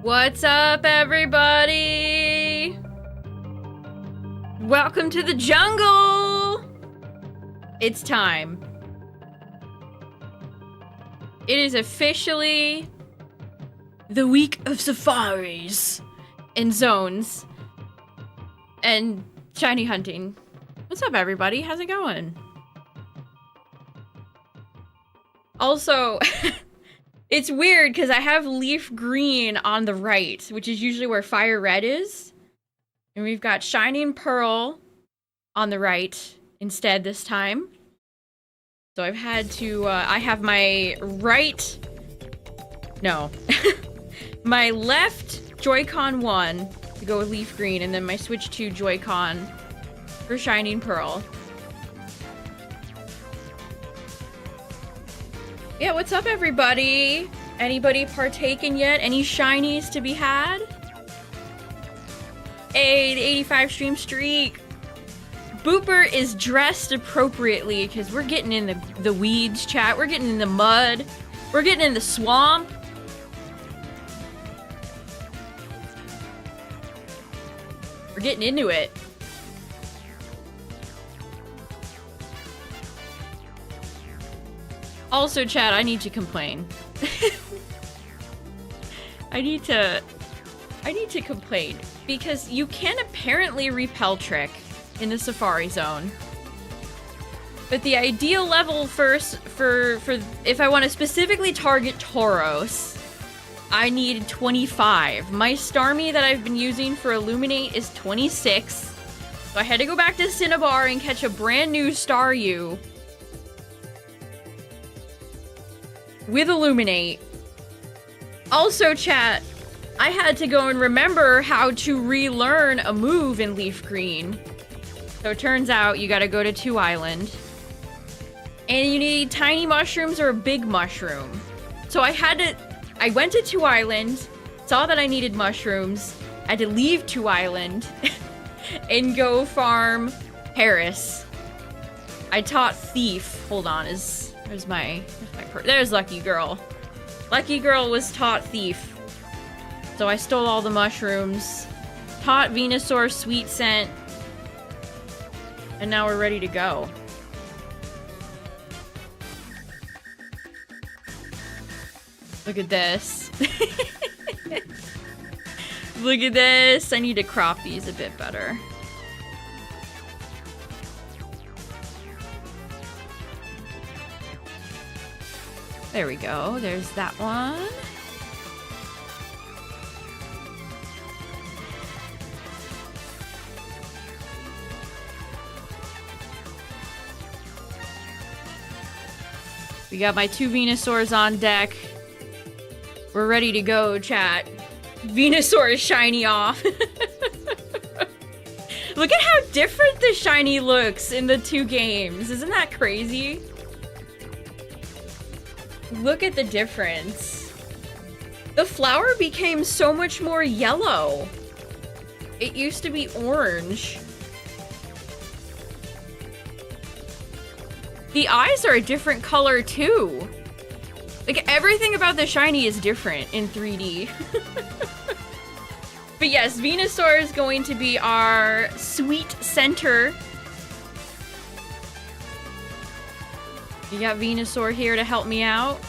What's up, everybody? Welcome to the jungle! It's time. It is officially the week of safaris and zones and shiny hunting. What's up, everybody? How's it going? Also, it's weird because I have leaf green on the right, which is usually where fire red is. And we've got shining pearl on the right instead this time. So I've had to, I have my right, no, my left Joy-Con 1 to go with leaf green, and then my Switch 2 Joy-Con for shining pearl. Yeah, what's up, everybody? Anybody partaken yet? Any shinies to be had? Hey, the 85 stream streak. Booper is dressed appropriately because we're getting in the weeds, chat. We're getting in the mud. We're getting in the swamp. We're getting into it. Also, chat, I need to complain. I need to complain because you can apparently repel trick in the Safari Zone. But the ideal level for if I want to specifically target Tauros, I need 25. My Starmie that I've been using for Illuminate is 26. So I had to go back to Cinnabar and catch a brand new Staryu with Illuminate. Also, chat, I had to go and remember how to relearn a move in Leaf Green. So it turns out you gotta go to 2 Island. And you need tiny mushrooms or a big mushroom. So I went to 2 Island, saw that I needed mushrooms, I had to leave 2 Island, and go farm Paris. I taught Thief. Hold on, there's my there's Lucky Girl. Lucky Girl was taught Thief. So I stole all the mushrooms, taught Venusaur Sweet Scent, and now we're ready to go. Look at this. Look at this. I need to crop these a bit better. There we go. There's that one. We got my 2 Venusaurs on deck. We're ready to go, chat. Venusaur is shiny off. Look at how different the shiny looks in the 2 games. Isn't that crazy? Look at the difference. The flower became so much more yellow. It used to be orange. The eyes are a different color too. Like, everything about the shiny is different in 3D. But yes, Venusaur is going to be our sweet center. You got Venusaur here to help me out.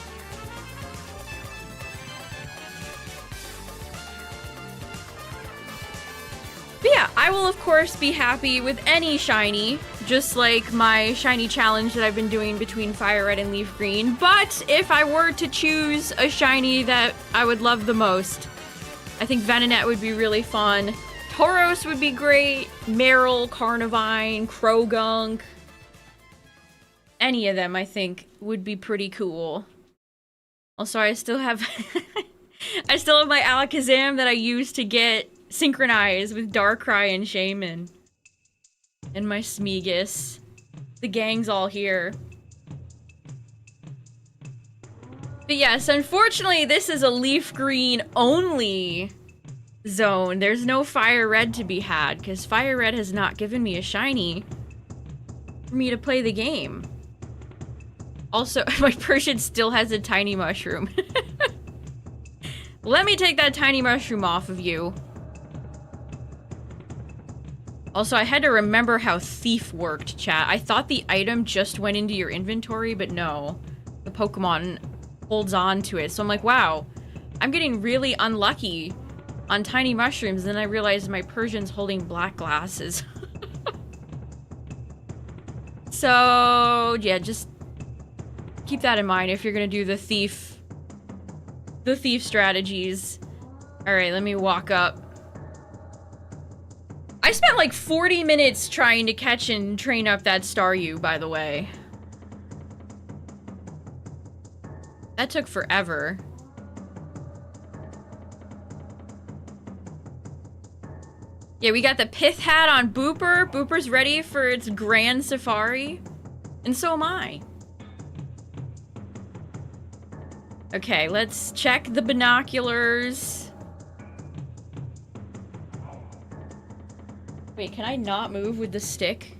But yeah, I will of course be happy with any shiny, just like my shiny challenge that I've been doing between Fire Red and Leaf Green. But if I were to choose a shiny that I would love the most, I think Venonat would be really fun. Tauros would be great. Meryl, Carnivine, Krogunk. Any of them, I think, would be pretty cool. Also, I still have I still have my Alakazam that I used to get synchronized with Darkrai and Shaman. And my Smeagol. The gang's all here. But yes, unfortunately, this is a leaf green only zone. There's no fire red to be had, because fire red has not given me a shiny for me to play the game. Also, my Persian still has a tiny mushroom. Let me take that tiny mushroom off of you. Also, I had to remember how Thief worked, chat. I thought the item just went into your inventory, but no. The Pokemon holds on to it. So I'm like, wow, I'm getting really unlucky on tiny mushrooms. Then I realized my Persian's holding black glasses. So, yeah, just keep that in mind if you're gonna do the thief strategies. Alright, let me walk up. I spent like 40 minutes trying to catch and train up that Staryu, by the way. That took forever. Yeah, we got the pith hat on Booper. Booper's ready for its grand safari. And so am I. Okay, let's check the binoculars. Wait, can I not move with the stick?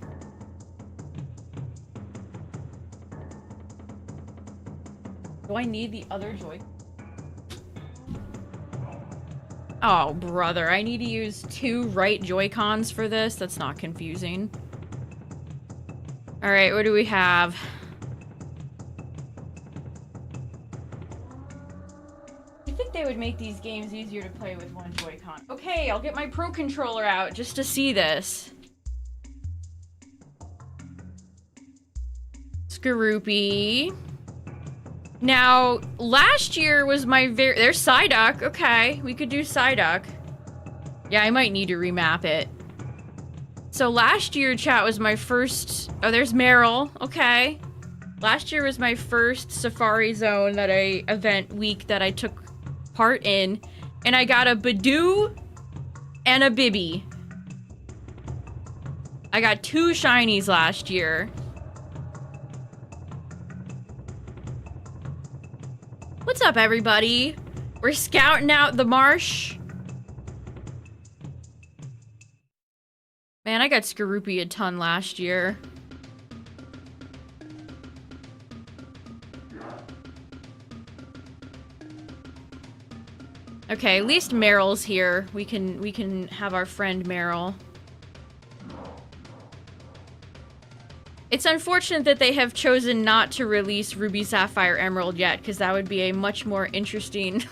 Do I need the other Joy? Oh, brother, I need to use 2 right Joy-Cons for this? That's not confusing. Alright, what do we have? I think they would make these games easier to play with 1 Joy-Con. Okay, I'll get my Pro Controller out just to see this. Skorupi. Now, last year was my there's Psyduck. Okay, we could do Psyduck. Yeah, I might need to remap it. So last year, chat, was my first... Oh, there's Meryl. Okay. Last year was my first Safari Zone event week that I took part in. And I got a Badoo and a Bibi. I got 2 shinies last year. What's up, everybody? We're scouting out the marsh. Man, I got Skorupi a ton last year. Okay, at least Meryl's here. We can have our friend Meryl. It's unfortunate that they have chosen not to release Ruby, Sapphire, Emerald yet, because that would be a much more interesting...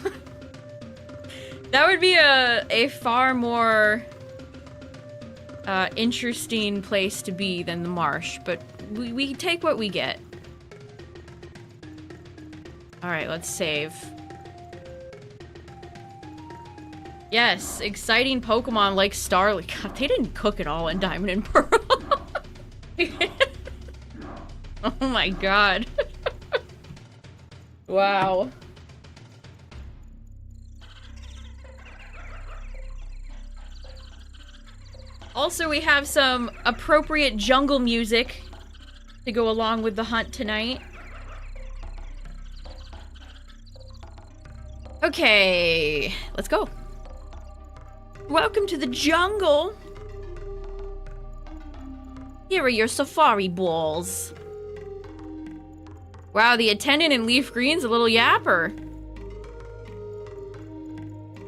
That would be a far more interesting place to be than the marsh, but we take what we get. Alright, let's save. Yes, exciting Pokemon like Starly. God, they didn't cook it all in Diamond and Pearl. Oh my god. Wow. Also, we have some appropriate jungle music to go along with the hunt tonight. Okay, let's go. Welcome to the jungle. Here are your safari balls. Wow, the attendant in leaf green's a little yapper.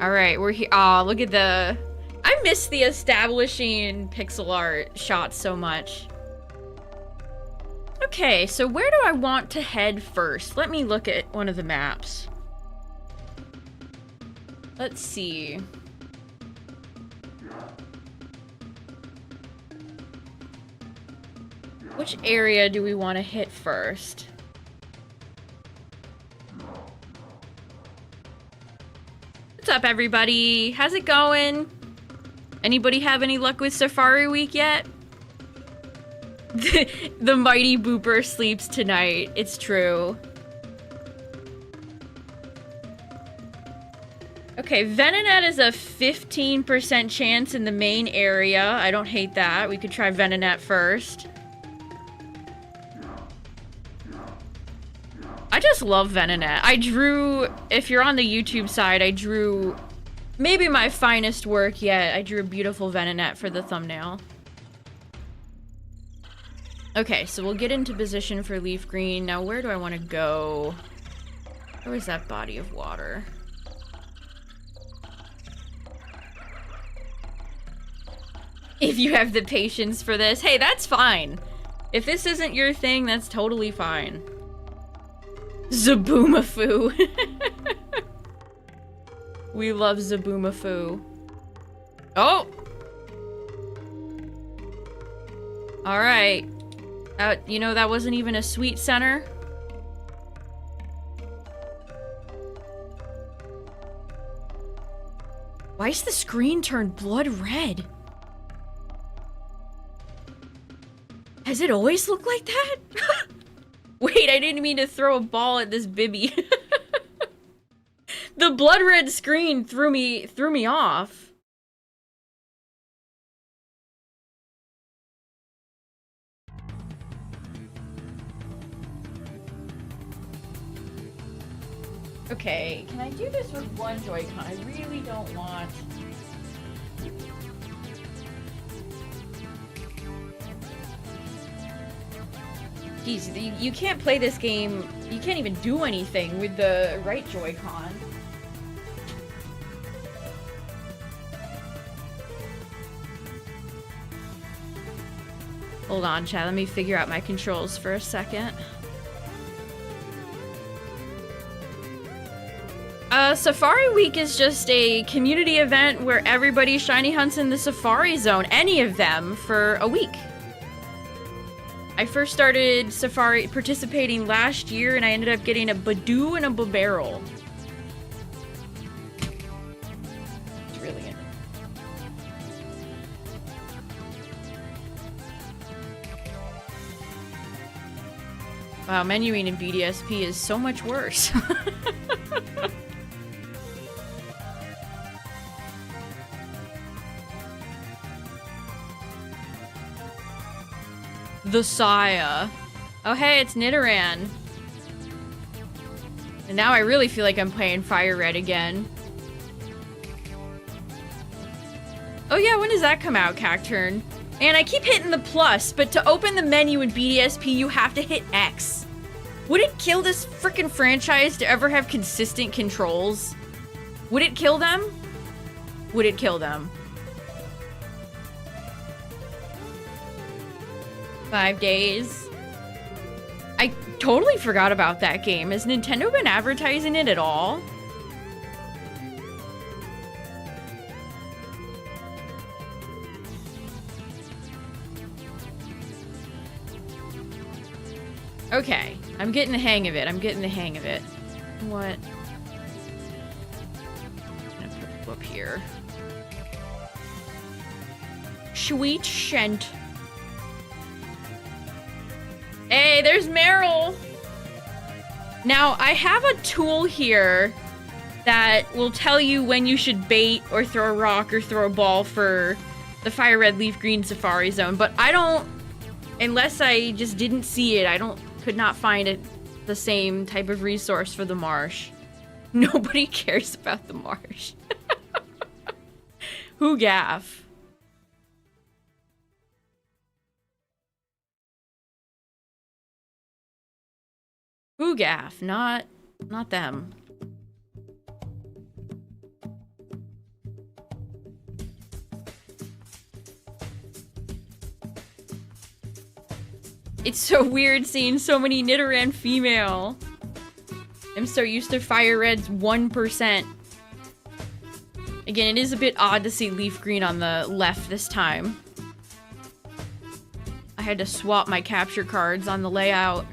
Alright, we're here. Aw, look at the... I miss the establishing pixel art shot so much. Okay, so where do I want to head first? Let me look at one of the maps. Let's see. Which area do we want to hit first? What's up, everybody? How's it going? Anybody have any luck with Safari Week yet? The mighty Booper sleeps tonight. It's true. Okay, Venonat is a 15% chance in the main area. I don't hate that. We could try Venonat first. I just love Venonat. I drew, if you're on the YouTube side, I drew maybe my finest work yet. I drew a beautiful Venonat for the thumbnail. Okay, so we'll get into position for Leaf Green. Now, where do I want to go? Where is that body of water? If you have the patience for this. Hey, that's fine. If this isn't your thing, that's totally fine. Zaboomafoo. We love Zaboomafoo. Oh! Alright. You know, that wasn't even a sweet center. Why is the screen turned blood red? Has it always looked like that? Wait, I didn't mean to throw a ball at this Bibby. The blood red screen threw me off. Okay, can I do this with one Joy-Con? I really don't want... Jeez, you can't play this game, you can't even do anything with the right Joy-Con. Hold on, chat, let me figure out my controls for a second. Safari Week is just a community event where everybody shiny hunts in the Safari Zone, any of them, for a week. I first started Safari participating last year, and I ended up getting a Badoo and a Babarrel. It's really good. Wow, menuing in BDSP is so much worse. The Saya. Oh hey, it's Nidoran. And now I really feel like I'm playing Fire Red again. Oh yeah, when does that come out, Cacturn? And I keep hitting the plus, but to open the menu in BDSP, you have to hit X. Would it kill this frickin' franchise to ever have consistent controls? Would it kill them? Would it kill them? 5 days. I totally forgot about that game. Has Nintendo been advertising it at all? Okay, I'm getting the hang of it. I'm getting the hang of it. What? I'm gonna put you up here. Sweet Shent. Hey, there's Meryl! Now, I have a tool here that will tell you when you should bait or throw a rock or throw a ball for the Fire Red Leaf Green Safari Zone, but I don't, unless I just didn't see it, could not find it the same type of resource for the marsh. Nobody cares about the marsh. Who gaff? Who gaff? Not them. It's so weird seeing so many Nidoran female. I'm so used to Fire Red's 1%. Again, it is a bit odd to see Leaf Green on the left this time. I had to swap my capture cards on the layout.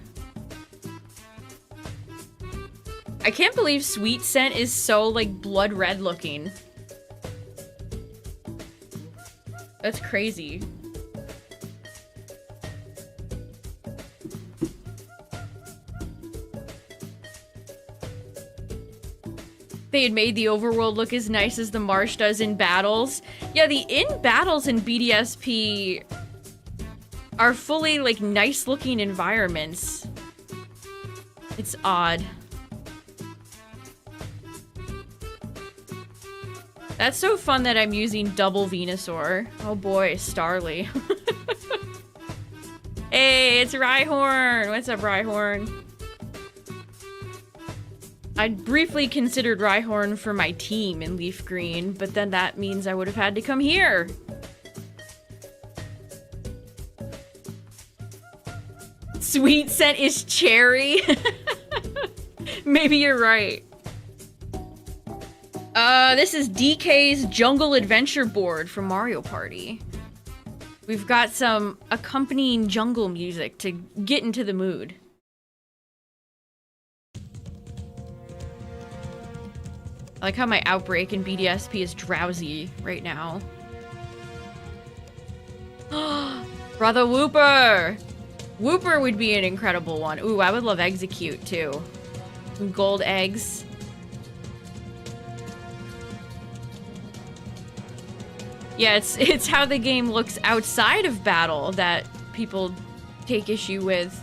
I can't believe Sweet Scent is so, like, blood red looking. That's crazy. They had made the overworld look as nice as the marsh does in battles. Yeah, the battles in BDSP are fully, like, nice looking environments. It's odd. That's so fun that I'm using double Venusaur. Oh boy, Starly. Hey, it's Rhyhorn! What's up, Rhyhorn? I briefly considered Rhyhorn for my team in Leaf Green, but then that means I would have had to come here. Sweet scent is cherry. Maybe you're right. This is DK's Jungle Adventure board from Mario Party. We've got some accompanying jungle music to get into the mood. I like how my Outbreak in BDSP is drowsy right now. Brother Whooper! Whooper would be an incredible one. Ooh, I would love Execute too. Some gold eggs. Yeah, it's how the game looks outside of battle that people take issue with.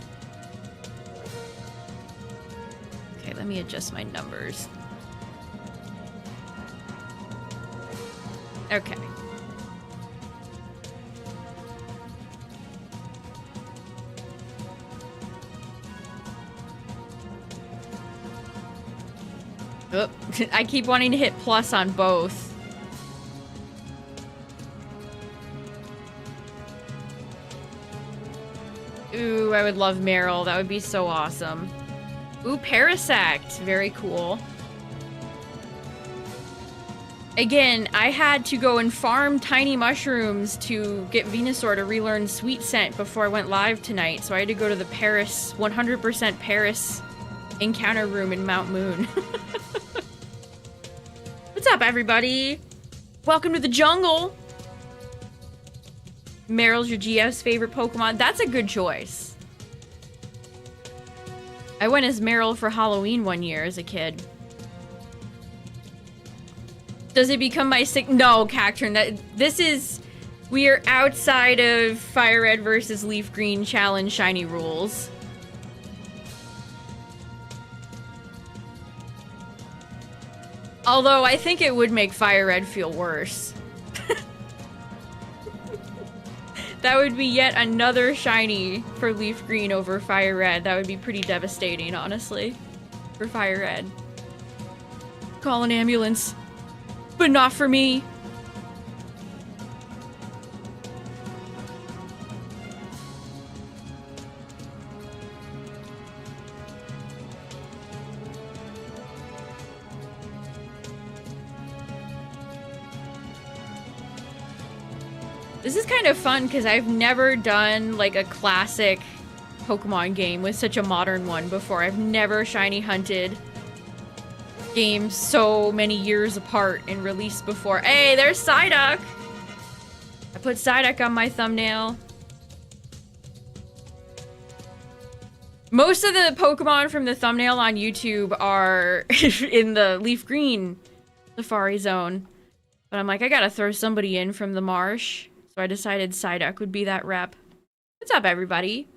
Okay, let me adjust my numbers. Okay. Oh, I keep wanting to hit plus on both. Ooh, I would love Meryl. That would be so awesome. Ooh, Parasect. Very cool. Again, I had to go and farm tiny mushrooms to get Venusaur to relearn Sweet Scent before I went live tonight, so I had to go to the Paris, 100% Paris encounter room in Mount Moon. What's up, everybody? Welcome to the jungle. Meryl's your GF's favorite Pokemon. That's a good choice. I went as Meryl for Halloween one year as a kid. Does it become my sick? No, Cacturn. We are outside of Fire Red versus Leaf Green Challenge Shiny rules. Although I think it would make Fire Red feel worse. That would be yet another shiny for Leaf Green over Fire Red. That would be pretty devastating, honestly, for Fire Red. Call an ambulance. But not for me. This is kind of fun because I've never done like a classic Pokemon game with such a modern one before. I've never shiny hunted games so many years apart in release before. Hey, there's Psyduck! I put Psyduck on my thumbnail. Most of the Pokemon from the thumbnail on YouTube are in the Leaf Green Safari Zone. But I'm like, I gotta throw somebody in from the marsh. So I decided Psyduck would be that rep. What's up, everybody?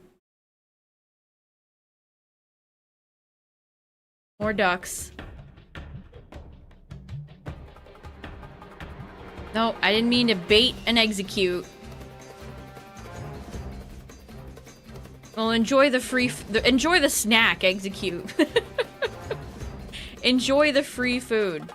More ducks. No, I didn't mean to bait and execute. Well, enjoy the enjoy the snack, execute. Enjoy the free food.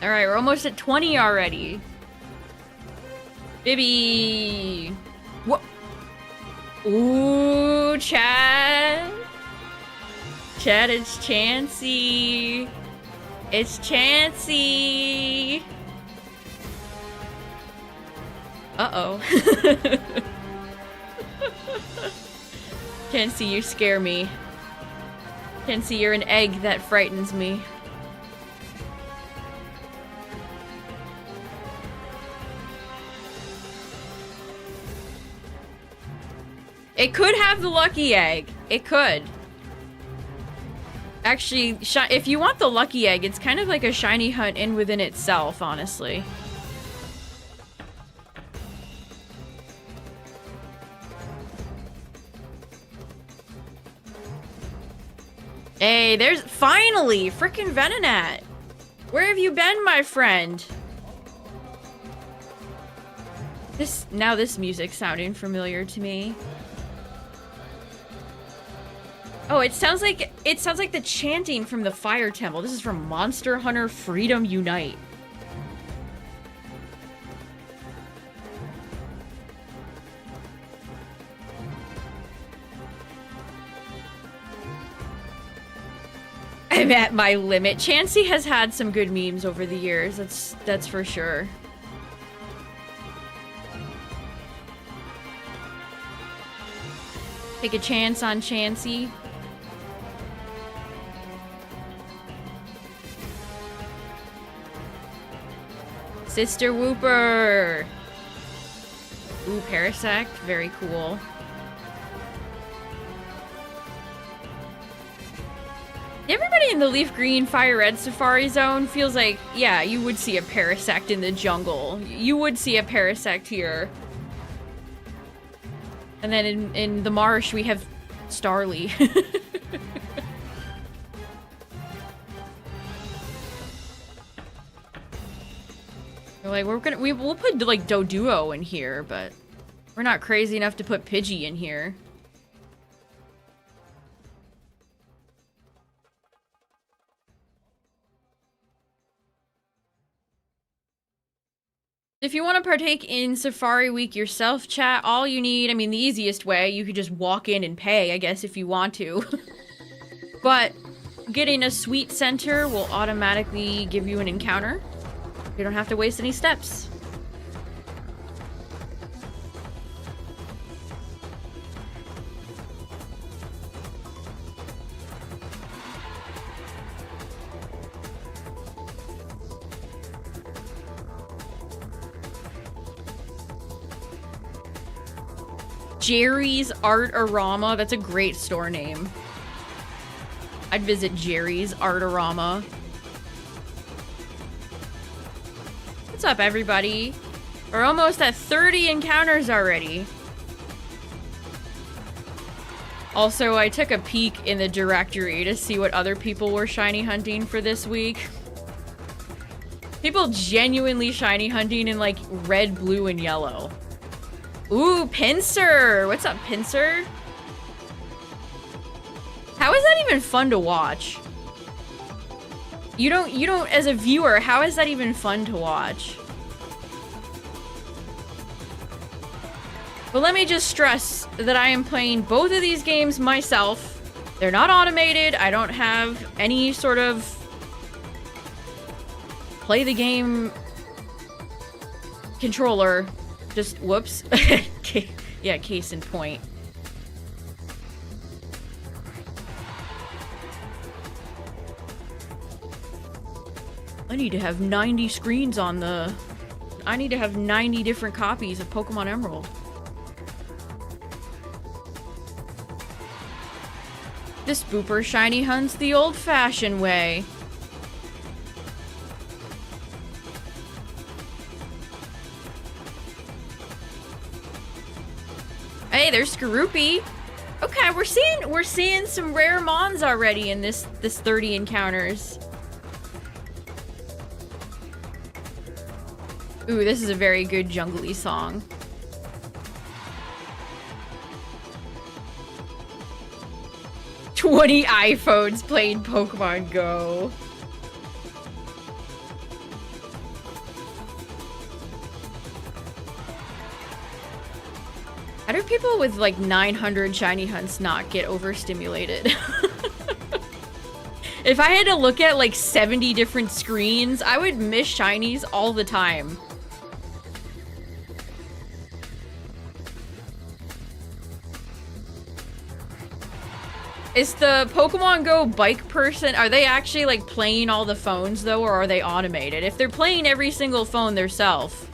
Alright, we're almost at 20 already. Bibby! What? Ooh, Chad! Chad, it's Chansey! It's Chansey! Uh-oh. Chansey, you scare me. Chansey, you're an egg that frightens me. It could have the lucky egg. It could. Actually, if you want the lucky egg, it's kind of like a shiny hunt in within itself, honestly. Hey, there's finally frickin' Venonat. Where have you been, my friend? Now this music's sounding familiar to me. Oh, it sounds like the chanting from the Fire Temple. This is from Monster Hunter Freedom Unite. I'm at my limit. Chansey has had some good memes over the years. That's for sure. Take a chance on Chansey. Sister Whooper. Ooh, Parasect. Very cool. Everybody in the Leaf Green Fire Red Safari Zone feels like, yeah, you would see a Parasect in the jungle. You would see a Parasect here. And then in the marsh, we have Starly. Like, we'll put, like, Doduo in here, but we're not crazy enough to put Pidgey in here. If you want to partake in Safari Week yourself, chat, all you need, I mean, the easiest way, you could just walk in and pay, I guess, if you want to. But getting a sweet center will automatically give you an encounter. You don't have to waste any steps. Jerry's Artarama. That's a great store name. I'd visit Jerry's Artarama. What's up, everybody? We're almost at 30 encounters already. Also, I took a peek in the directory to see what other people were shiny hunting for this week. People genuinely shiny hunting in, like, red, blue, and yellow. Ooh, Pinsir! What's up, Pinsir? How is that even fun to watch? You don't, as a viewer, how is that even fun to watch? But let me just stress that I am playing both of these games myself. They're not automated. I don't have any sort of play the game controller. Just, whoops. Yeah, case in point. I need to have 90 screens on the... I need to have 90 different copies of Pokemon Emerald. This Booper shiny hunts the old-fashioned way. Hey, there's Skorupi. Okay, we're seeing some rare mons already in this 30 encounters. Ooh, this is a very good jungly song. "20 iPhones played Pokemon Go." How do people with like 900 shiny hunts not get overstimulated? If I had to look at like 70 different screens, I would miss shinies all the time. Is the Pokemon Go bike person, are they actually like playing all the phones though, or are they automated? If they're playing every single phone themselves.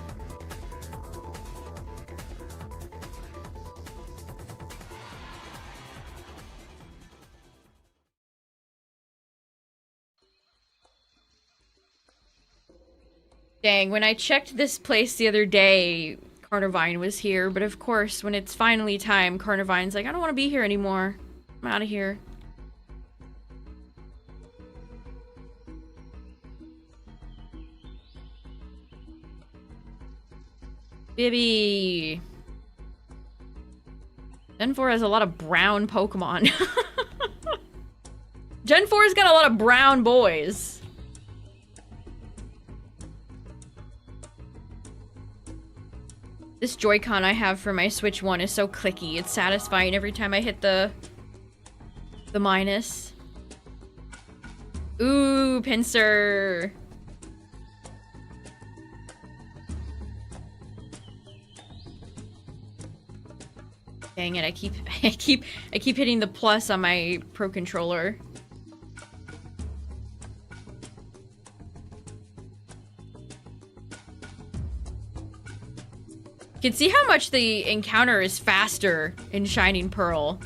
Dang, when I checked this place the other day, Carnivine was here, but of course, when it's finally time, Carnivine's like, I don't want to be here anymore. I'm out of here. Bibby. Gen 4 has a lot of brown Pokemon. Gen 4's got a lot of brown boys. This Joy-Con I have for my Switch 1 is so clicky. It's satisfying every time I hit the minus. Ooh, Pinsir. Dang it, I keep hitting the plus on my Pro Controller. You can see how much the encounter is faster in Shining Pearl.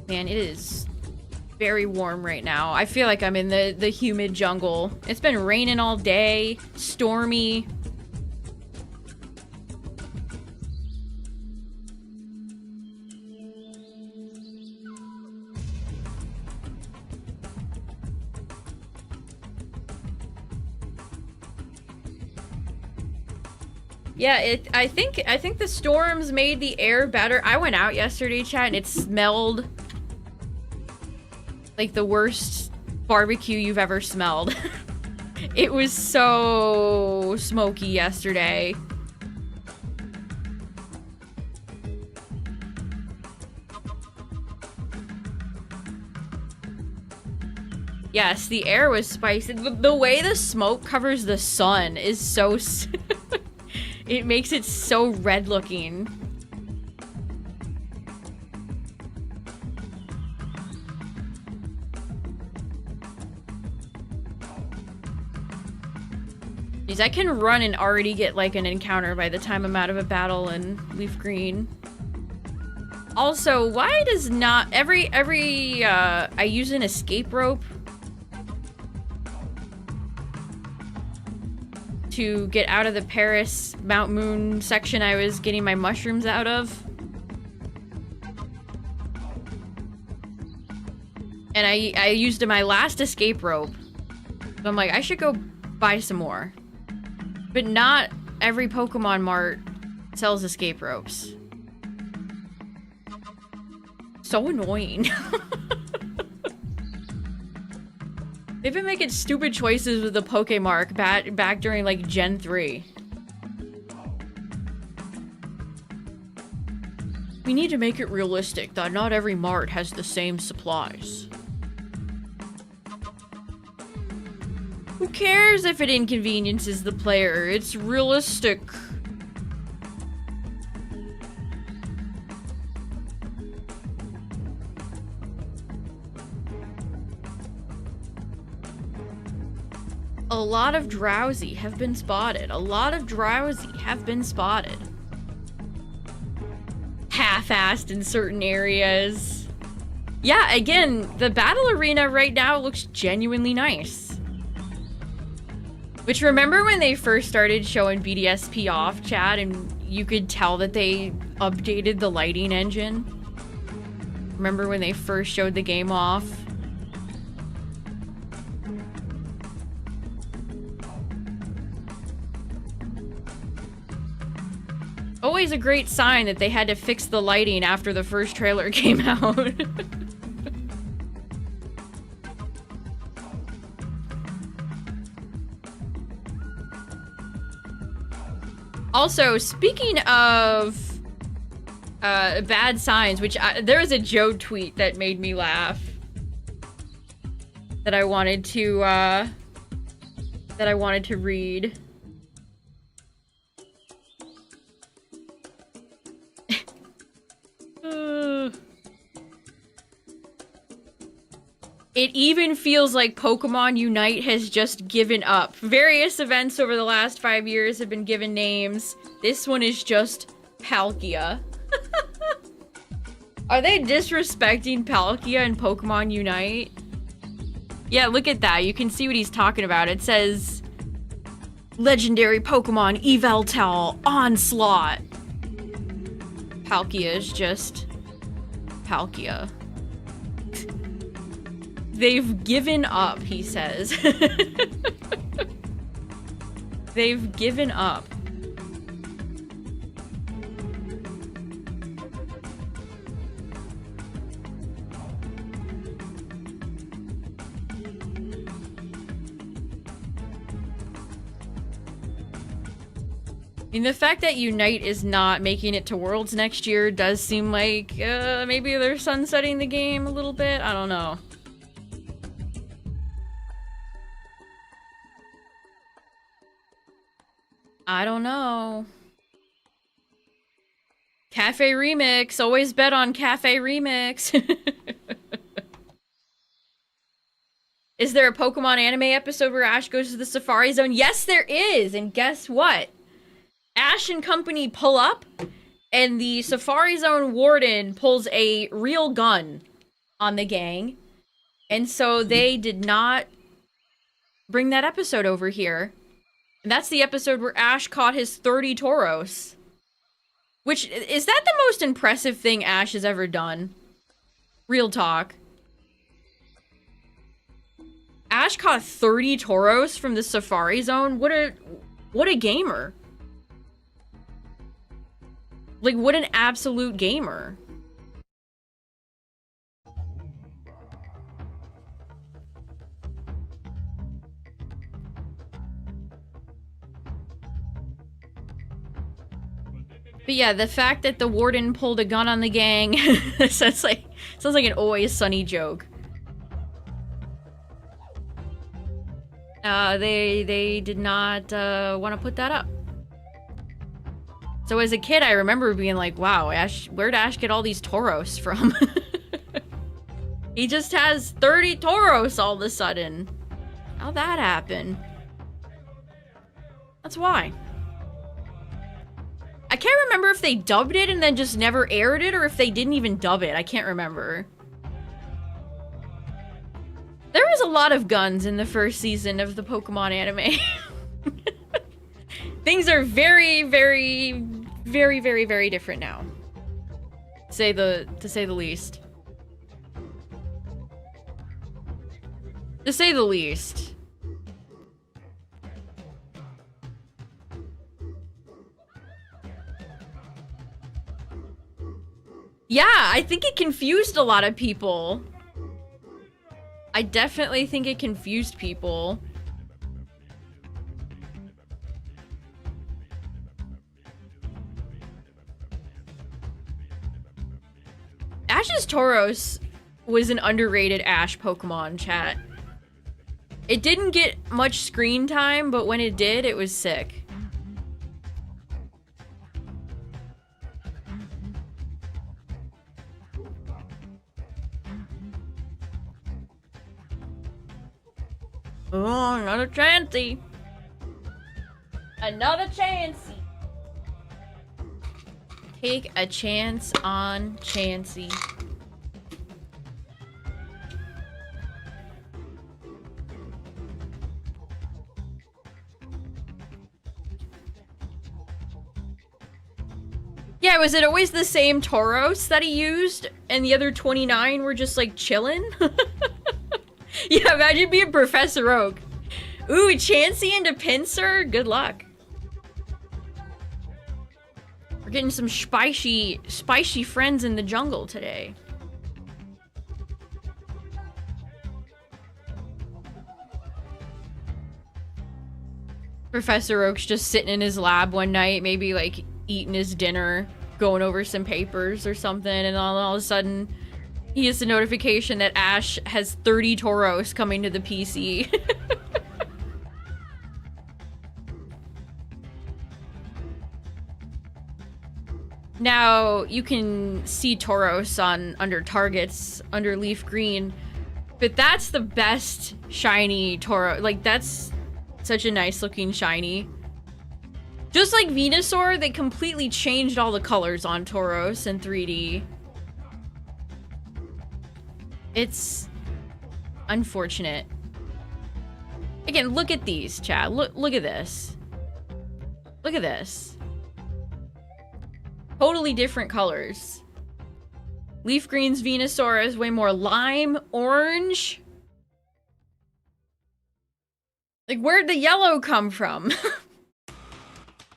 Man, it is very warm right now. I feel like I'm in the humid jungle. It's been raining all day, stormy. Yeah, I think the storms made the air better. I went out yesterday, chat, and it smelled like the worst barbecue you've ever smelled. It was so smoky yesterday. Yes, the air was spicy. The way the smoke covers the sun is so... It makes it so red looking. Jeez, I can run and already get like an encounter by the time I'm out of a battle in Leaf Green. Also, why does not I use an escape rope to get out of the Paris Mount Moon section I was getting my mushrooms out of. And I used my last escape rope. So I'm like, I should go buy some more. But not every Pokemon Mart sells escape ropes. So annoying. They've been making stupid choices with the Pokemark back during like Gen 3. We need to make it realistic that not every mart has the same supplies. Who cares if it inconveniences the player? It's realistic. A lot of Drowsy have been spotted. A lot of Drowsy have been spotted. Half-assed in certain areas. Yeah, again, the battle arena right now looks genuinely nice. Which, remember when they first started showing BDSP off, chat, and you could tell that they updated the lighting engine? Remember when they first showed the game off? Always a great sign that they had to fix the lighting after the first trailer came out. Also, speaking of bad signs, which there was a Joe tweet that made me laugh that I wanted to read. It even feels like Pokemon Unite has just given up. Various events over the last 5 years have been given names. This one is just Palkia. Are they disrespecting Palkia in Pokemon Unite? Yeah, look at that. You can see what he's talking about. It says, Legendary Pokemon Yveltal Onslaught. Palkia is just Palkia. They've given up, he says. They've given up. I mean, the fact that Unite is not making it to Worlds next year does seem like maybe they're sunsetting the game a little bit. I don't know. I don't know. Cafe Remix. Always bet on Cafe Remix. Is there a Pokemon anime episode where Ash goes to the Safari Zone? Yes, there is. And guess what? Ash and company pull up, and the Safari Zone warden pulls a real gun on the gang. And so they did not bring that episode over here. And that's the episode where Ash caught his 30 Tauros. Which, is that the most impressive thing Ash has ever done? Real talk. Ash caught 30 Tauros from the Safari Zone? What a gamer. Like, what an absolute gamer. But yeah, the fact that the warden pulled a gun on the gang sounds like an Always Sunny joke. They did not want to put that up. So as a kid, I remember being like, wow, Ash, where'd Ash get all these Tauros from? He just has 30 Tauros all of a sudden. How'd that happen? That's why. I can't remember if they dubbed it and then just never aired it, or if they didn't even dub it. I can't remember. There was a lot of guns in the first season of the Pokemon anime. Things are very, very, very, very, very different now. To say the least. To say the least. Yeah, I think it confused a lot of people. I definitely think it confused people. Ash's Tauros was an underrated Ash Pokemon, chat. It didn't get much screen time, but when it did, it was sick. Oh, another Chansey. Another Chansey. Take a chance on Chansey. Yeah, was it always the same Tauros that he used and the other 29 were just like chilling? Yeah, imagine being Professor Oak. Ooh, Chansey into Pinsir? Good luck. We're getting some spicy friends in the jungle today. Professor Oak's just sitting in his lab one night, maybe like eating his dinner, going over some papers or something, and all of a sudden he gets a notification that Ash has 30 Tauros coming to the PC. Now, you can see Tauros under targets, under leaf green, but that's the best shiny Tauros. Like, that's such a nice looking shiny. Just like Venusaur, they completely changed all the colors on Tauros in 3D. It's unfortunate. Again, look at these, chat. Look at this. Look at this. Totally different colors. Leaf Green's Venusaur is way more lime, orange. Like, where'd the yellow come from?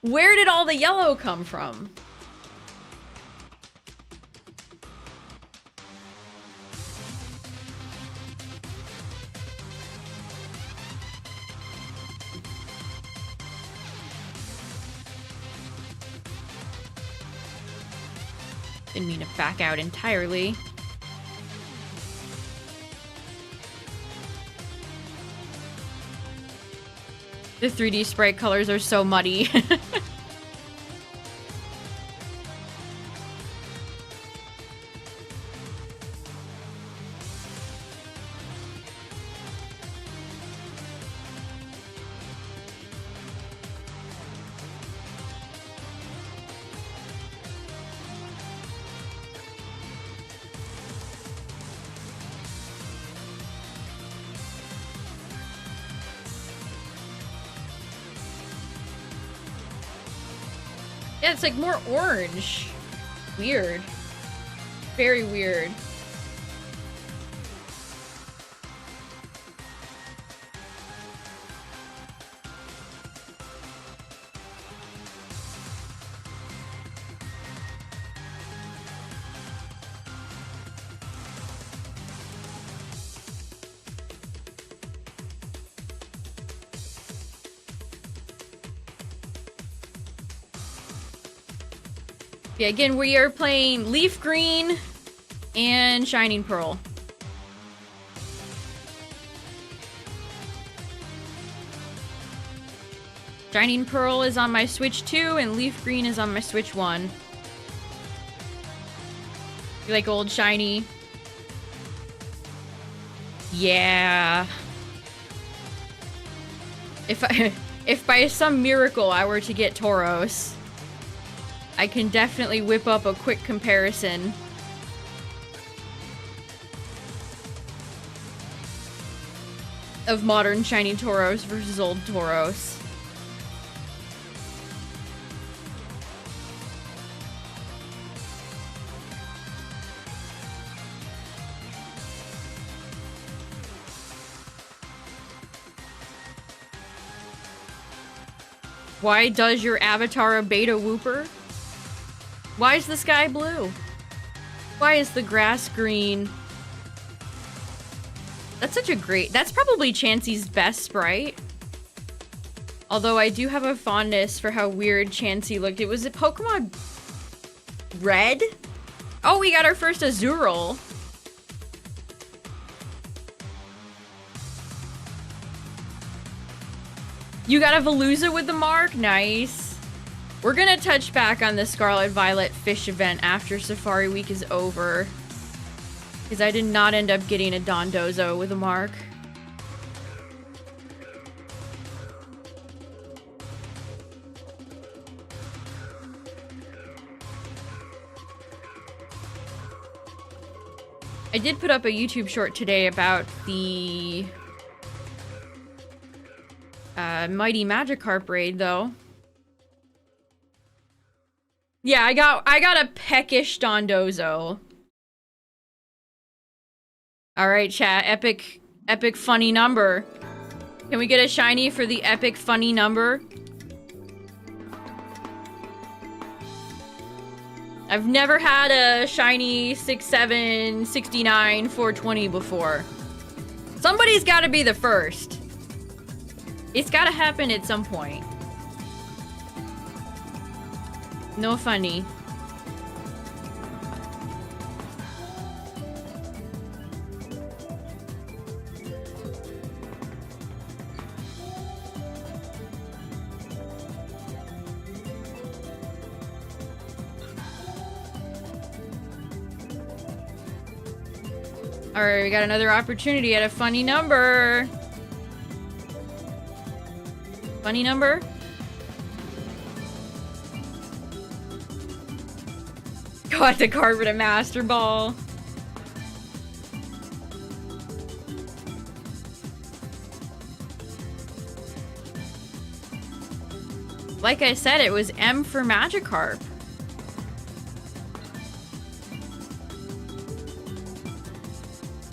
Where did all the yellow come from? Didn't mean to back out entirely. The 3D sprite colors are so muddy. Yeah, it's like more orange. Weird. Very weird. Yeah, again, we are playing Leaf Green and Shining Pearl. Shining Pearl is on my Switch 2 and Leaf Green is on my Switch 1. You like old shiny? Yeah. If by some miracle I were to get Tauros, I can definitely whip up a quick comparison. Of modern shiny Tauros versus old Tauros. Why does your avatar a beta whooper? Why is the sky blue? Why is the grass green? That's such a great... That's probably Chansey's best sprite. Although I do have a fondness for how weird Chansey looked. It was a Pokemon Red? Oh, we got our first Azurill. You got a Veluza with the mark? Nice. We're gonna touch back on the Scarlet Violet fish event after Safari Week is over. Because I did not end up getting a Dondozo with a mark. I did put up a YouTube short today about the Mighty Magikarp raid, though. Yeah, I got a peckish Dondozo. Alright, chat. Epic funny number. Can we get a shiny for the epic funny number? I've never had a shiny 67, 69, 420 before. Somebody's gotta be the first. It's gotta happen at some point. No funny. Alright, we got another opportunity at a funny number. Funny number? Got the carpet a Master Ball. Like I said, it was M for Magikarp.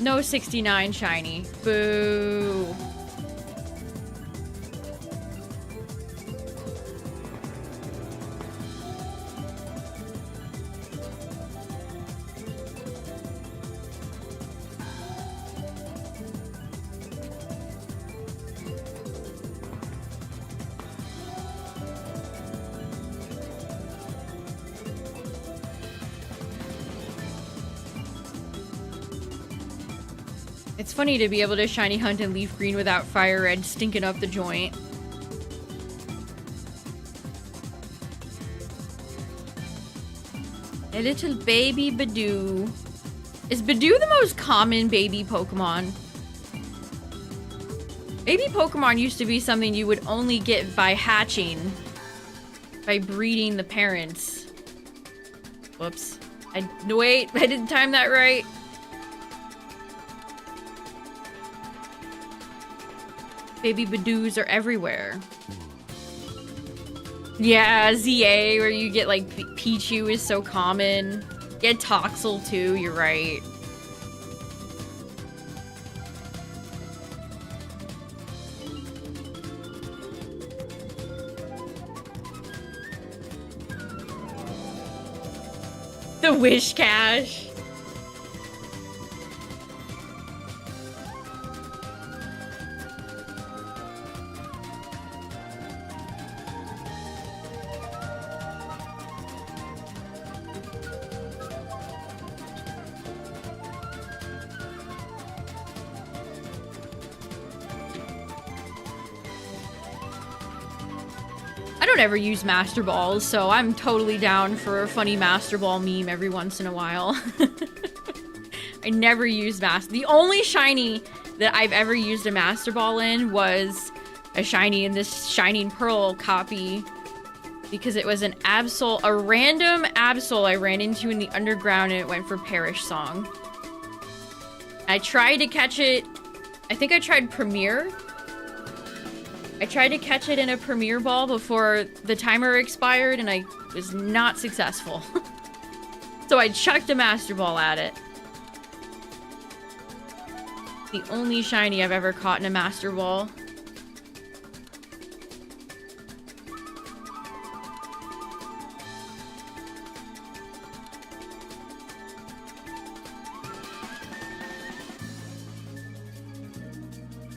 No 69 shiny. Boo. It's funny to be able to shiny hunt in Leaf Green without Fire Red stinking up the joint. A little baby Badoo. Is Badoo the most common baby Pokemon? Baby Pokemon used to be something you would only get by hatching. By breeding the parents. Whoops. Wait, I didn't time that right. Baby Badoos are everywhere. Yeah, ZA, where you get like Pichu is so common. Yeah, Toxel too, you're right. The Wish Cache. I don't ever use Master Balls, so I'm totally down for a funny Master Ball meme every once in a while. I never use The only shiny that I've ever used a Master Ball in was a shiny in this Shining Pearl copy. Because it was an Absol, a random Absol I ran into in the underground and it went for Perish Song. I tried to catch it, I think I tried Premier. I tried to catch it in a Premier Ball before the timer expired and I was not successful. So I chucked a Master Ball at it. The only shiny I've ever caught in a Master Ball.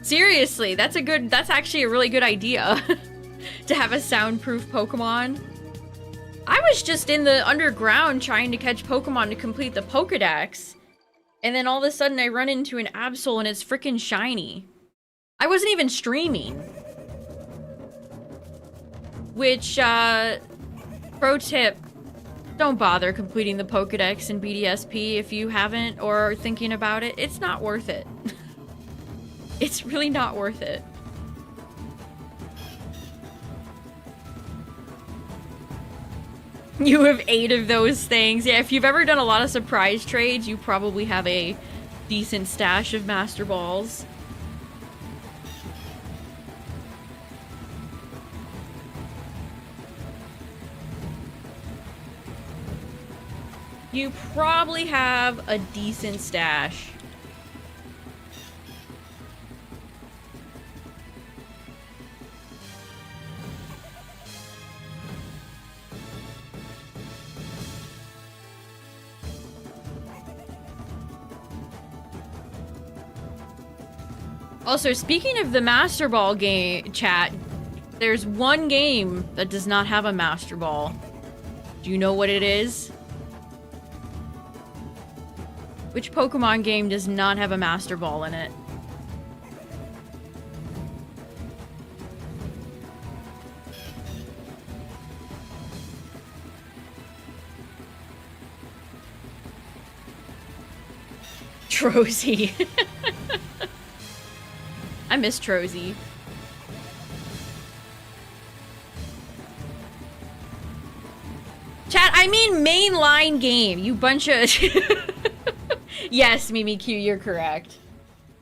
Seriously, that's actually a really good idea. To have a soundproof Pokemon. I was just in the underground trying to catch Pokemon to complete the Pokedex. And then all of a sudden I run into an Absol and it's freaking shiny. I wasn't even streaming. Which, pro tip, don't bother completing the Pokedex in BDSP if you haven't or are thinking about it. It's not worth it. It's really not worth it. You have 8 of those things. Yeah, if you've ever done a lot of surprise trades, you probably have a decent stash of Master Balls. You probably have a decent stash. Also, speaking of the Master Ball game chat, there's one game that does not have a Master Ball. Do you know what it is? Which Pokemon game does not have a Master Ball in it? Trozy. I miss Trozy. Chat, I mean mainline game, you bunch of... Yes, Mimikyu, you're correct.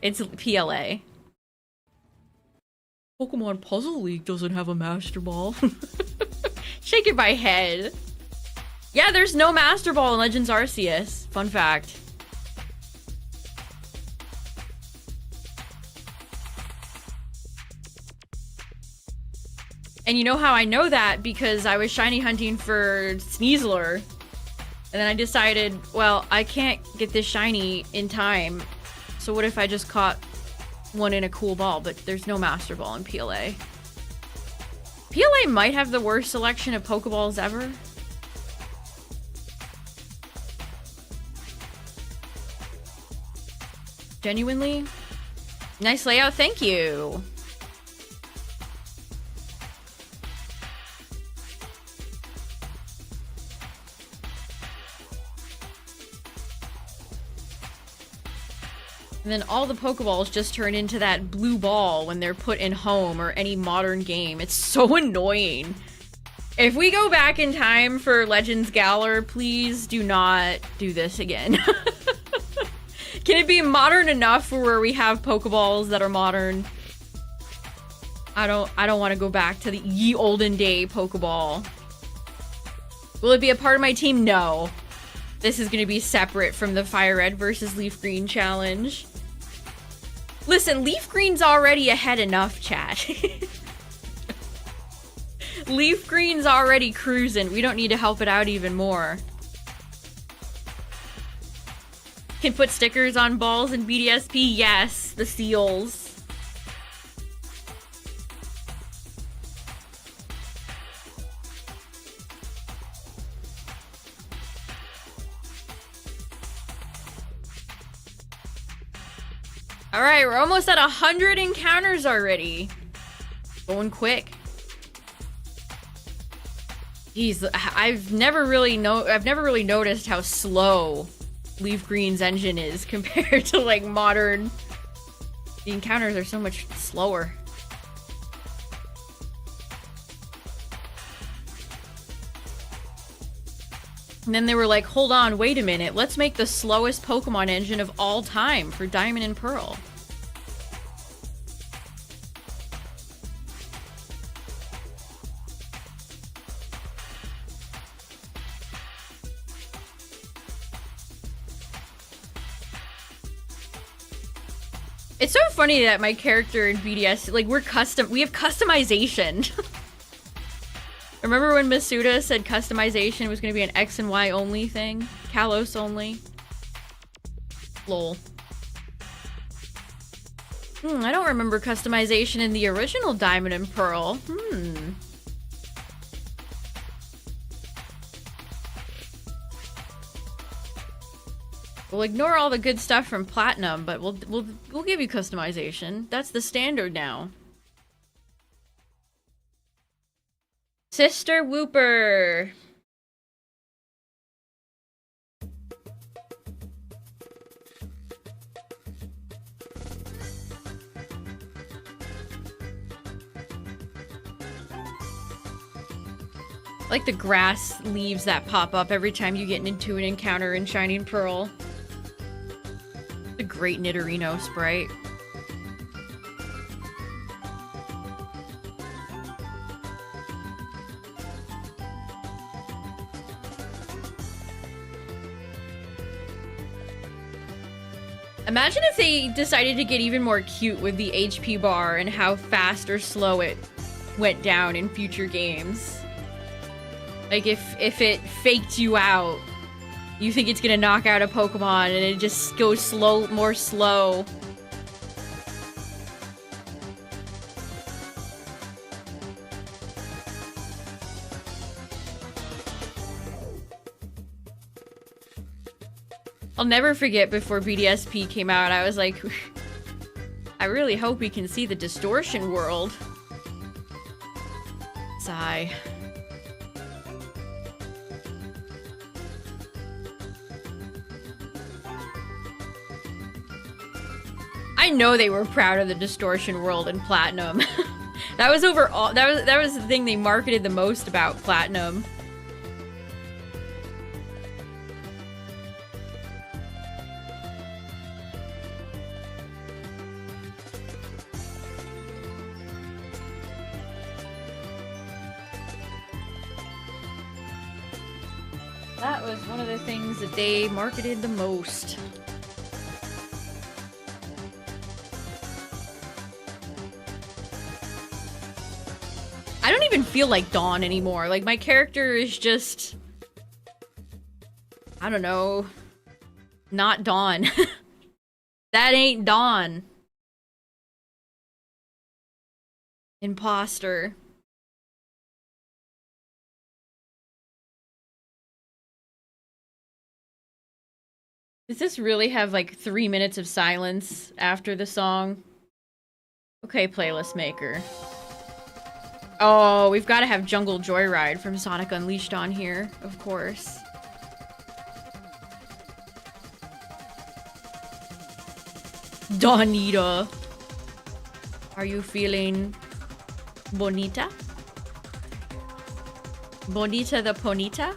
It's PLA. Pokemon Puzzle League doesn't have a Master Ball. Shaking my head. Yeah, there's no Master Ball in Legends Arceus. Fun fact. And you know how I know that? Because I was shiny hunting for Sneasler. And then I decided, well, I can't get this shiny in time. So what if I just caught one in a cool ball? But there's no Master Ball in PLA. PLA might have the worst selection of Pokeballs ever. Genuinely. Nice layout, thank you. And then all the Pokeballs just turn into that blue ball when they're put in home or any modern game. It's so annoying. If we go back in time for Legends Galar, please do not do this again. Can it be modern enough for where we have Pokeballs that are modern? I don't want to go back to the ye olden day Pokeball. Will it be a part of my team? No. This is going to be separate from the Fire Red versus Leaf Green challenge. Listen, Leaf Green's already ahead enough, chat. Leaf Green's already cruising. We don't need to help it out even more. Can put stickers on balls in BDSP? Yes, the seals. Alright, we're almost at 100 encounters already. Going quick. Jeez, I've never really noticed how slow Leaf Green's engine is compared to like modern. The encounters are so much slower. And then they were like, hold on, wait a minute, let's make the slowest Pokemon engine of all time for Diamond and Pearl. It's so funny that my character in BDS, like, we have customization. Remember when Masuda said customization was going to be an X and Y only thing? Kalos only? Lol. I don't remember customization in the original Diamond and Pearl. We'll ignore all the good stuff from Platinum, but we'll give you customization. That's the standard now. Sister Whooper. Like the grass leaves that pop up every time you get into an encounter in Shining Pearl. The great Nidorino sprite. Imagine if they decided to get even more cute with the HP bar and how fast or slow it went down in future games. Like if it faked you out, you think it's gonna knock out a Pokemon and it just goes slow, more slow. I'll never forget before BDSP came out, I was like, I really hope we can see the distortion world. Sigh. I know they were proud of the distortion world in Platinum. That was overall, that was the thing they marketed the most about Platinum. That was one of the things that they marketed the most. I don't even feel like Dawn anymore. Like, my character is just... I don't know. Not Dawn. That ain't Dawn. Imposter. Does this really have like 3 minutes of silence after the song? Okay, playlist maker. Oh, we've got to have Jungle Joyride from Sonic Unleashed on here, of course. Donita. Are you feeling bonita? Bonita the Ponita?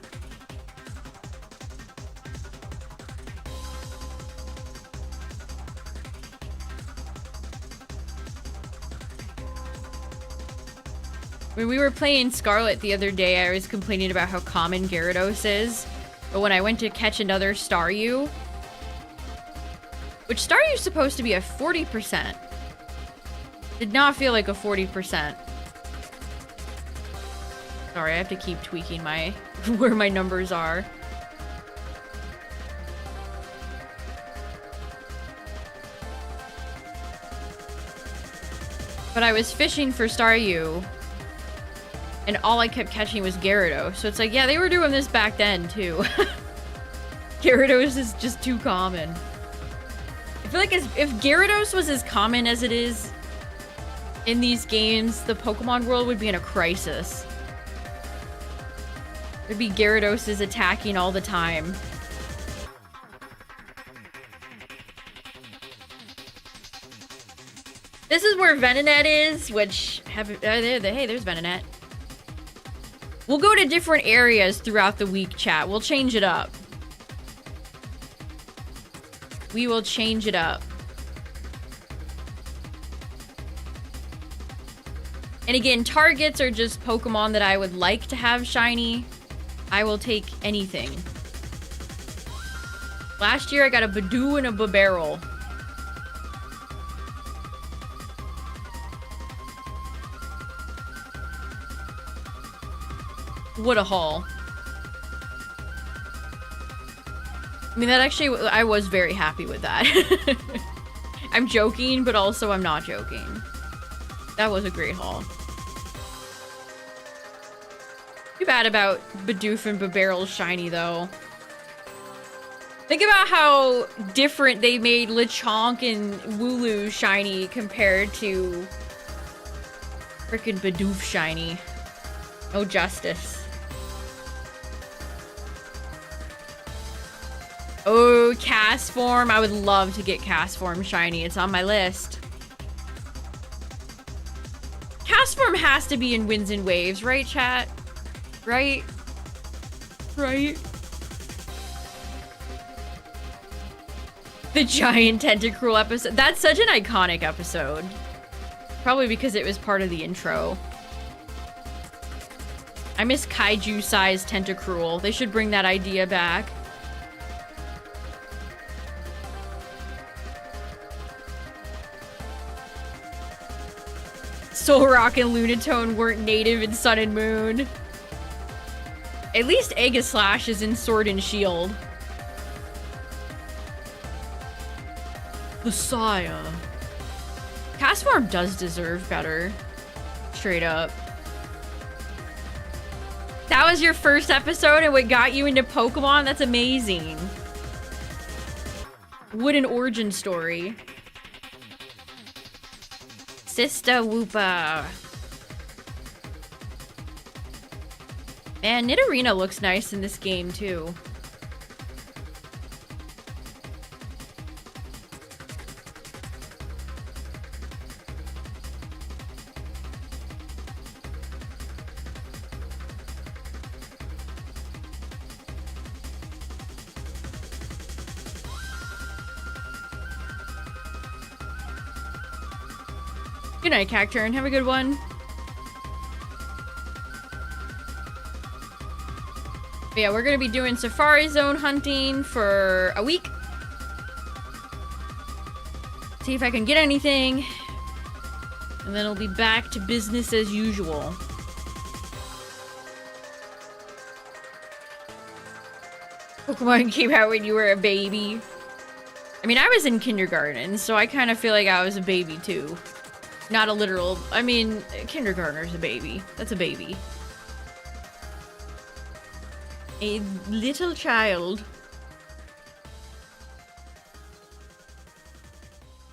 When we were playing Scarlet the other day, I was complaining about how common Gyarados is. But when I went to catch another Staryu, which Staryu's supposed to be a 40%, did not feel like a 40%. Sorry, I have to keep tweaking my where my numbers are. But I was fishing for Staryu, and all I kept catching was Gyarados. So it's like, yeah, they were doing this back then, too. Gyarados is just too common. I feel like if Gyarados was as common as it is in these games, the Pokemon world would be in a crisis. There'd be Gyarados attacking all the time. This is where Venonat is, which hey, there's Venonat. We'll go to different areas throughout the week, chat. We'll change it up. We will change it up. And again, targets are just Pokemon that I would like to have shiny. I will take anything. Last year I got a Badoo and a Babarrel. What a haul. I mean, that actually, I was very happy with that. I'm joking, but also I'm not joking. That was a great haul. Too bad about Bidoof and Babarrel's shiny, though. Think about how different they made Lechonk and Wooloo shiny compared to frickin' Bidoof shiny. No justice. Oh, Castform. I would love to get Castform shiny. It's on my list. Castform has to be in Winds and Waves, right, chat? Right? Right? The giant Tentacruel episode. That's such an iconic episode. Probably because it was part of the intro. I miss kaiju-sized Tentacruel. They should bring that idea back. Solrock and Lunatone weren't native in Sun and Moon. At least Aegislash is in Sword and Shield. Messiah. Castform does deserve better. Straight up. That was your first episode and what got you into Pokemon? That's amazing. What an origin story. Sister Woopa. Man, Nidorina looks nice in this game, too. Good night, Cacturn. Have a good one. But yeah, we're gonna be doing Safari Zone hunting for a week. See if I can get anything. And then it'll be back to business as usual. Pokemon came out when you were a baby. I mean, I was in kindergarten, so I kind of feel like I was a baby too. Not a literal, I mean, kindergartner's a baby. That's a baby. A little child.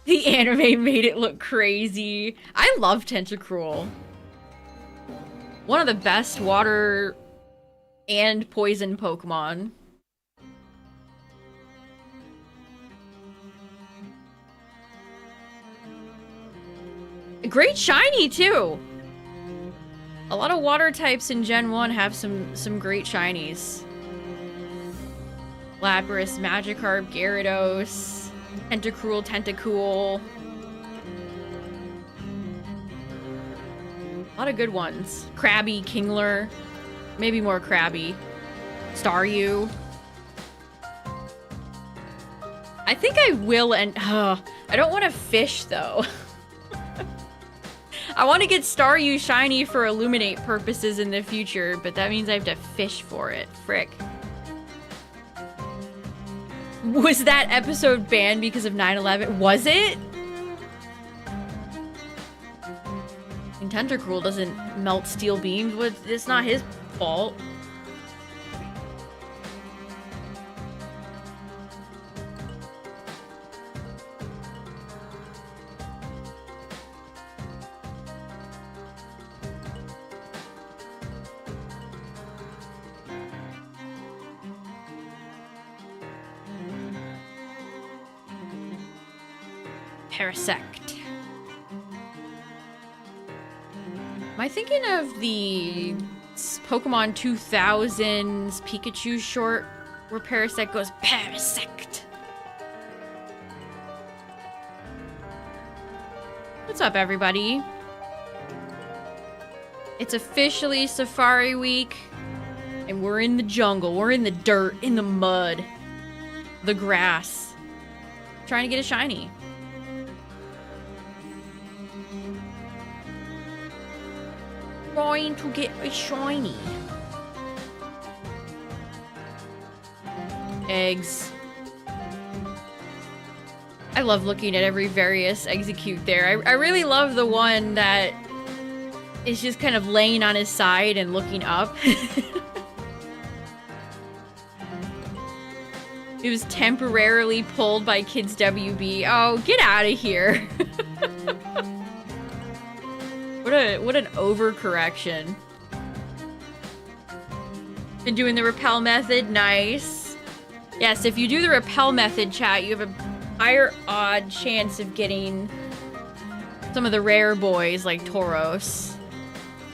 The anime made it look crazy. I love Tentacruel. One of the best water and poison Pokemon. Great shiny too. A lot of water types in Gen 1 have some great shinies. Lapras, Magikarp, Gyarados, Tentacruel, Tentacool. A lot of good ones. Krabby, Kingler. Maybe more Krabby. Staryu. I think I will and I don't want to fish though. I want to get Staryu shiny for Illuminate purposes in the future, but that means I have to fish for it. Frick. Was that episode banned because of 9/11? Was it? And Tentacruel doesn't melt steel beams. It's not his fault. Parasect. Am I thinking of the Pokemon 2000s Pikachu short where Parasect goes Parasect? What's up, everybody? It's officially Safari Week, and we're in the jungle. We're in the dirt, in the mud, the grass, trying to get a shiny. Trying to get a shiny. Eggs. I love looking at every various execute there. I really love the one that is just kind of laying on his side and looking up. It was temporarily pulled by Kids WB. Oh, get out of here. What an overcorrection. Been doing the repel method, nice. Yes, if you do the repel method, chat, you have a higher odd chance of getting some of the rare boys like Tauros.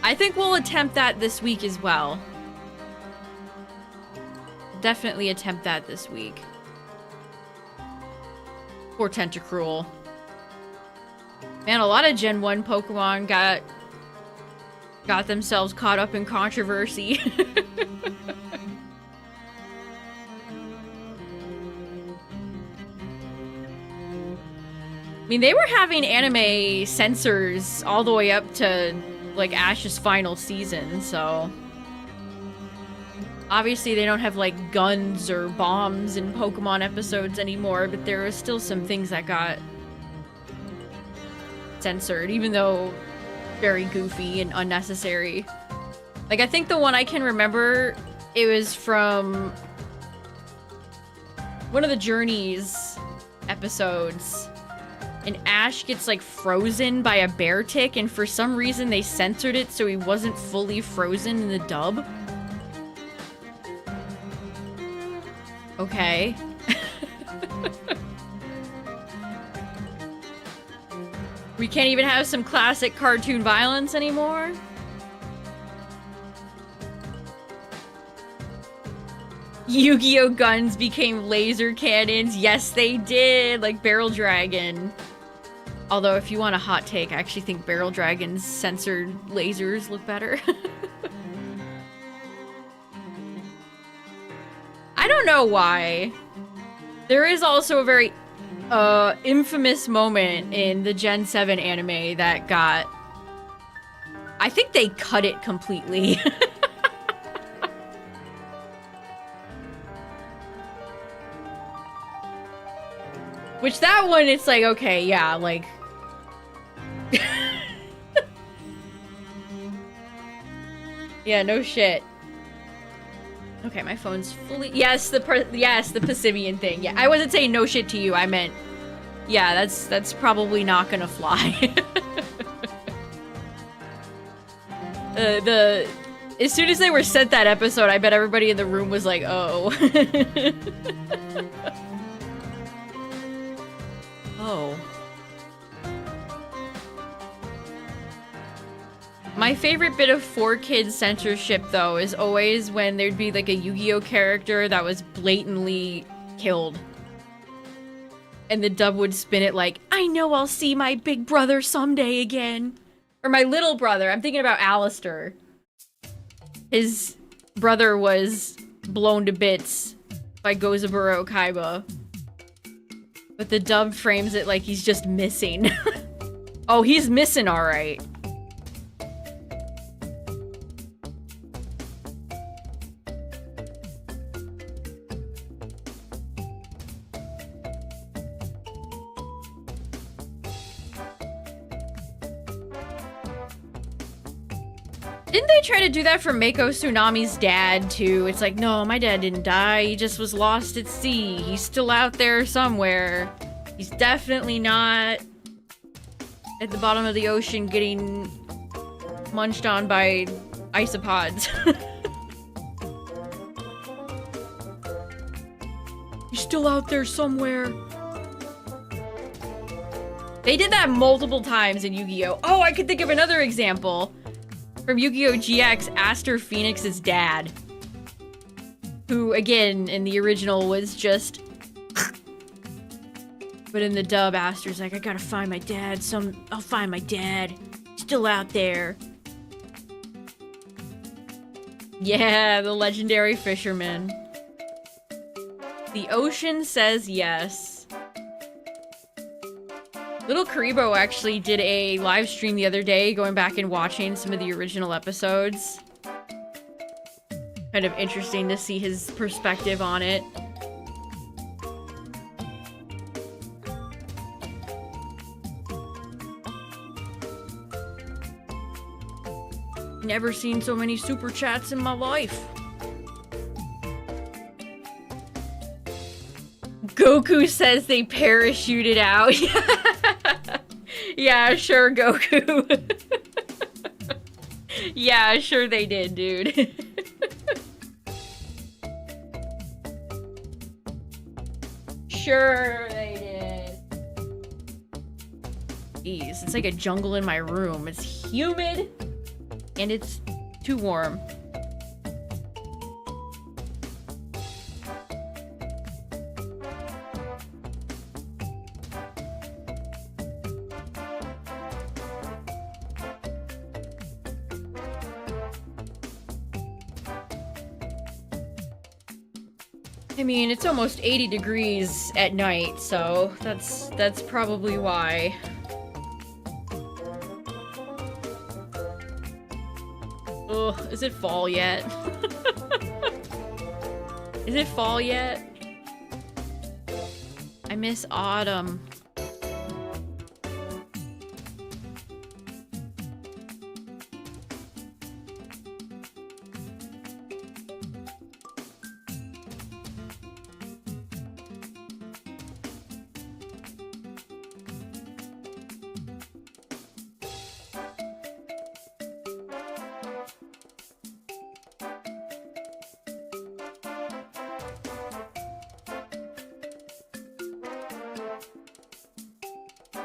I think we'll attempt that this week as well. Definitely attempt that this week. Poor Tentacruel. Man, a lot of Gen 1 Pokemon got themselves caught up in controversy. I mean, they were having anime censors all the way up to, like, Ash's final season, so... Obviously, they don't have, like, guns or bombs in Pokemon episodes anymore, but there are still some things that got censored, even though very goofy and unnecessary. Like, I think the one I can remember, it was from one of the Journeys episodes, and Ash gets, like, frozen by a bear tick, and for some reason they censored it so he wasn't fully frozen in the dub. Okay. We can't even have some classic cartoon violence anymore? Yu-Gi-Oh! Guns became laser cannons. Yes, they did. Like Barrel Dragon. Although, if you want a hot take, I actually think Barrel Dragon's censored lasers look better. don't know why. There is also a very infamous moment in the Gen 7 anime that got... I think they cut it completely. Which that one, it's like, okay, yeah, like... Yeah, no shit. Okay, my phone's fully... Yes, the Pisivian thing. Yeah, I wasn't saying no shit to you, I meant... Yeah, that's probably not gonna fly. As soon as they were sent that episode, I bet everybody in the room was like, oh. Oh. My favorite bit of 4Kids censorship, though, is always when there'd be like a Yu-Gi-Oh character that was blatantly killed. And the dub would spin it like, I know I'll see my big brother someday again. Or my little brother. I'm thinking about Alistair. His brother was blown to bits by Gozaburo Kaiba. But the dub frames it like he's just missing. Oh, he's missing alright. Didn't they try to do that for Mako Tsunami's dad, too? It's like, no, my dad didn't die. He just was lost at sea. He's still out there somewhere. He's definitely not at the bottom of the ocean getting munched on by isopods. He's still out there somewhere. They did that multiple times in Yu-Gi-Oh! Oh, I could think of another example. From Yu-Gi-Oh! GX, Aster Phoenix's dad. Who, again, in the original was just... But in the dub, Aster's like, I gotta find my dad. I'll find my dad. Still out there. Yeah, the legendary fisherman. The ocean says yes. Little Karibo actually did a live stream the other day, going back and watching some of the original episodes. Kind of interesting to see his perspective on it. Never seen so many super chats in my life. Goku says they parachuted out. Yeah, sure, Goku. Yeah, sure they did, dude. Sure they did. Jeez, it's like a jungle in my room. It's humid, and it's too warm. I mean, it's almost 80 degrees at night, so that's probably why. Ugh, is it fall yet? Is it fall yet? I miss autumn.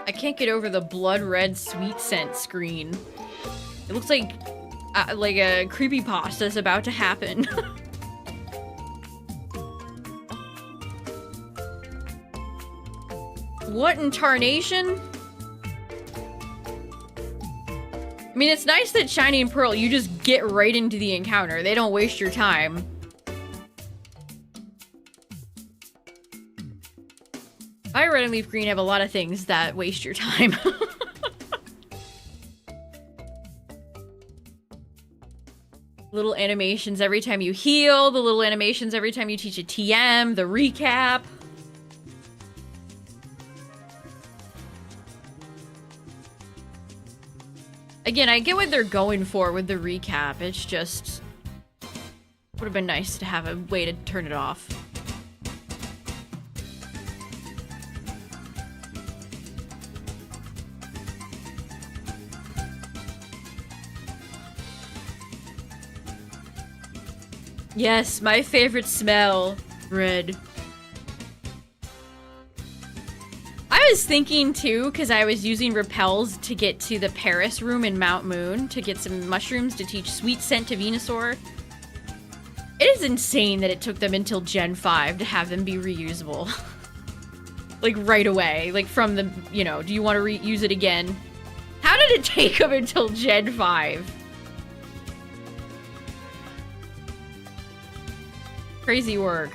I can't get over the blood red sweet scent screen. It looks like a creepypasta is about to happen. What in tarnation? I mean, it's nice that Shiny and Pearl, you just get right into the encounter. They don't waste your time. Fire Red and Leaf Green have a lot of things that waste your time. Little animations every time you heal, the little animations every time you teach a TM, the recap. Again, I get what they're going for with the recap. It's just... would have been nice to have a way to turn it off. Yes, my favorite smell. Red. I was thinking too, because I was using repels to get to the Paris room in Mount Moon to get some mushrooms to teach Sweet Scent to Venusaur. It is insane that it took them until Gen 5 to have them be reusable. Like right away. Like from the, you know, do you want to reuse it again? How did it take them until Gen 5? Crazy work.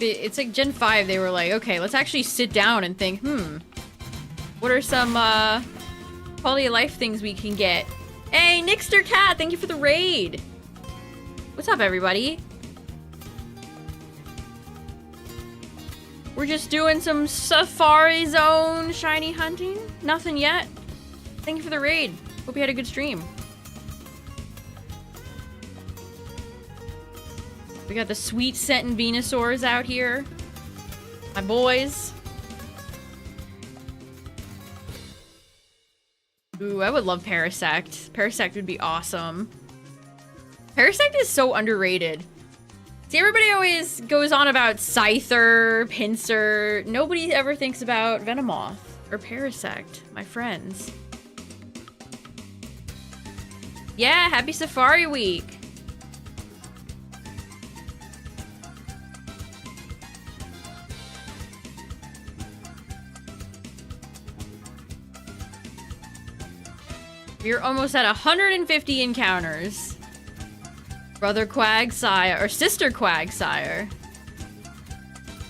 It's like Gen 5, they were like, okay, let's actually sit down and think, what are some quality of life things we can get? Hey, Nixter Cat, thank you for the raid. What's up, everybody? We're just doing some Safari Zone shiny hunting. Nothing yet. Thank you for the raid. Hope you had a good stream. We got the Sweet Scentin' Venusaurs out here. My boys. Ooh, I would love Parasect. Parasect would be awesome. Parasect is so underrated. See, everybody always goes on about Scyther, Pinsir. Nobody ever thinks about Venomoth or Parasect, my friends. Yeah, happy Safari Week. We're almost at 150 encounters. Brother Quagsire, or Sister Quagsire.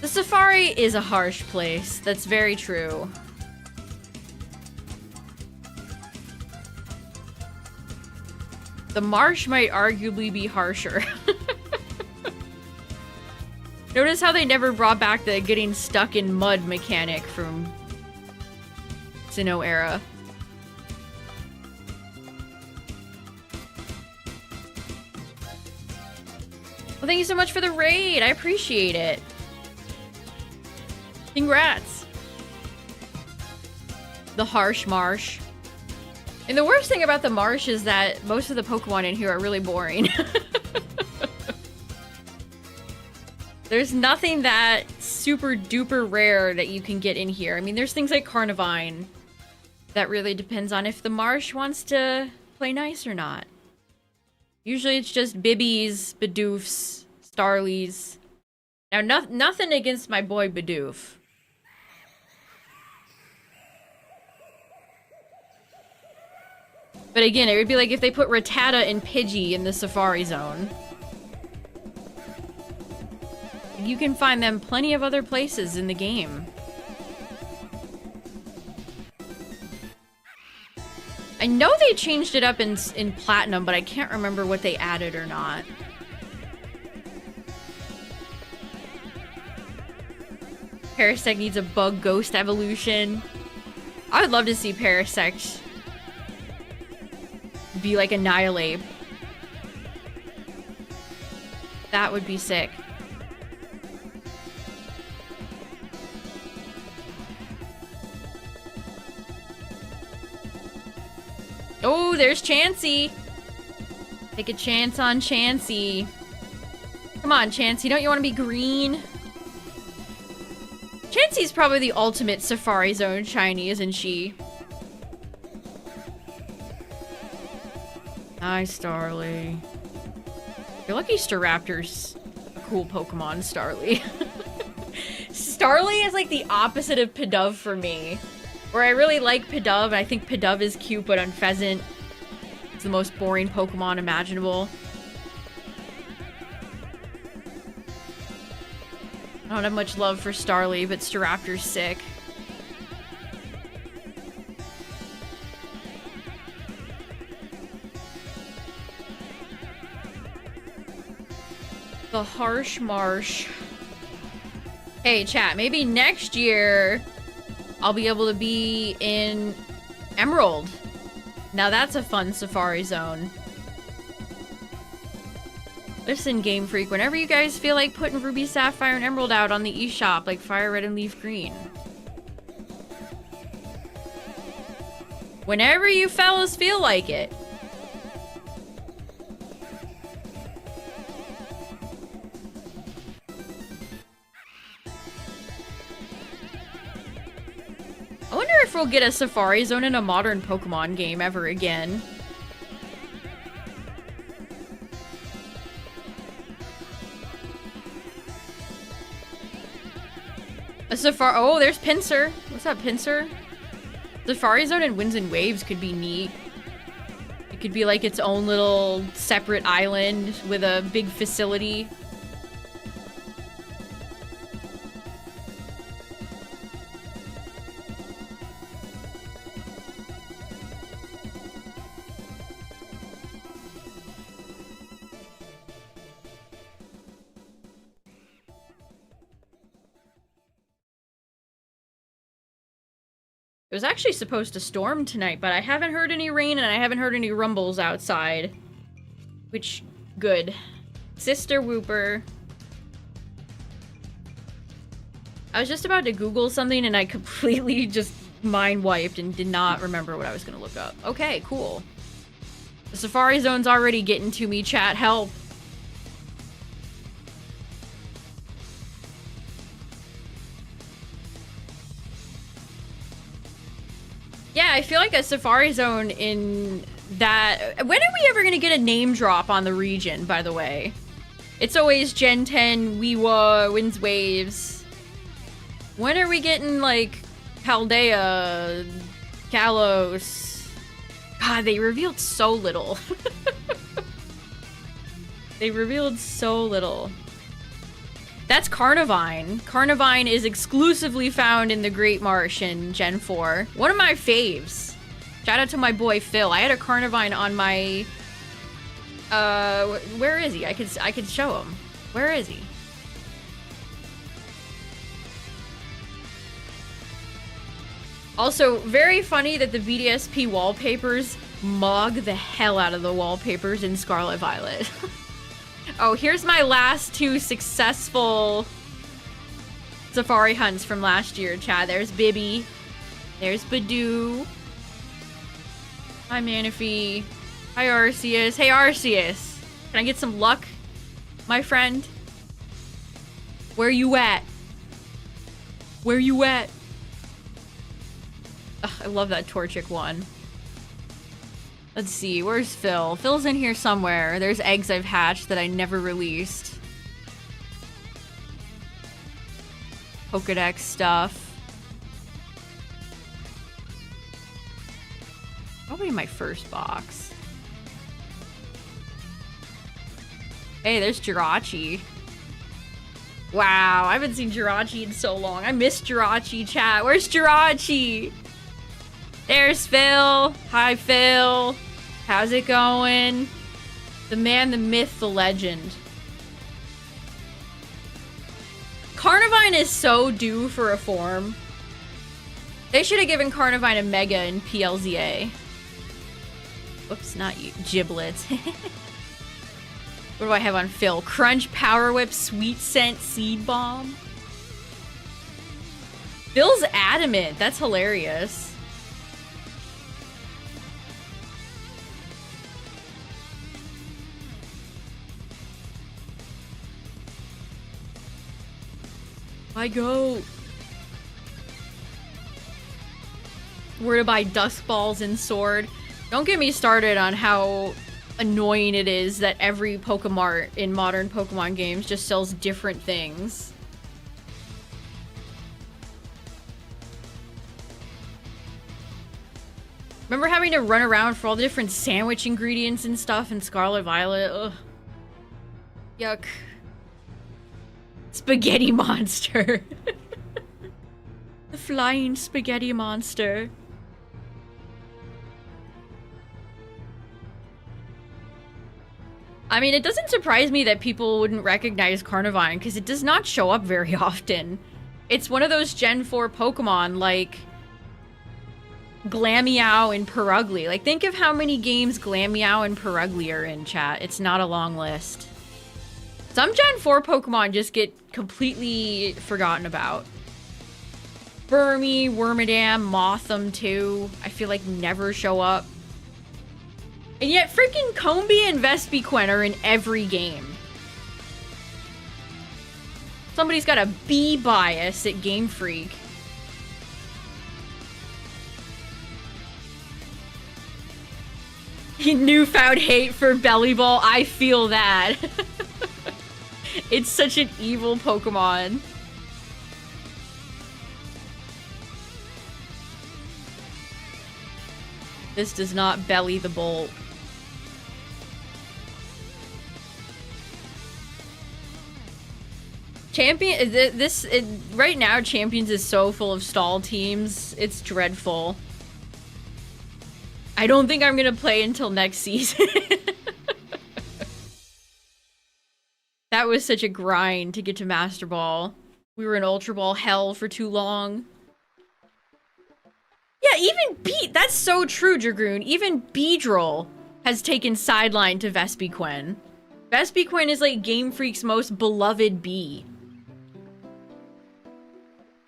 The Safari is a harsh place. That's very true. The marsh might arguably be harsher. Notice how they never brought back the getting stuck in mud mechanic from Sinnoh era. Well, thank you so much for the raid. I appreciate it. Congrats. The harsh marsh. And the worst thing about the marsh is that most of the Pokemon in here are really boring. There's nothing that super duper rare that you can get in here. I mean, there's things like Carnivine. That really depends on if the marsh wants to play nice or not. Usually it's just Bibbies, Bidoofs, Starlies. Now, nothing against my boy Bidoof. But again, it would be like if they put Rattata and Pidgey in the Safari Zone. You can find them plenty of other places in the game. I know they changed it up in Platinum, but I can't remember what they added or not. Parasect needs a bug ghost evolution. I would love to see Parasect be like Annihilate. That would be sick. Oh, there's Chansey. Take a chance on Chansey. Come on, Chansey. Don't you want to be green? Chansey's probably the ultimate Safari Zone shiny, isn't she? Hi, Starly. You're lucky Staraptor's a cool Pokemon, Starly. Starly is like the opposite of Pidove for me. Where I really like Pidove, and I think Pidove is cute, but Unpheasant is the most boring Pokemon imaginable. I don't have much love for Starly, but Staraptor's sick. The Harsh Marsh. Hey, chat, maybe next year I'll be able to be in Emerald. Now that's a fun Safari Zone. Listen, Game Freak, whenever you guys feel like putting Ruby, Sapphire, and Emerald out on the eShop, like Fire Red and Leaf Green. Whenever you fellas feel like it. I wonder if we'll get a Safari Zone in a modern Pokemon game ever again. A Safari- oh, there's Pinsir. What's up, Pinsir? Safari Zone and Winds and Waves could be neat. It could be like its own little separate island with a big facility. It was actually supposed to storm tonight, but I haven't heard any rain and I haven't heard any rumbles outside. Which, good. Sister Whooper. I was just about to Google something and I completely just mind wiped and did not remember what I was going to look up. Okay, cool. The Safari Zone's already getting to me, chat. Help. Yeah, I feel like a Safari Zone in that... When are we ever going to get a name drop on the region, by the way? It's always Gen 10, Weewa, Winds Waves. When are we getting, like, Paldea, Kalos? God, they revealed so little. They revealed so little. That's Carnivine. Carnivine is exclusively found in the Great Marsh in Gen 4. One of my faves. Shout out to my boy Phil. I had a Carnivine on my... where is he? I could show him. Where is he? Also, very funny that the BDSP wallpapers mug the hell out of the wallpapers in Scarlet Violet. Oh, here's my last two successful Safari hunts from last year, chat. There's Bibby. There's Badoo. Hi, Manaphy. Hi, Arceus. Hey, Arceus. Can I get some luck, my friend? Where you at? Where you at? Ugh, I love that Torchic one. Let's see, where's Phil? Phil's in here somewhere. There's eggs I've hatched that I never released. Pokedex stuff. Probably in my first box. Hey, there's Jirachi. Wow, I haven't seen Jirachi in so long. I miss Jirachi, chat. Where's Jirachi? There's Phil. Hi, Phil. How's it going? The man, the myth, the legend. Carnivine is so due for a form. They should have given Carnivine a Mega in PLZA. Whoops, not you. Giblets. What do I have on Phil? Crunch, Power Whip, Sweet Scent, Seed Bomb. Phil's adamant. That's hilarious. My goat. were to buy Dusk Balls and Sword. Don't get me started on how annoying it is that every Pokemart in modern Pokemon games just sells different things. Remember having to run around for all the different sandwich ingredients and stuff in Scarlet Violet? Ugh. Yuck. Spaghetti monster. The flying spaghetti monster. I mean, it doesn't surprise me that people wouldn't recognize Carnivine, because it does not show up very often. It's one of those Gen 4 Pokemon, like Glameow and Purugly. Like, think of how many games Glameow and Purugly are in, chat. It's not a long list. Some Gen 4 Pokemon just get completely forgotten about. Burmy, Wormadam, Mothim too. I feel like never show up. And yet freaking Combee and Vespiquen are in every game. Somebody's got a B bias at Game Freak. Newfound hate for Bellyball. I feel that. It's such an evil Pokemon. This does not belly the bolt. Right now, Champions is so full of stall teams. It's dreadful. I don't think I'm gonna play until next season. That was such a grind to get to Master Ball. We were in Ultra Ball hell for too long. Yeah, even that's so true, Dragoon. Even Beedrill has taken sideline to Vespiquen. Vespiquen is like Game Freak's most beloved bee.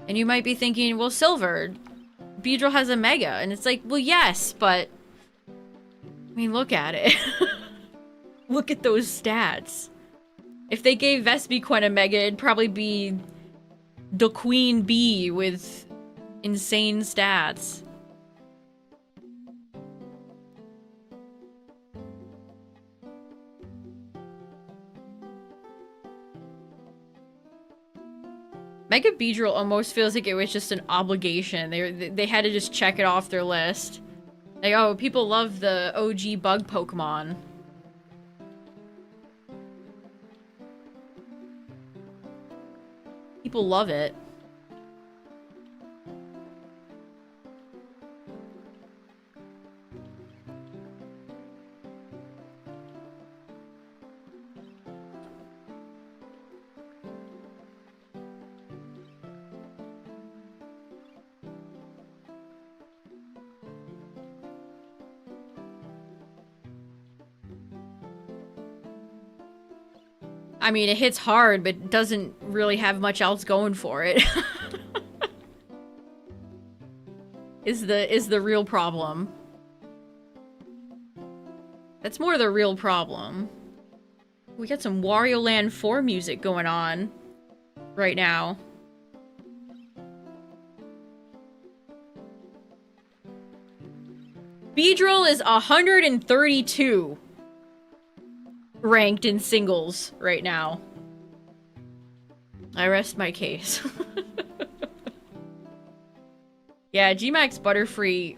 And you might be thinking, well, Silver, Beedrill has a Mega. And it's like, well, yes, but I mean, look at it. Look at those stats. If they gave Vespiquen a Mega, it'd probably be the Queen Bee with insane stats. Mega Beedrill almost feels like it was just an obligation. They had to just check it off their list. Like, oh, people love the OG bug Pokemon. People love it. I mean, it hits hard, but it doesn't really have much else going for it. is the real problem. That's more the real problem. We got some Wario Land 4 music going on right now. Beedrill is 132. Ranked in singles right now. I rest my case. Yeah, Gmax Butterfree.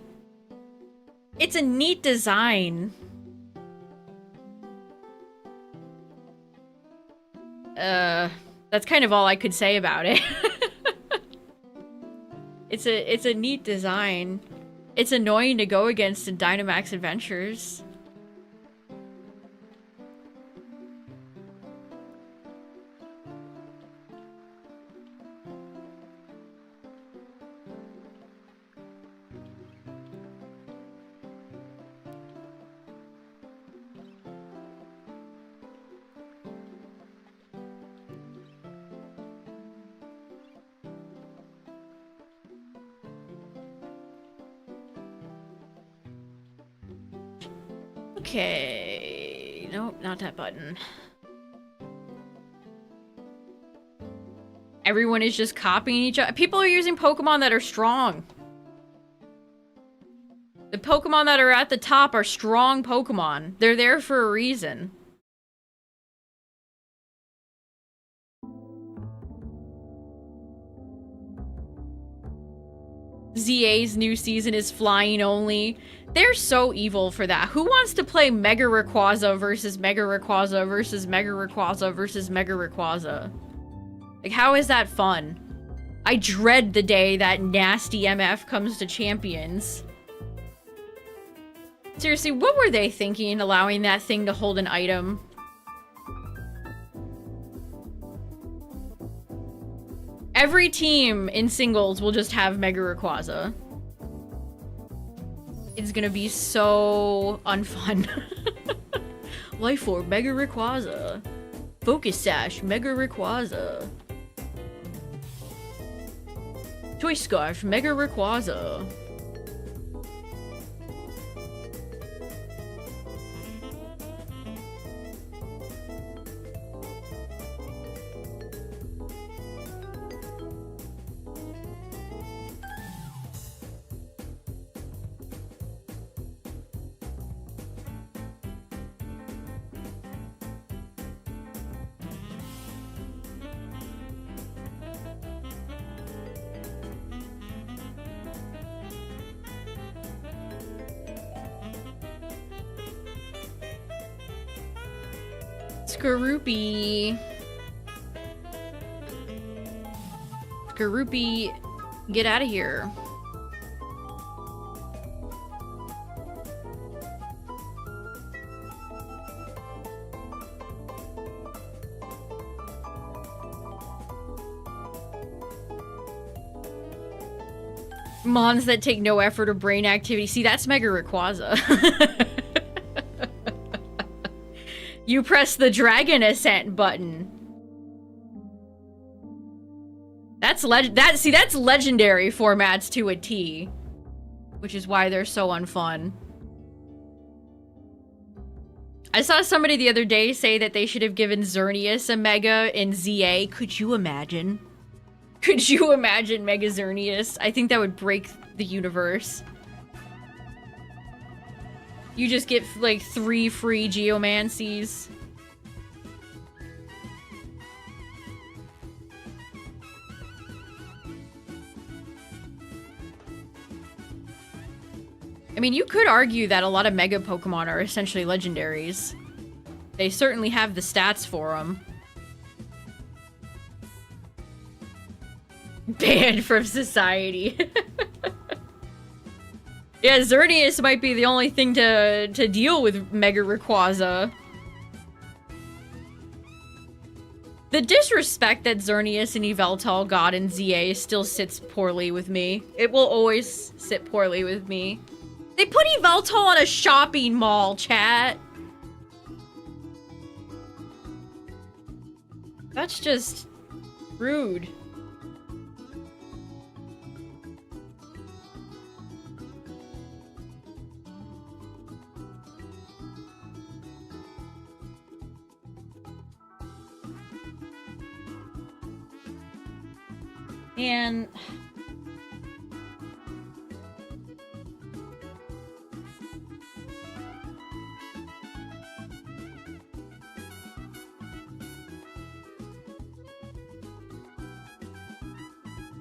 It's a neat design. That's kind of all I could say about it. It's a neat design. It's annoying to go against in Dynamax Adventures. Okay, nope, not that button. Everyone is just copying each other. People are using Pokemon that are strong. Pokemon that are at the top are strong Pokemon. They're there for a reason. ZA's new season is flying only. They're so evil for that. Who wants to play Mega Rayquaza versus Mega Rayquaza versus Mega Rayquaza versus Mega Rayquaza? Like, how is that fun? I dread the day that nasty MF comes to Champions. Seriously, what were they thinking, allowing that thing to hold an item? Every team in singles will just have Mega Rayquaza. It's gonna be so unfun. Life Orb, Mega Rayquaza. Focus Sash, Mega Rayquaza. Choice Scarf, Mega Rayquaza. Skorupi. Skorupi, get out of here. Mons that take no effort or brain activity. See, that's Mega Rayquaza. You press the Dragon Ascent button. That's that's legendary formats to a T. Which is why they're so unfun. I saw somebody the other day say that they should have given Xerneas a Mega in ZA. Could you imagine? Could you imagine Mega Xerneas? I think that would break the universe. You just get, like, 3 free Geomancies. I mean, you could argue that a lot of Mega Pokemon are essentially legendaries. They certainly have the stats for them. Banned from society. Yeah, Xerneas might be the only thing to deal with Mega Rayquaza. The disrespect that Xerneas and Yveltal got in ZA still sits poorly with me. It will always sit poorly with me. They put Yveltal on a shopping mall, chat. That's just rude. And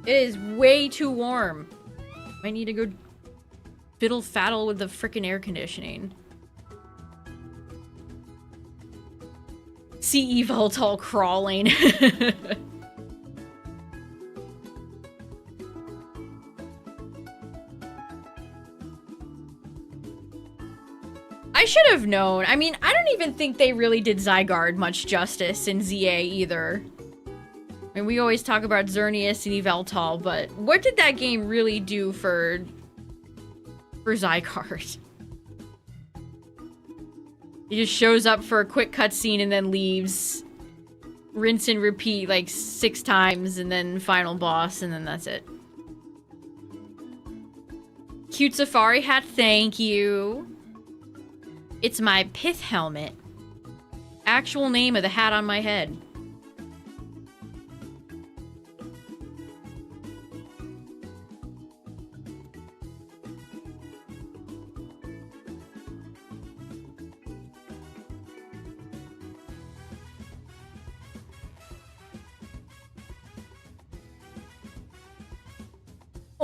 it is way too warm. I need to go fiddle faddle with the frickin' air conditioning. See Yveltal crawling. I should have known. I mean, I don't even think they really did Zygarde much justice in ZA either. I mean, we always talk about Xerneas and Yveltal, but what did that game really do for Zygarde? He just shows up for a quick cutscene and then leaves. Rinse and repeat like 6 times and then final boss and then that's it. Cute safari hat, thank you. It's my pith helmet. Actual name of the hat on my head.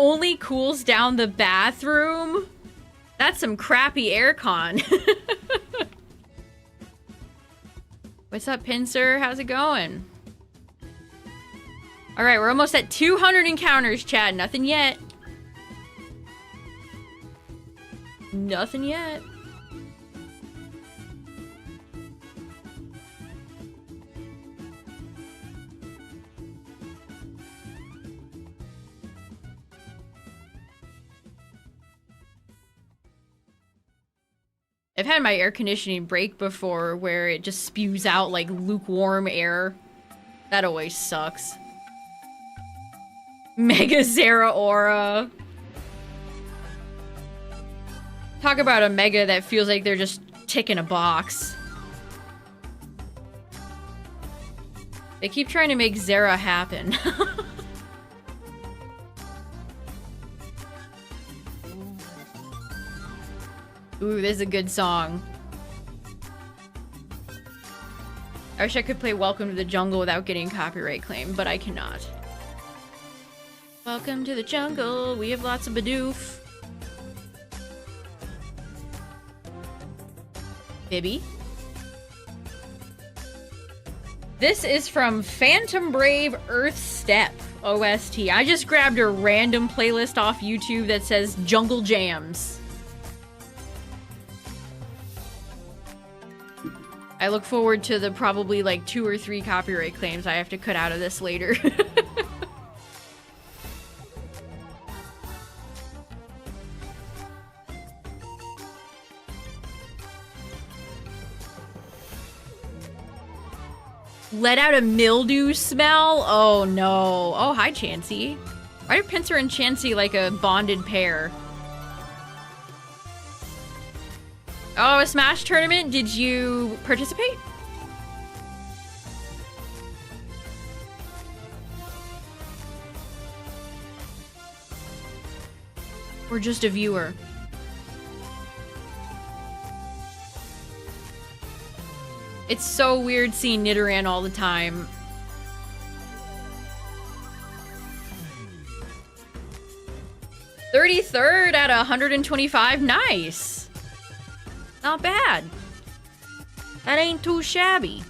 only cools down the bathroom? That's some crappy aircon. What's up, Pincer? How's it going? Alright, we're almost at 200 encounters, chat. Nothing yet. Nothing yet. I've had my air conditioning break before where it just spews out like lukewarm air. That always sucks. Mega Zera Aura. Talk about a mega that feels like they're just ticking a box. They keep trying to make Zera happen. Ooh, this is a good song. I wish I could play Welcome to the Jungle without getting copyright claim, but I cannot. Welcome to the jungle. We have lots of Bidoof. Bibby. This is from Phantom Brave Earth Step OST. I just grabbed a random playlist off YouTube that says Jungle Jams. I look forward to the probably like 2 or 3 copyright claims I have to cut out of this later. Let out a mildew smell? Oh no. Oh, hi Chansey. Why are Pincer and Chansey like a bonded pair? Oh, a Smash tournament? Did you participate? Or just a viewer? It's so weird seeing Nidoran all the time. "33rd out of 125. Nice. Not bad. That ain't too shabby.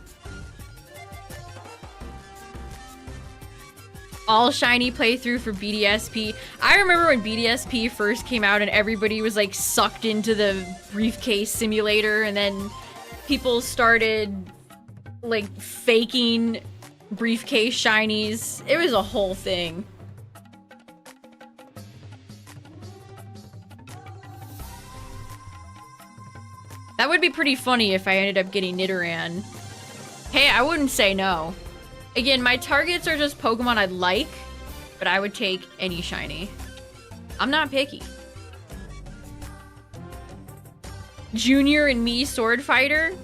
All shiny playthrough for BDSP. I remember when BDSP first came out and everybody was like sucked into the briefcase simulator, and then people started like faking briefcase shinies. It was a whole thing. That would be pretty funny if I ended up getting Nidoran. Hey, I wouldn't say no. Again, my targets are just Pokemon I'd like, but I would take any shiny. I'm not picky. Junior and me sword fighter?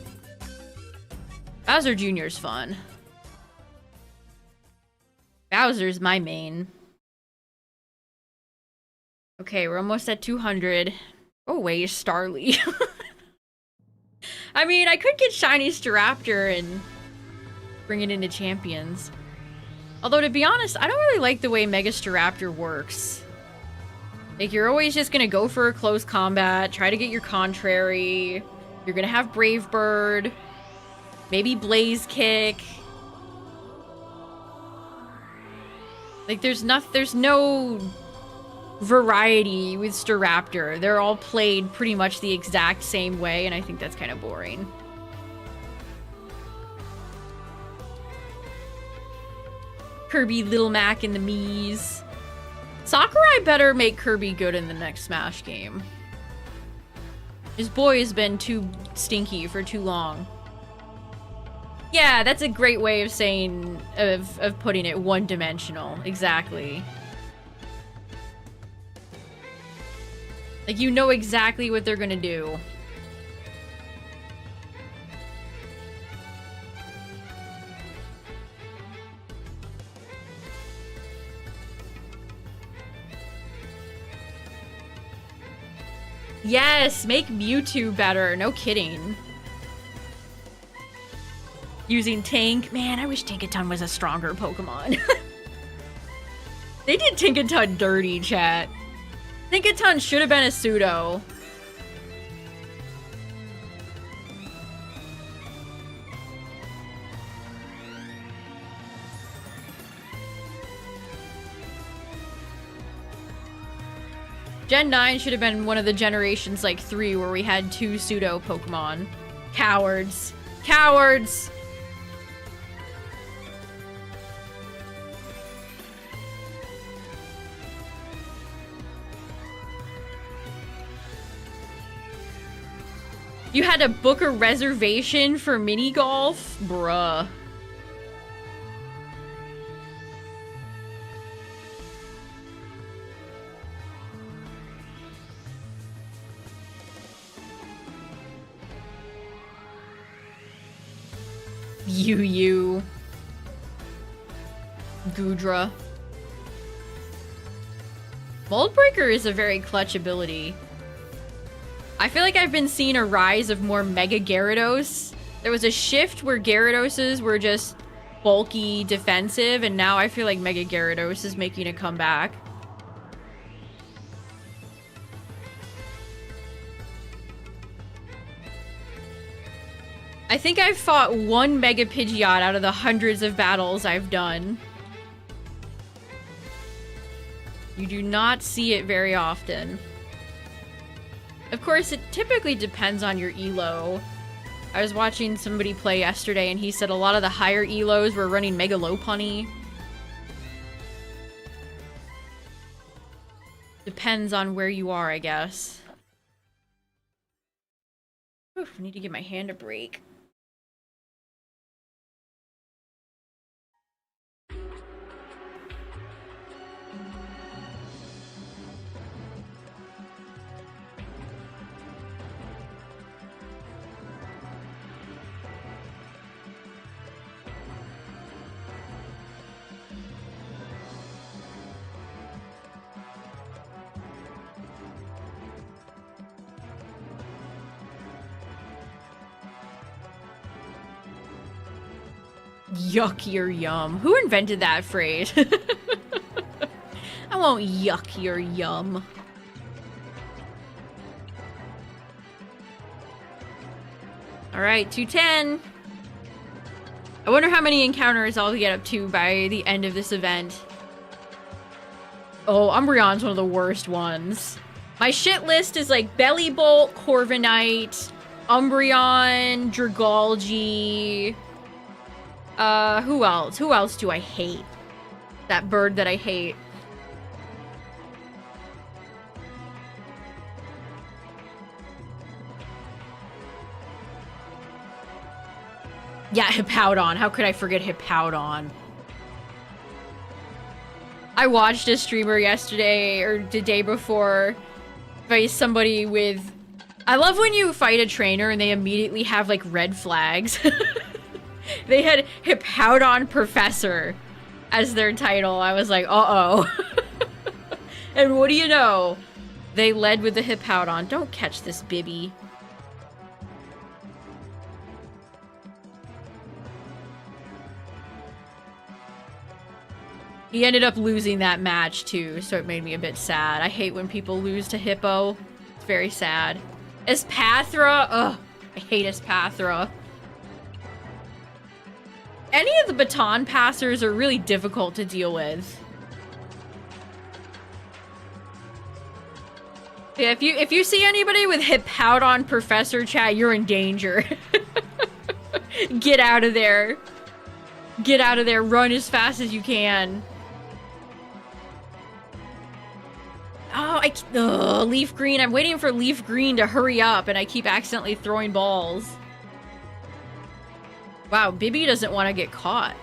Bowser Jr.'s fun. Bowser's my main. Okay, we're almost at 200. Oh wait, Starly. I mean, I could get shiny Staraptor and bring it into Champions. Although, to be honest, I don't really like the way Mega Staraptor works. Like, you're always just gonna go for a close combat, try to get your Contrary. You're gonna have Brave Bird. Maybe Blaze Kick. Like, there's no variety with Staraptor. They're all played pretty much the exact same way, and I think that's kind of boring. Kirby, Little Mac, and the Miis. Sakurai better make Kirby good in the next Smash game. His boy has been too stinky for too long. Yeah, that's a great way of saying, of putting it, one-dimensional. Exactly. Like, you know exactly what they're gonna do. Yes, make Mewtwo better. No kidding. Using Tank. Man, I wish Tankaton was a stronger Pokemon. They did Tinkaton dirty, chat. Tinkaton should have been a pseudo. Gen 9 should have been one of the generations like 3 where we had 2 pseudo Pokemon. Cowards. Cowards! You had to book a reservation for mini golf? Bruh. You. Goodra. Mold Breaker is a very clutch ability. I feel like I've been seeing a rise of more Mega Gyarados. There was a shift where Gyaradoses were just bulky, defensive, and now I feel like Mega Gyarados is making a comeback. I think I've fought 1 Mega Pidgeot out of the hundreds of battles I've done. You do not see it very often. Of course, it typically depends on your elo. I was watching somebody play yesterday and he said a lot of the higher elos were running Mega Lopunny. Depends on where you are, I guess. Oof, I need to give my hand a break. Yuck your yum. Who invented that phrase? I won't yuck your yum. Alright, 210. I wonder how many encounters I'll get up to by the end of this event. Oh, Umbreon's one of the worst ones. My shit list is like Bellibolt, Corviknight, Umbreon, Dragalge. Who else? Who else do I hate? That bird that I hate. Yeah, Hippowdon. How could I forget Hippowdon? I watched a streamer yesterday, or the day before, fight somebody with... I love when you fight a trainer and they immediately have, like, red flags. They had Hippowdon Professor as their title. I was like, uh-oh. And what do you know? They led with the Hippowdon. Don't catch this, Bibby. He ended up losing that match, too, so it made me a bit sad. I hate when people lose to Hippo. It's very sad. Espathra? Ugh, I hate Espathra. Any of the baton passers are really difficult to deal with. Yeah, if you see anybody with Hippowdon Professor chat, you're in danger. Get out of there. Get out of there. Run as fast as you can. Oh, Leaf Green. I'm waiting for Leaf Green to hurry up, and I keep accidentally throwing balls. Wow, Bibby doesn't want to get caught.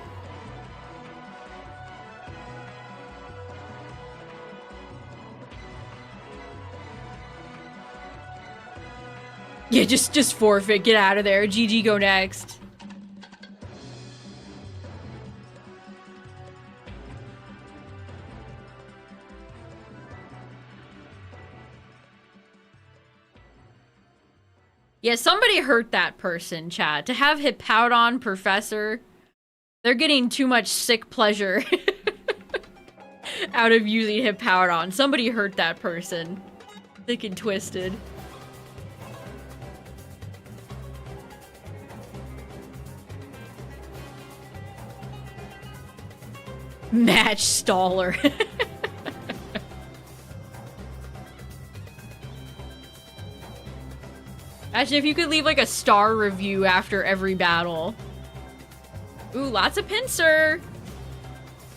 Yeah, just forfeit. Get out of there. GG, go next. Yeah, somebody hurt that person, chat. To have Hippowdon Professor, they're getting too much sick pleasure. out of using Hippowdon. Somebody hurt that person. Thick and twisted. Match staller. Imagine if you could leave like a star review after every battle. Ooh, lots of Pinsir.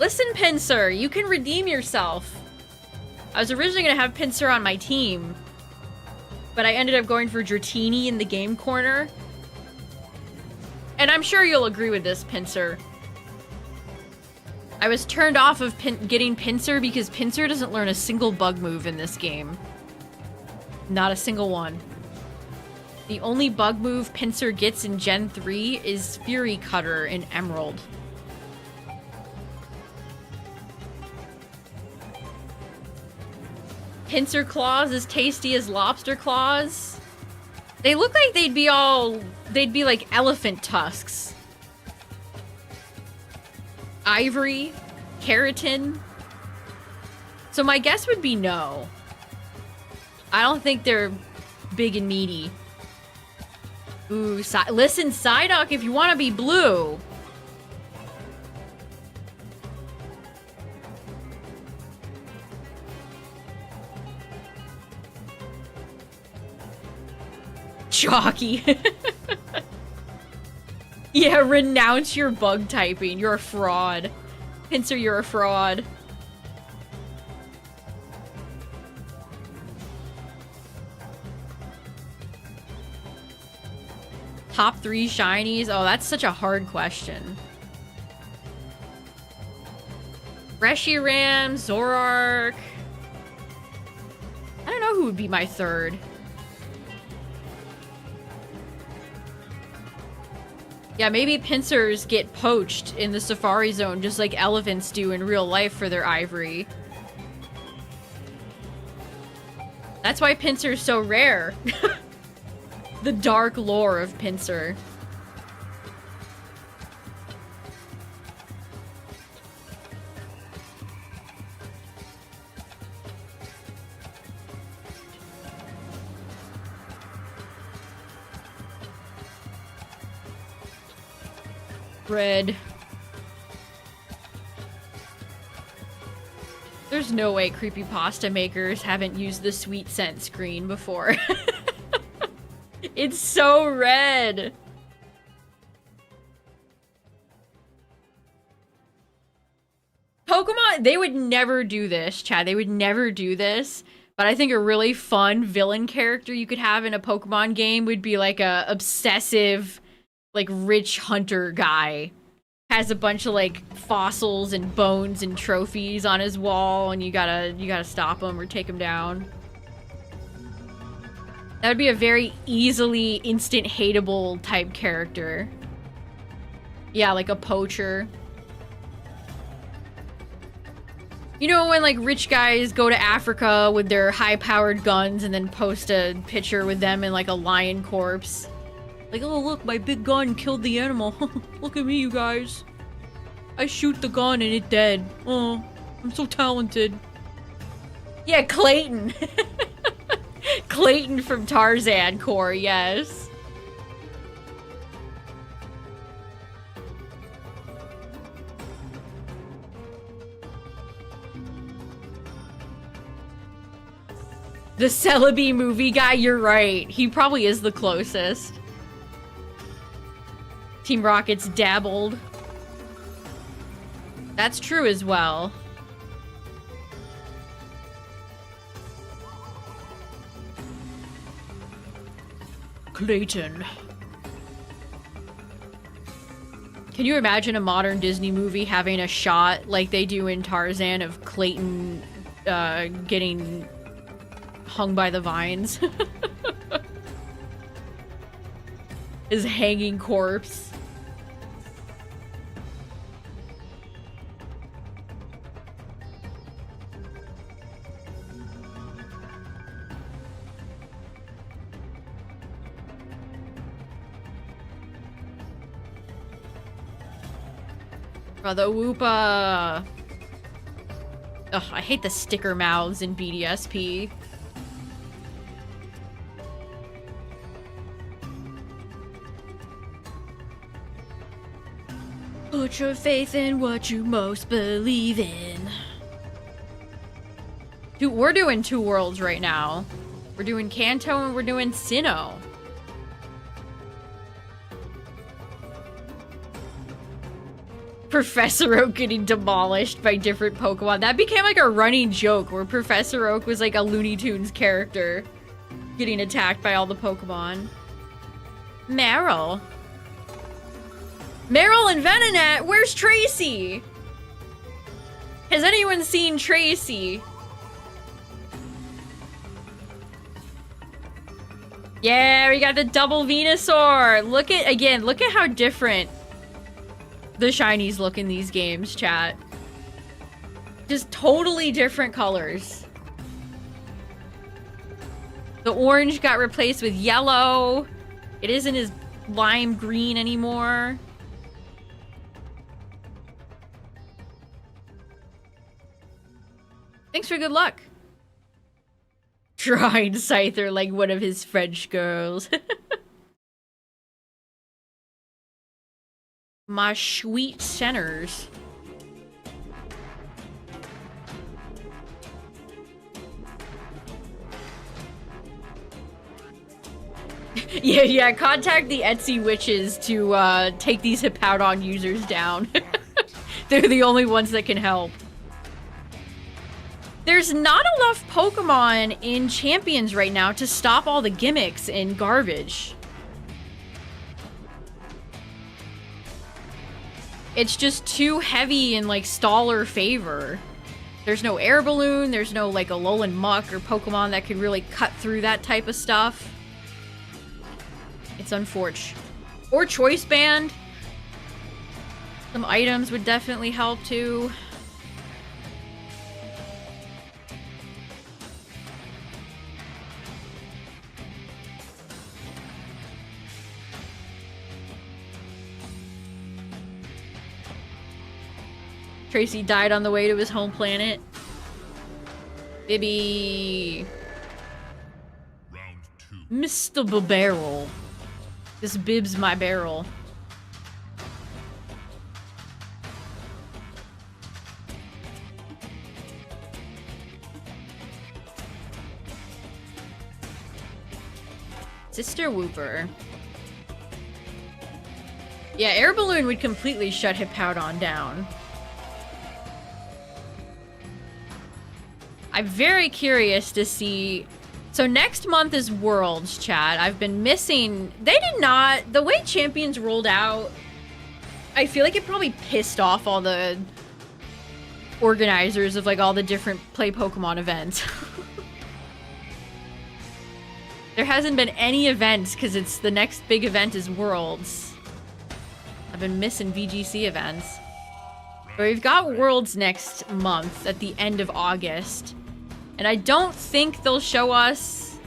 Listen, Pinsir, you can redeem yourself. I was originally gonna have Pinsir on my team, but I ended up going for Dratini in the game corner. And I'm sure you'll agree with this, Pinsir. I was turned off of getting Pinsir because Pinsir doesn't learn a single bug move in this game. Not a single one. The only bug move Pinsir gets in Gen 3 is Fury Cutter in Emerald. Pinsir claws as tasty as lobster claws. They look like they'd be like elephant tusks. Ivory, keratin. So my guess would be no. I don't think they're big and meaty. Ooh, listen, Psyduck, if you want to be blue. Chalky. Yeah, renounce your bug typing. You're a fraud. Pinsir, you're a fraud. Top 3 shinies? Oh, that's such a hard question. Reshiram, Zoroark. I don't know who would be my third. Yeah, maybe Pinsirs get poached in the Safari Zone just like elephants do in real life for their ivory. That's why Pinsir's so rare. The dark lore of Pinsir. Red. There's no way creepypasta makers haven't used the sweet scent screen before. It's so red. Pokemon, they would never do this, Chad. They would never do this. But I think a really fun villain character you could have in a Pokemon game would be like a obsessive, like rich hunter guy. Has a bunch of like fossils and bones and trophies on his wall, and you gotta stop him or take him down. That would be a very easily instant hateable type character. Yeah, like a poacher. You know when like rich guys go to Africa with their high-powered guns and then post a picture with them in like a lion corpse? Like, oh look, my big gun killed the animal. Look at me, you guys. I shoot the gun and it dead. Oh, I'm so talented. Yeah, Clayton. Clayton from Tarzan Core, yes. The Celebi movie guy, you're right. He probably is the closest. Team Rocket's dabbled. That's true as well. Clayton. Can you imagine a modern Disney movie having a shot like they do in Tarzan of Clayton getting hung by the vines? His hanging corpse. Oh, the Woopa. Ugh, I hate the sticker mouths in BDSP. Put your faith in what you most believe in. Dude, we're doing 2 worlds right now. We're doing Kanto and we're doing Sinnoh. Professor Oak getting demolished by different Pokemon. That became like a running joke where Professor Oak was like a Looney Tunes character getting attacked by all the Pokemon. Meryl. Meryl and Venonat, where's Tracy? Has anyone seen Tracy? Yeah, we got the double Venusaur. Look at how different the shinies look in these games, chat. Just totally different colors. The orange got replaced with yellow. It isn't as lime green anymore. Thanks for good luck. Tried Scyther like one of his French girls. My sweet centers. Yeah, contact the Etsy witches to take these Hippowdon users down. They're the only ones that can help. There's not enough Pokemon in Champions right now to stop all the gimmicks and garbage. It's just too heavy in, like, staller favor. There's no air balloon, there's no, like, Alolan Muck or Pokemon that could really cut through that type of stuff. It's unfortunate. Or Choice Band. Some items would definitely help, too. Tracy died on the way to his home planet. Bibby. Round 2. Mr. Barrel. This Bib's my barrel. Sister Wooper. Yeah, Air Balloon would completely shut Hippowdon down. I'm very curious to see. So next month is Worlds, chat. I've been missing. They did not. The way Champions rolled out, I feel like it probably pissed off all the organizers of like all the different Play Pokemon events. There hasn't been any events because it's the next big event is Worlds. I've been missing VGC events. But we've got Worlds next month at the end of August. And I don't think they'll show us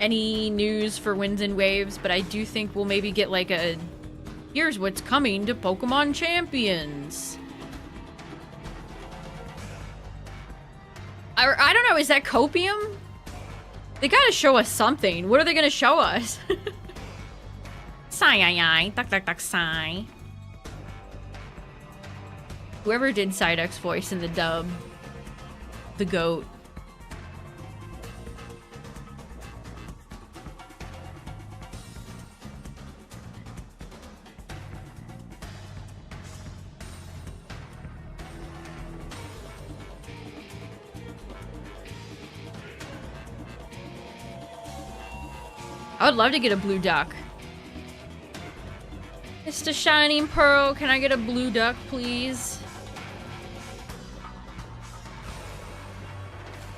any news for Winds and Waves, but I do think we'll maybe get like a, here's what's coming to Pokemon Champions. I don't know, is that Copium? They gotta show us something. What are they gonna show us? Sigh, duck, duck, duck, sigh. Whoever did Psyduck's voice in the dub, the goat. I would love to get a blue duck. Mr. Shining Pearl, can I get a blue duck, please?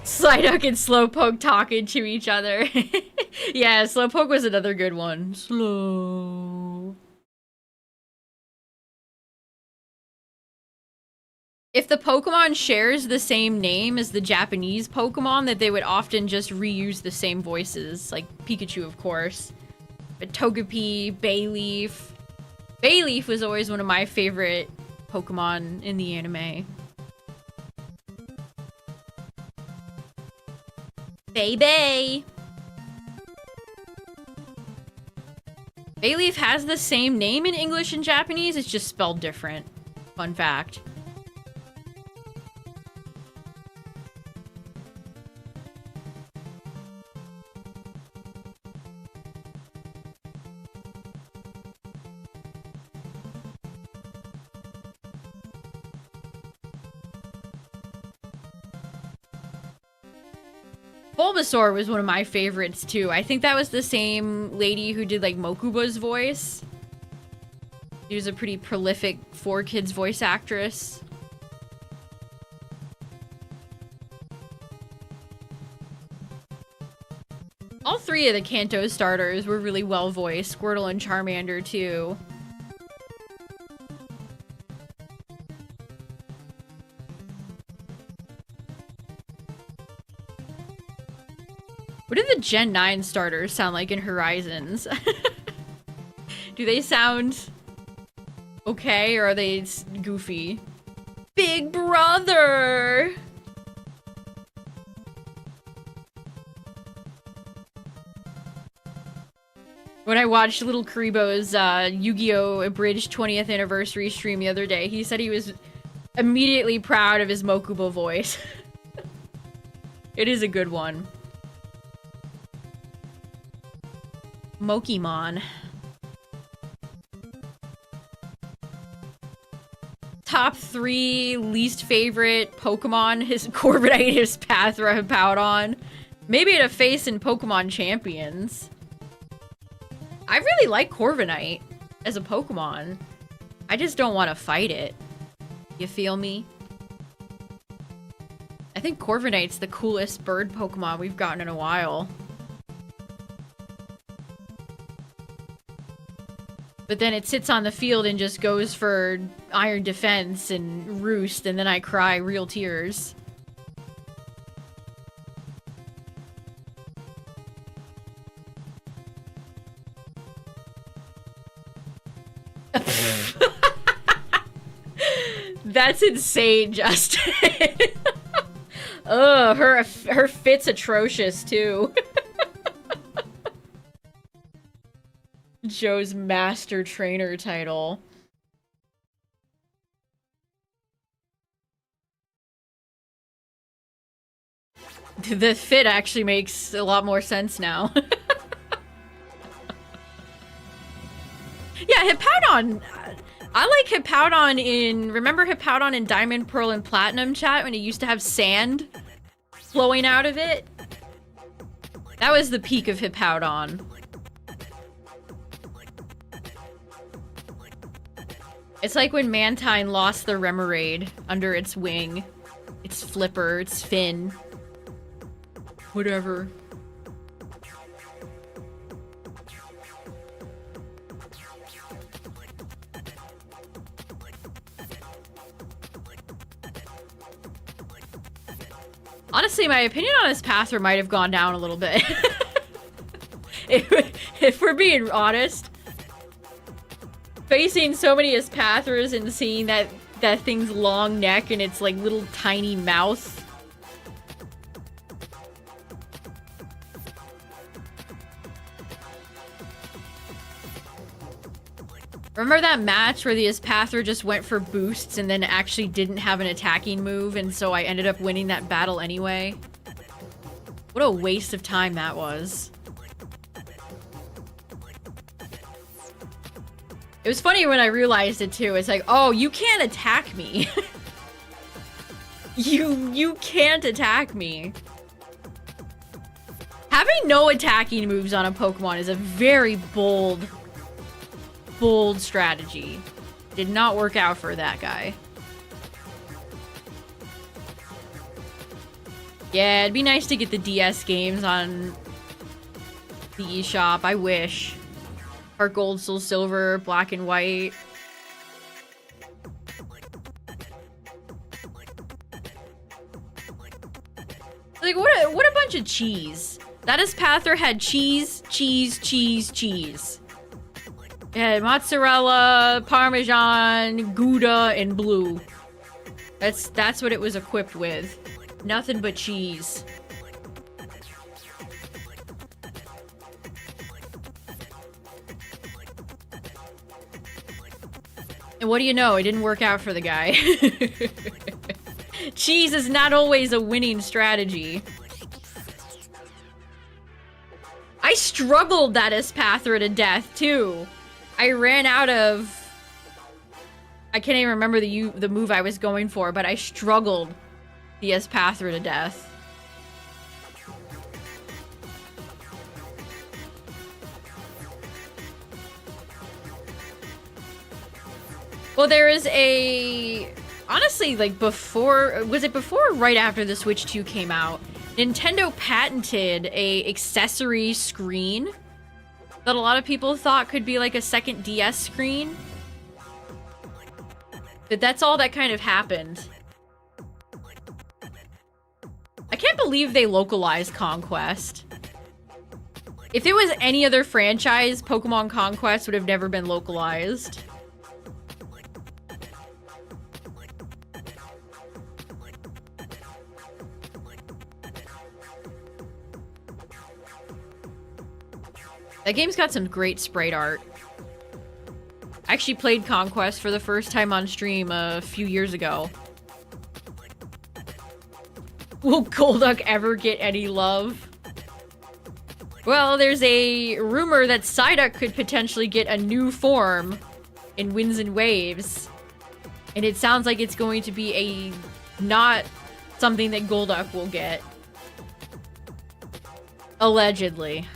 Psyduck and Slowpoke talking to each other. Yeah, Slowpoke was another good one. Slow. If the Pokemon shares the same name as the Japanese Pokemon, that they would often just reuse the same voices. Like Pikachu, of course. But Togepi, Bayleaf. Bayleaf was always one of my favorite Pokemon in the anime. Baby! Bayleaf has the same name in English and Japanese, it's just spelled different. Fun fact. Bulbasaur was one of my favorites too. I think that was the same lady who did like Mokuba's voice. She was a pretty prolific 4Kids voice actress. All three of the Kanto starters were really well voiced. Squirtle and Charmander too. What do the Gen 9 starters sound like in Horizons? Do they sound okay, or are they goofy? Big brother! When I watched Little Karibo's Yu-Gi-Oh! Abridged 20th anniversary stream the other day, he said he was immediately proud of his Mokuba voice. It is a good one. Mokemon. Top 3 least favorite Pokemon, his Corviknight, his Pathra, Hippowdon. Maybe to face in Pokemon Champions. I really like Corviknight as a Pokemon. I just don't want to fight it. You feel me? I think Corviknight's the coolest bird Pokemon we've gotten in a while. But then it sits on the field and just goes for Iron Defense and Roost, and then I cry real tears. That's insane, Justin. Ugh, her fit's atrocious, too. Joe's master trainer title. The fit actually makes a lot more sense now. Yeah, Hippowdon. I like Hippowdon in... Remember Hippowdon in Diamond, Pearl, and Platinum, chat? When it used to have sand flowing out of it? That was the peak of Hippowdon. It's like when Mantine lost the Remoraid under its wing. Its flipper, its fin. Whatever. Honestly, my opinion on his Pathra might have gone down a little bit. if we're being honest. Facing so many as Pathras and seeing that thing's long neck and its like little tiny mouth. Remember that match where the Espathra just went for boosts and then actually didn't have an attacking move, and so I ended up winning that battle anyway? What a waste of time that was. It was funny when I realized it too. It's like, oh, you can't attack me. You can't attack me. Having no attacking moves on a Pokemon is a very bold strategy. Did not work out for that guy. Yeah, it'd be nice to get the DS games on the eShop. I wish. Heart Gold, Soul Silver, Black and White. Like, what a bunch of cheese. That Espathra had cheese, cheese, cheese, cheese. It had mozzarella, parmesan, Gouda, and blue. That's what it was equipped with. Nothing but cheese. And what do you know? It didn't work out for the guy. Cheese is not always a winning strategy. I struggled that Espathra to death, too. I ran out of... I can't even remember the move I was going for, but I struggled the Espathra to death. Well, there is a... Honestly, like, before... Was it before or right after the Switch 2 came out? Nintendo patented a accessory screen that a lot of people thought could be like a second DS screen. But that's all that kind of happened. I can't believe they localized Conquest. If it was any other franchise, Pokemon Conquest would have never been localized. That game's got some great sprite art. I actually played Conquest for the first time on stream a few years ago. Will Golduck ever get any love? Well, there's a rumor that Psyduck could potentially get a new form in Winds and Waves. And it sounds like it's going to be a... not something that Golduck will get. Allegedly.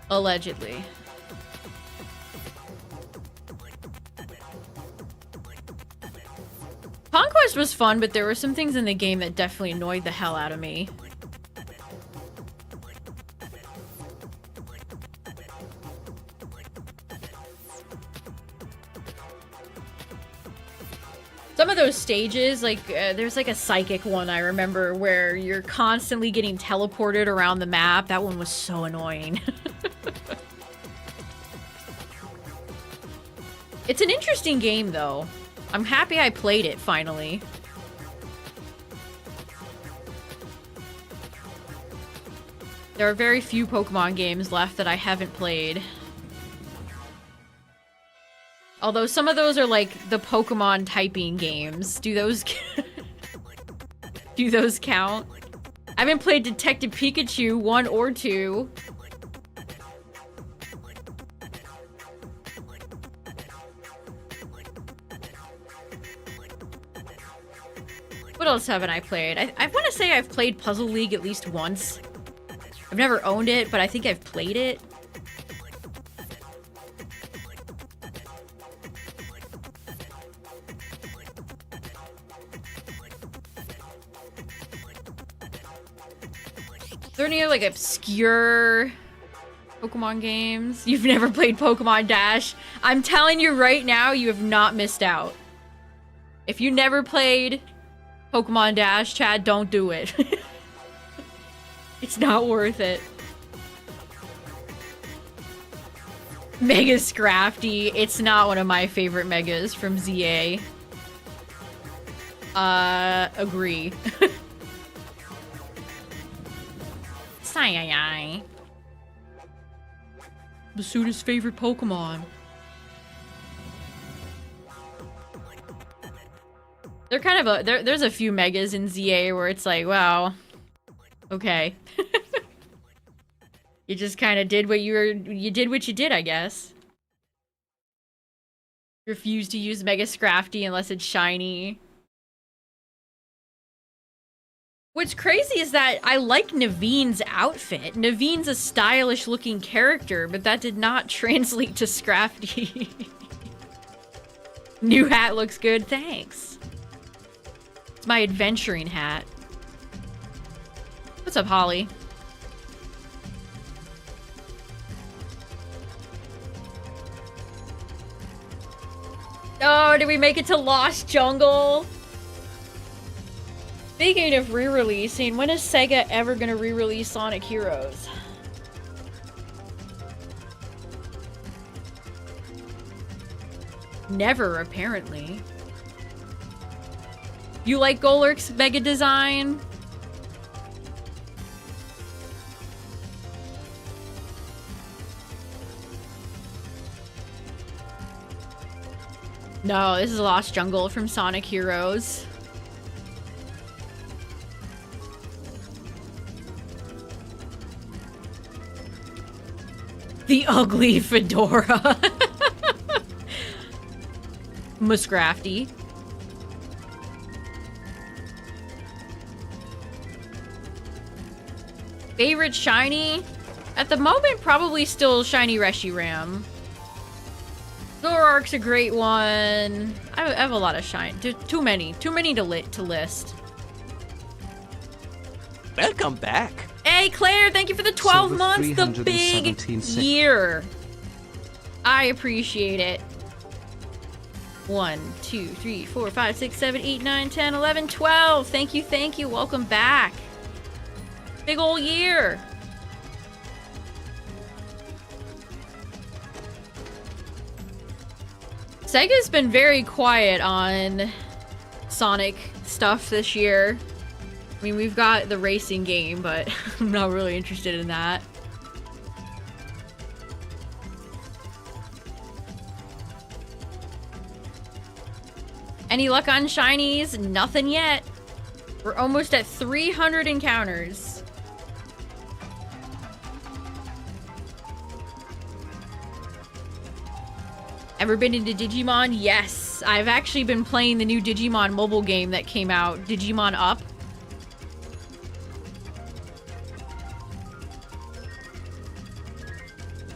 Allegedly. Conquest was fun, but there were some things in the game that definitely annoyed the hell out of me. Some of those stages, like, there's like a psychic one I remember where you're constantly getting teleported around the map. That one was so annoying. It's an interesting game, though. I'm happy I played it, finally. There are very few Pokemon games left that I haven't played. Although some of those are like the Pokemon typing games. Do those do those count? I haven't played Detective Pikachu 1 or 2. What else haven't I played? I want to say I've played Puzzle League at least once. I've never owned it, but I think I've played it. Is there any like obscure Pokemon games? You've never played Pokemon Dash? I'm telling you right now, you have not missed out. If you never played Pokemon Dash, Chad, don't do it. It's not worth it. Mega Scrafty. It's not one of my favorite megas from ZA. Agree. Sai. Masuda's favorite Pokemon. They're kind of there's a few megas in ZA where it's like, wow, okay. You just kind of did what you did what you did, I guess. Refuse to use Mega Scrafty unless it's shiny. What's crazy is that I like Naveen's outfit. Naveen's a stylish looking character, but that did not translate to Scrafty. New hat looks good, thanks. It's my adventuring hat. What's up, Holly? Oh, did we make it to Lost Jungle? Speaking of re-releasing, when is Sega ever gonna re-release Sonic Heroes? Never, apparently. You like Golurk's mega design? No, this is Lost Jungle from Sonic Heroes. The ugly fedora. Muscrafty. Favorite shiny? At the moment, probably still shiny Reshiram. Zoroark's a great one. I have a lot of shine. Too many to list. Welcome back. Hey, Claire, thank you for the 12 months, the big year. I appreciate it. 1, 2, 3, 4, 5, 6, 7, 8, 9, 10, 11, 12. Thank you. Welcome back. Big ol' year. Sega's been very quiet on Sonic stuff this year. I mean, we've got the racing game, but I'm not really interested in that. Any luck on shinies? Nothing yet. We're almost at 300 encounters. Ever been into Digimon? Yes. I've actually been playing the new Digimon mobile game that came out, Digimon Up.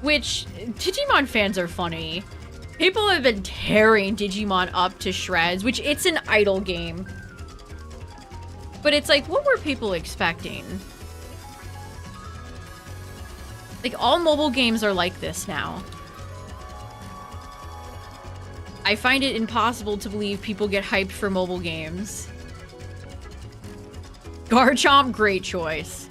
Which, Digimon fans are funny. People have been tearing Digimon Up to shreds, which it's an idle game. But it's like, what were people expecting? Like, all mobile games are like this now. I find it impossible to believe people get hyped for mobile games. Garchomp, great choice.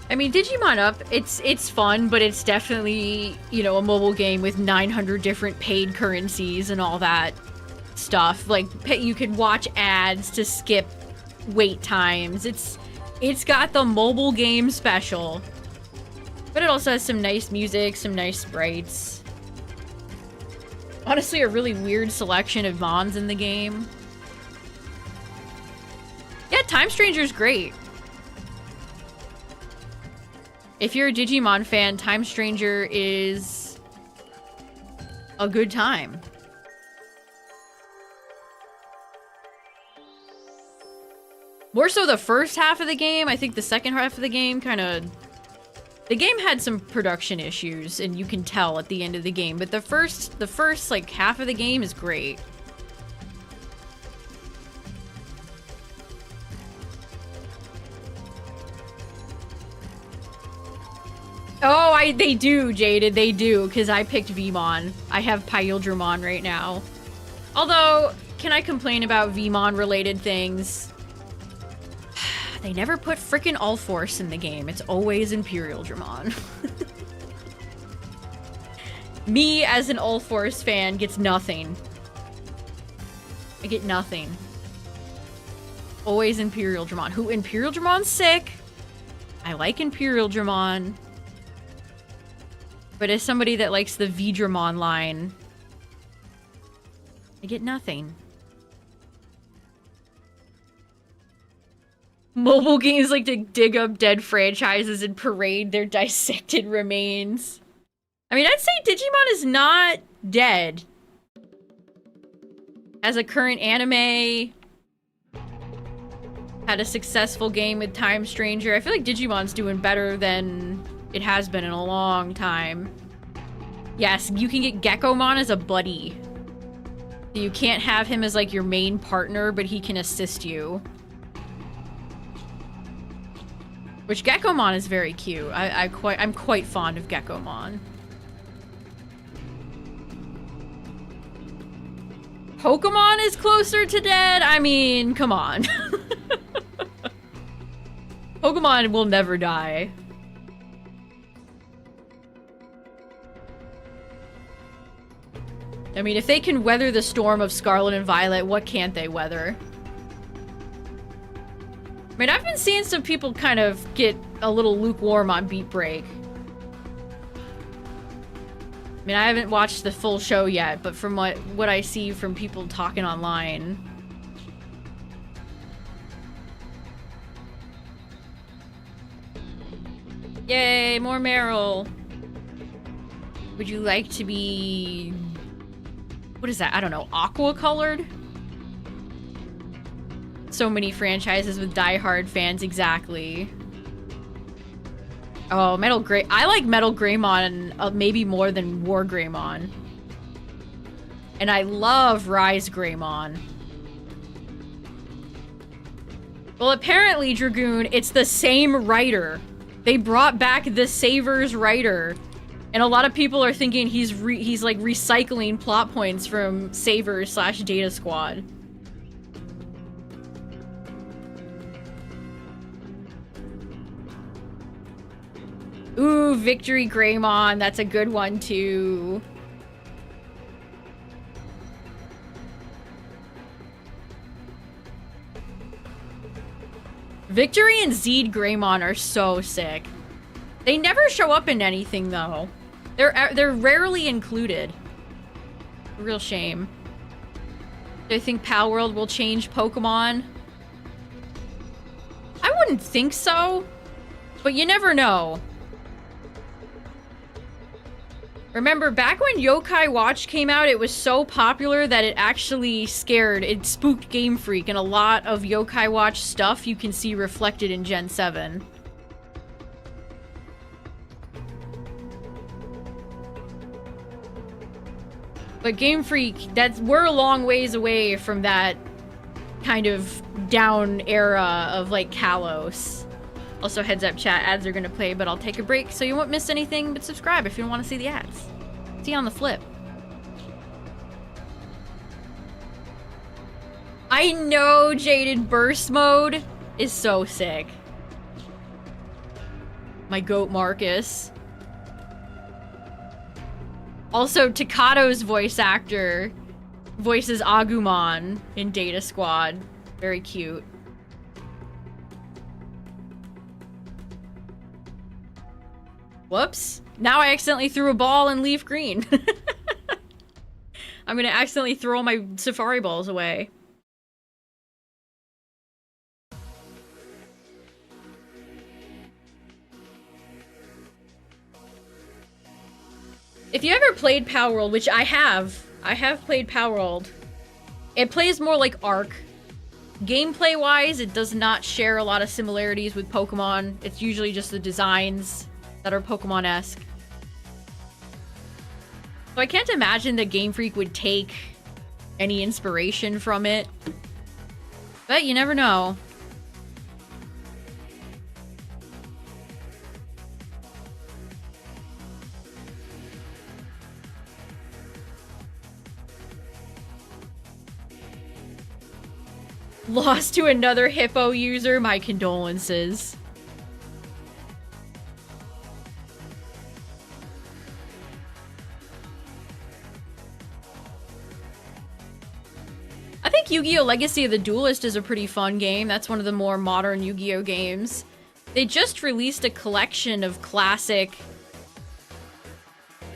I mean, Digimon Up, it's fun, but it's definitely, you know, a mobile game with 900 different paid currencies and all that stuff. Like, you could watch ads to skip wait times. It's got the mobile game special. But it also has some nice music, some nice sprites. Honestly, a really weird selection of Mons in the game. Yeah, Time Stranger's great. If you're a Digimon fan, Time Stranger is a good time. More so the first half of the game. I think the second half of the game the game had some production issues, and you can tell at the end of the game. But the first like half of the game is great. Oh, they do, Jaded. They do, because I picked Vmon. I have Pyldramon right now. Although, can I complain about Vmon-related things? They never put frickin' All-Force in the game. It's always Imperialdramon. Me, as an All-Force fan, gets nothing. I get nothing. Always Imperialdramon. Who, Imperialdramon's sick. I like Imperialdramon. But as somebody that likes the Vdramon line, I get nothing. Mobile games like to dig up dead franchises and parade their dissected remains. I mean, I'd say Digimon is not dead. As a current anime, had a successful game with Time Stranger. I feel like Digimon's doing better than it has been in a long time. Yes, you can get Gekomon as a buddy. You can't have him as like your main partner, but he can assist you. Which Gekomon is very cute. I'm quite fond of Gekomon. Pokemon is closer to dead? I mean, come on. Pokemon will never die. I mean, if they can weather the storm of Scarlet and Violet, what can't they weather? I mean, I've been seeing some people kind of get a little lukewarm on Beat Break. I mean, I haven't watched the full show yet, but from what I see from people talking online... Yay, more Meryl! Would you like to be... What is that? I don't know. Aqua-colored? So many franchises with die-hard fans, exactly. Oh, Metal Grey. I like Metal Greymon maybe more than War Greymon. And I love Rise Greymon. Well, apparently, Dragoon, it's the same writer. They brought back the Savers writer. And a lot of people are thinking he's like recycling plot points from Savers / Data Squad. Ooh, Victory Greymon. That's a good one, too. Victory and Zed Greymon are so sick. They never show up in anything, though. They're rarely included. A real shame. Do I think Pal World will change Pokemon? I wouldn't think so, but you never know. Remember, back when Yokai Watch came out, it was so popular that it actually it spooked Game Freak, and a lot of Yokai Watch stuff you can see reflected in Gen 7. But Game Freak, we're a long ways away from that kind of down era of, like, Kalos. Also, heads up, chat, ads are gonna play, but I'll take a break so you won't miss anything, but subscribe if you don't want to see the ads. See you on the flip. I know Jaded Burst Mode is so sick. My goat Marcus. Also, Takato's voice actor voices Agumon in Data Squad. Very cute. Whoops. Now I accidentally threw a ball in leaf green. I'm gonna accidentally throw all my Safari balls away. If you ever played Power World, which I have played Power World. It plays more like Arc. Gameplay-wise, it does not share a lot of similarities with Pokemon. It's usually just the designs that are Pokemon-esque. So I can't imagine that Game Freak would take any inspiration from it. But you never know. Lost to another Hippo user? My condolences. I think Yu-Gi-Oh! Legacy of the Duelist is a pretty fun game. That's one of the more modern Yu-Gi-Oh! Games. They just released a collection of classic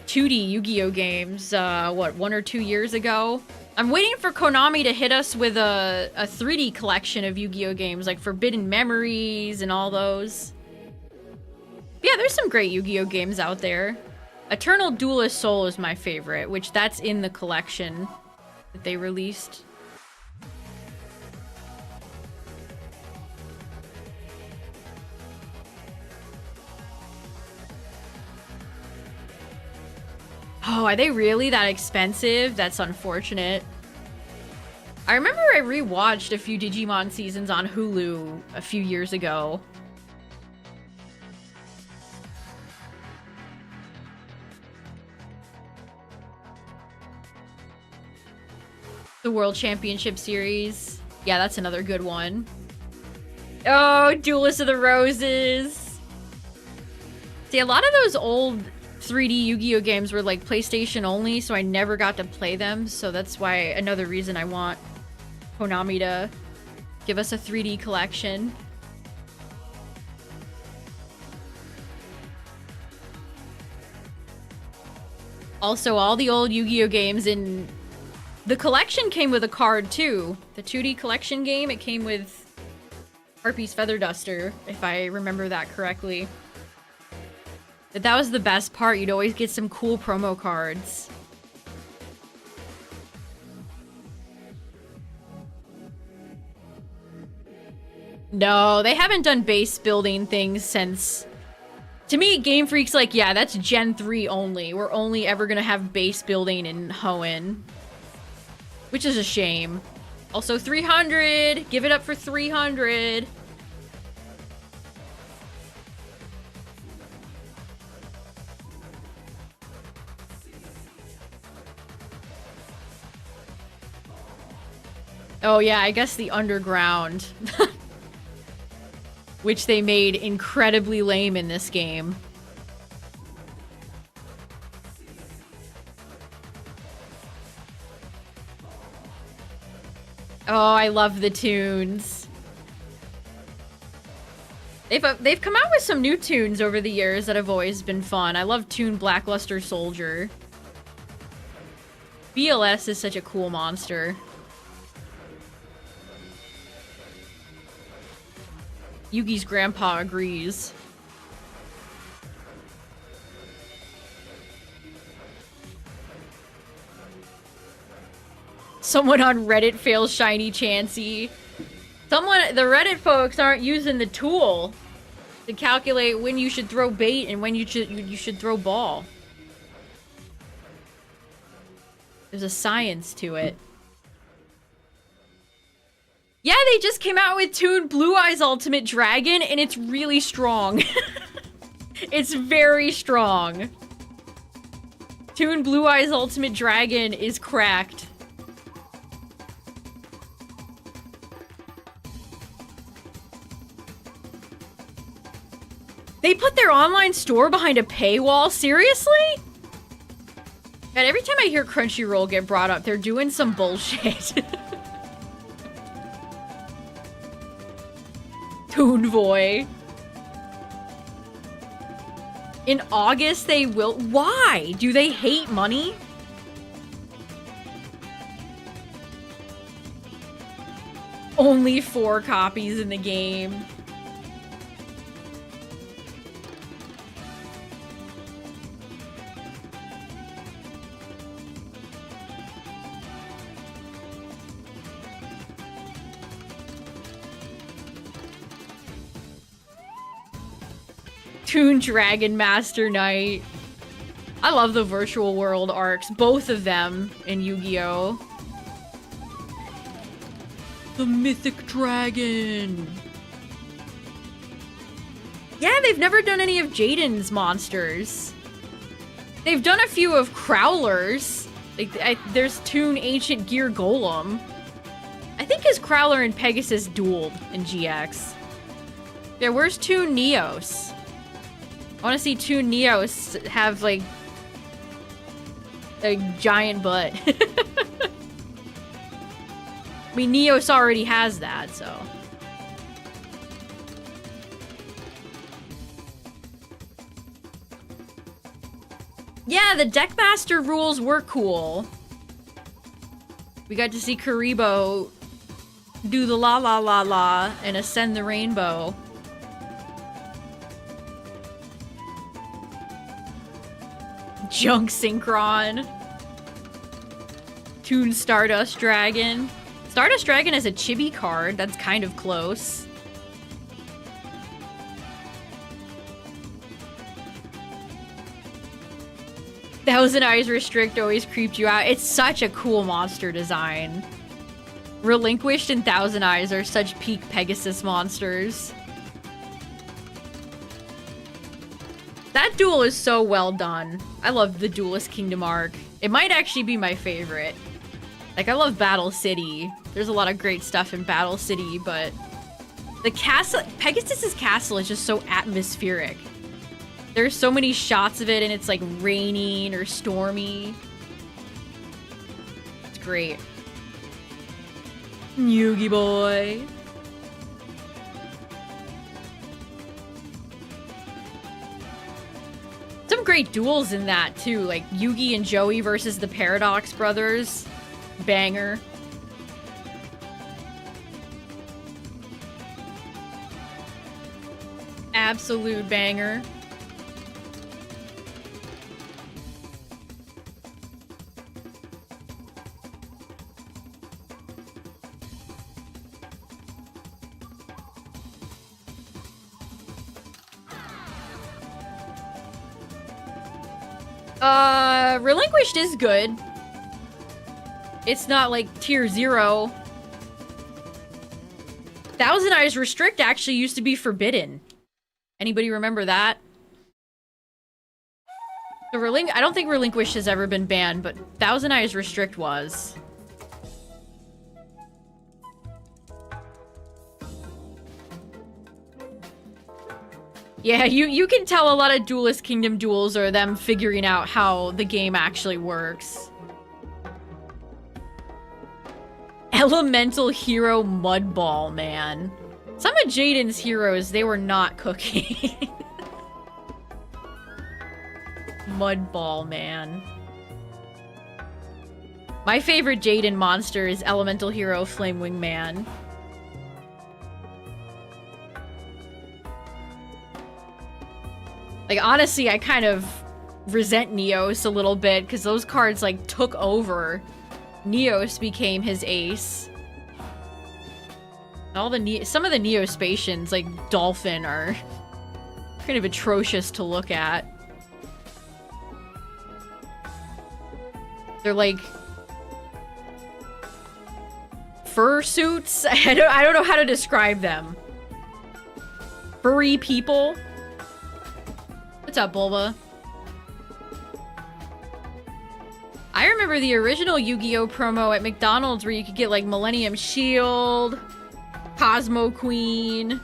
2D Yu-Gi-Oh! Games, what, 1 or 2 years ago? I'm waiting for Konami to hit us with a 3D collection of Yu-Gi-Oh! Games, like Forbidden Memories and all those. Yeah, there's some great Yu-Gi-Oh! Games out there. Eternal Duelist Soul is my favorite, which that's in the collection that they released. Oh, are they really that expensive? That's unfortunate. I remember I rewatched a few Digimon seasons on Hulu a few years ago. The World Championship Series. Yeah, that's another good one. Oh, Duelist of the Roses. See, a lot of those old 3D Yu-Gi-Oh games were like PlayStation only, so I never got to play them. So that's why another reason I want Konami to give us a 3D collection. Also, all the old Yu-Gi-Oh games in the collection came with a card too. The 2D collection game, it came with Harpy's Feather Duster, if I remember that correctly. But that was the best part. You'd always get some cool promo cards. No, they haven't done base building things since... To me, Game Freak's like, yeah, that's Gen 3 only. We're only ever gonna have base building in Hoenn. Which is a shame. Also, 300! Give it up for 300! Oh yeah, I guess the underground. Which they made incredibly lame in this game. Oh, I love the tunes. They've come out with some new tunes over the years that have always been fun. I love Toon Blackluster Soldier. BLS is such a cool monster. Yugi's grandpa agrees. Someone on Reddit fails Shiny Chansey. The Reddit folks aren't using the tool to calculate when you should throw bait and when you should throw ball. There's a science to it. Yeah, they just came out with Toon Blue Eyes Ultimate Dragon, and it's really strong. It's very strong. Toon Blue Eyes Ultimate Dragon is cracked. They put their online store behind a paywall? Seriously? God, every time I hear Crunchyroll get brought up, they're doing some bullshit. Toonboy. In August, they will. Why? Do they hate money? Only 4 copies in the game. Toon Dragon Master Knight. I love the virtual world arcs, both of them in Yu-Gi-Oh! The Mythic Dragon. Yeah, they've never done any of Jaden's monsters. They've done a few of Crowler's. Like, there's Toon Ancient Gear Golem. I think his Crowler and Pegasus dueled in GX. Yeah, where's Toon Neos? I want to see Toon Neos have, like, a giant butt. I mean, Neos already has that, so. Yeah, the Deckmaster rules were cool. We got to see Karibo do the la la la la and ascend the rainbow. Junk Synchron. Toon Stardust Dragon. Stardust Dragon has a chibi card. That's kind of close. Thousand Eyes Restrict always creeped you out. It's such a cool monster design. Relinquished and Thousand Eyes are such peak Pegasus monsters. That duel is so well done. I love the Duelist Kingdom arc. It might actually be my favorite. Like, I love Battle City. There's a lot of great stuff in Battle City, but the castle, Pegasus's castle is just so atmospheric. There's so many shots of it and it's like raining or stormy. It's great. Yugi boy. Some great duels in that too, like Yugi and Joey versus the Paradox brothers. Banger. Absolute banger. Relinquished is good. It's not like tier 0. Thousand Eyes Restrict actually used to be forbidden. Anybody remember that? I don't think Relinquished has ever been banned, but Thousand Eyes Restrict was. Yeah, you can tell a lot of Duelist Kingdom duels are them figuring out how the game actually works. Elemental Hero Mudball, man. Some of Jaden's heroes, they were not cooking. Mudball, man. My favorite Jaden monster is Elemental Hero Flamewing Man. Like, honestly, I kind of resent Neos a little bit, because those cards, like, took over. Neos became his ace. All the some of the Neospatians, like Dolphin, are kind of atrocious to look at. They're like fursuits. I don't know how to describe them. Furry people. What's up, Bulba? I remember the original Yu-Gi-Oh promo at McDonald's where you could get like Millennium Shield, Cosmo Queen.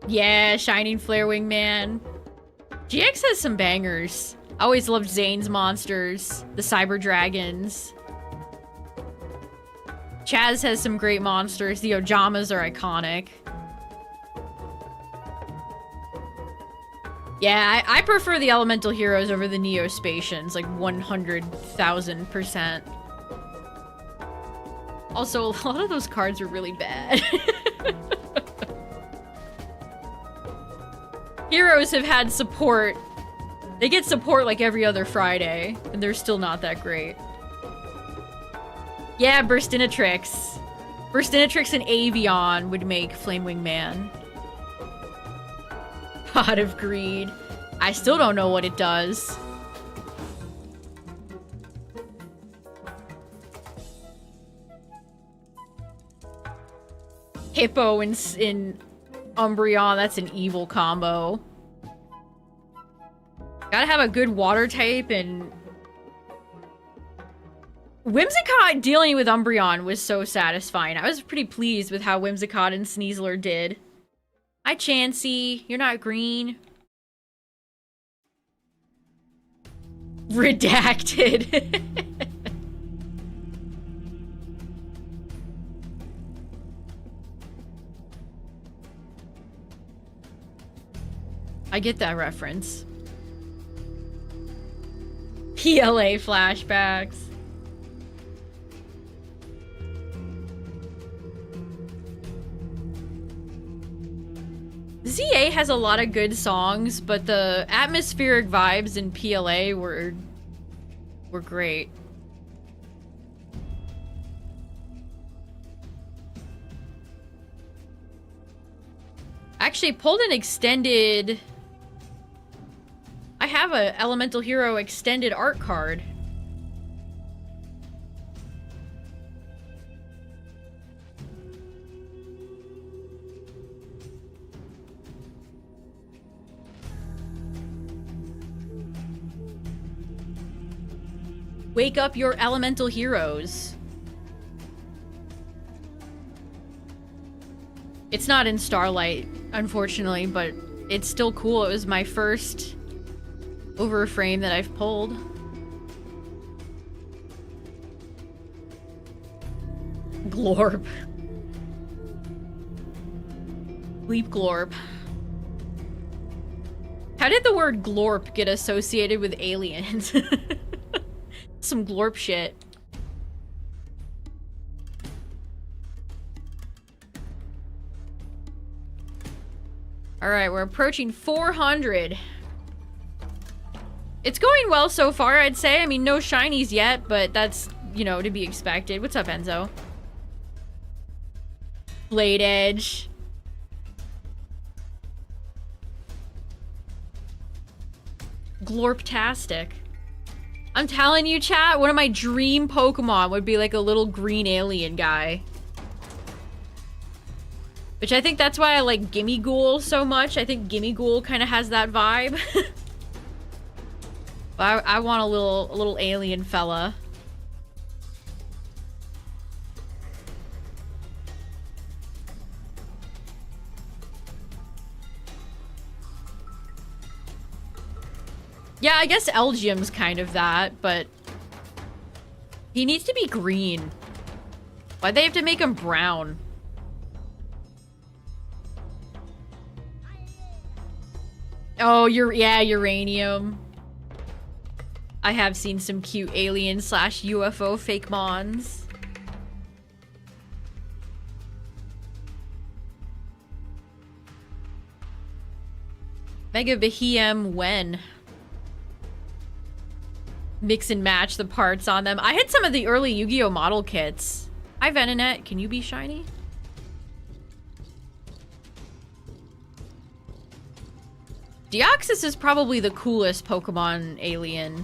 Yeah, Shining Flare Wingman. GX has some bangers. I always loved Zane's monsters, the Cyber Dragons. Chaz has some great monsters. The Ojamas are iconic. Yeah, I prefer the Elemental Heroes over the Neospatians, like 100,000%. Also, a lot of those cards are really bad. Heroes have had support. They get support like every other Friday, and they're still not that great. Yeah, Burstinatrix. Burstinatrix and Avion would make Flamewing Man. Pot of Greed. I still don't know what it does. Hippo in Umbreon, that's an evil combo. Gotta have a good water type, and Whimsicott dealing with Umbreon was so satisfying. I was pretty pleased with how Whimsicott and Sneasler did. Hi, Chansey. You're not green. Redacted. I get that reference. PLA flashbacks. ZA has a lot of good songs, but the atmospheric vibes in PLA were great. Actually pulled an extended... I have a Elemental Hero extended art card. Wake up your elemental heroes. It's not in Starlight, unfortunately, but it's still cool. It was my first overframe that I've pulled. Glorp. Leap Glorp. How did the word glorp get associated with aliens? Some glorp shit. Alright, we're approaching 400. It's going well so far, I'd say. I mean, no shinies yet, but that's, you know, to be expected. What's up, Enzo? Blade Edge. Glorptastic. I'm telling you, chat, one of my dream Pokemon would be like a little green alien guy. Which I think that's why I like Gimmighoul so much. I think Gimmighoul kind of has that vibe. But I want a little alien fella. Yeah, I guess Elgium's kind of that, but he needs to be green. Why'd they have to make him brown? Oh, yeah, uranium. I have seen some cute alien slash UFO fake mons. Mega Behem when? Mix and match the parts on them. I had some of the early Yu-Gi-Oh! Model kits. Hi, Venonette. Can you be shiny? Deoxys is probably the coolest Pokemon alien.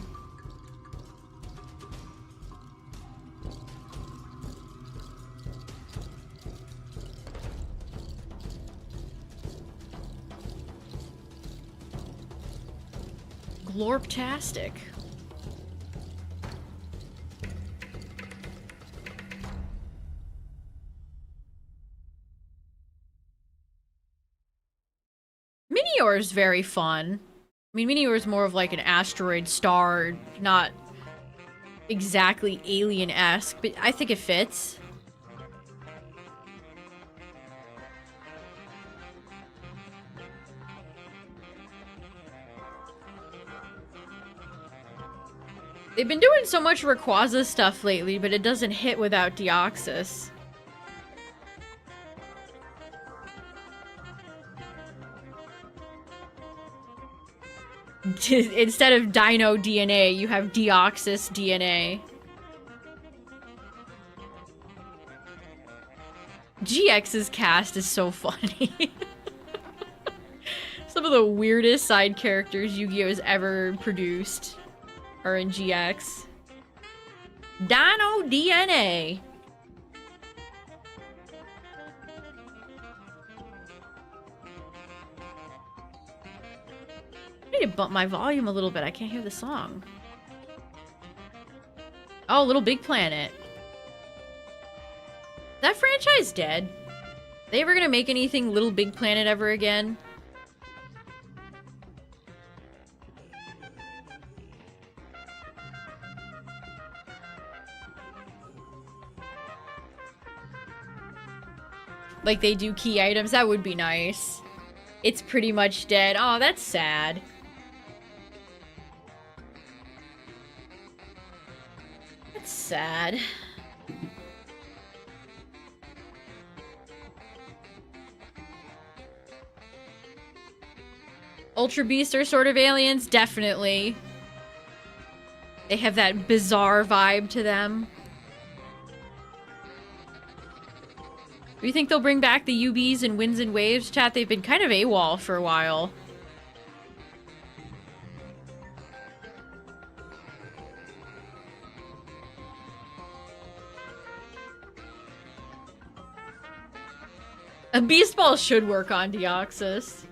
Glorptastic. Minior is very fun. I mean, Minior is more of like an asteroid star, not exactly alien-esque, but I think it fits. They've been doing so much Rayquaza stuff lately, but it doesn't hit without Deoxys. Instead of Dino DNA, you have Deoxys DNA. GX's cast is so funny. Some of the weirdest side characters Yu-Gi-Oh! Has ever produced are in GX. Dino DNA. I need to bump my volume a little bit. I can't hear the song. Oh, Little Big Planet. That franchise dead? They ever gonna make anything Little Big Planet ever again? Like they do key items? That would be nice. It's pretty much dead. Oh, that's sad. That's sad. Ultra Beasts are sort of aliens? Definitely. They have that bizarre vibe to them. Do you think they'll bring back the UBs and Winds and Waves? Chat, they've been kind of AWOL for a while. A Beast Ball should work on Deoxys.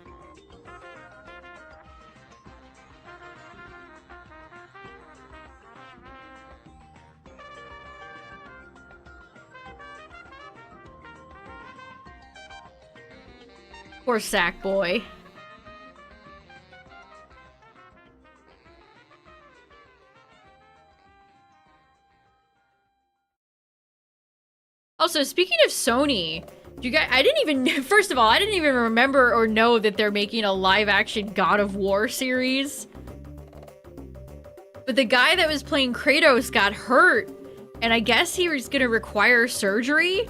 Poor Sackboy. Also, speaking of Sony, you guys, I didn't even, first of all, I didn't even remember or know that they're making a live-action God of War series. But the guy that was playing Kratos got hurt, and I guess he was gonna require surgery,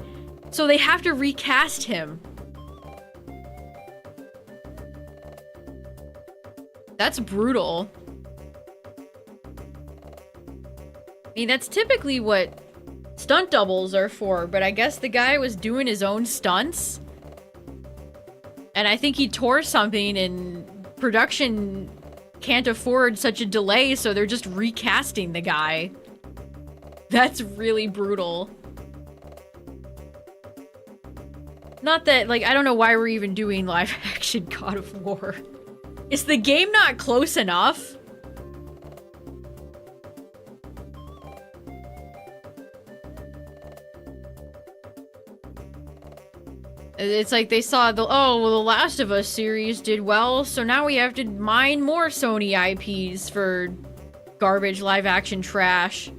so they have to recast him. That's brutal. I mean, that's typically what stunt doubles are for, but I guess the guy was doing his own stunts. And I think he tore something, and production can't afford such a delay, so they're just recasting the guy. That's really brutal. Not that, like, I don't know why we're even doing live action God of War. Is the game not close enough? It's like they saw the, oh, well, the Last of Us series did well, so now we have to mine more Sony IPs for garbage live action trash.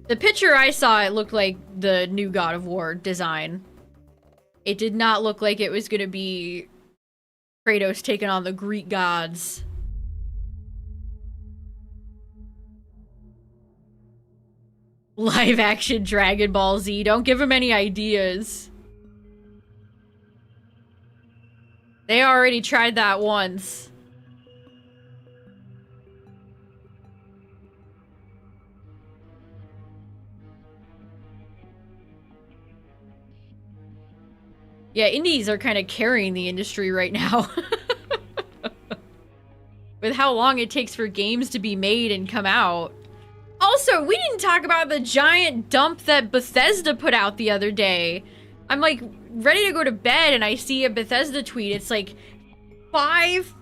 The picture I saw, it looked like the new God of War design. It did not look like it was gonna be Kratos taking on the Greek gods. Live action Dragon Ball Z. Don't give him any ideas. They already tried that once. Yeah, indies are kind of carrying the industry right now. With how long it takes for games to be made and come out. Also, we didn't talk about the giant dump that Bethesda put out the other day. I'm like ready to go to bed and I see a Bethesda tweet. It's like 5,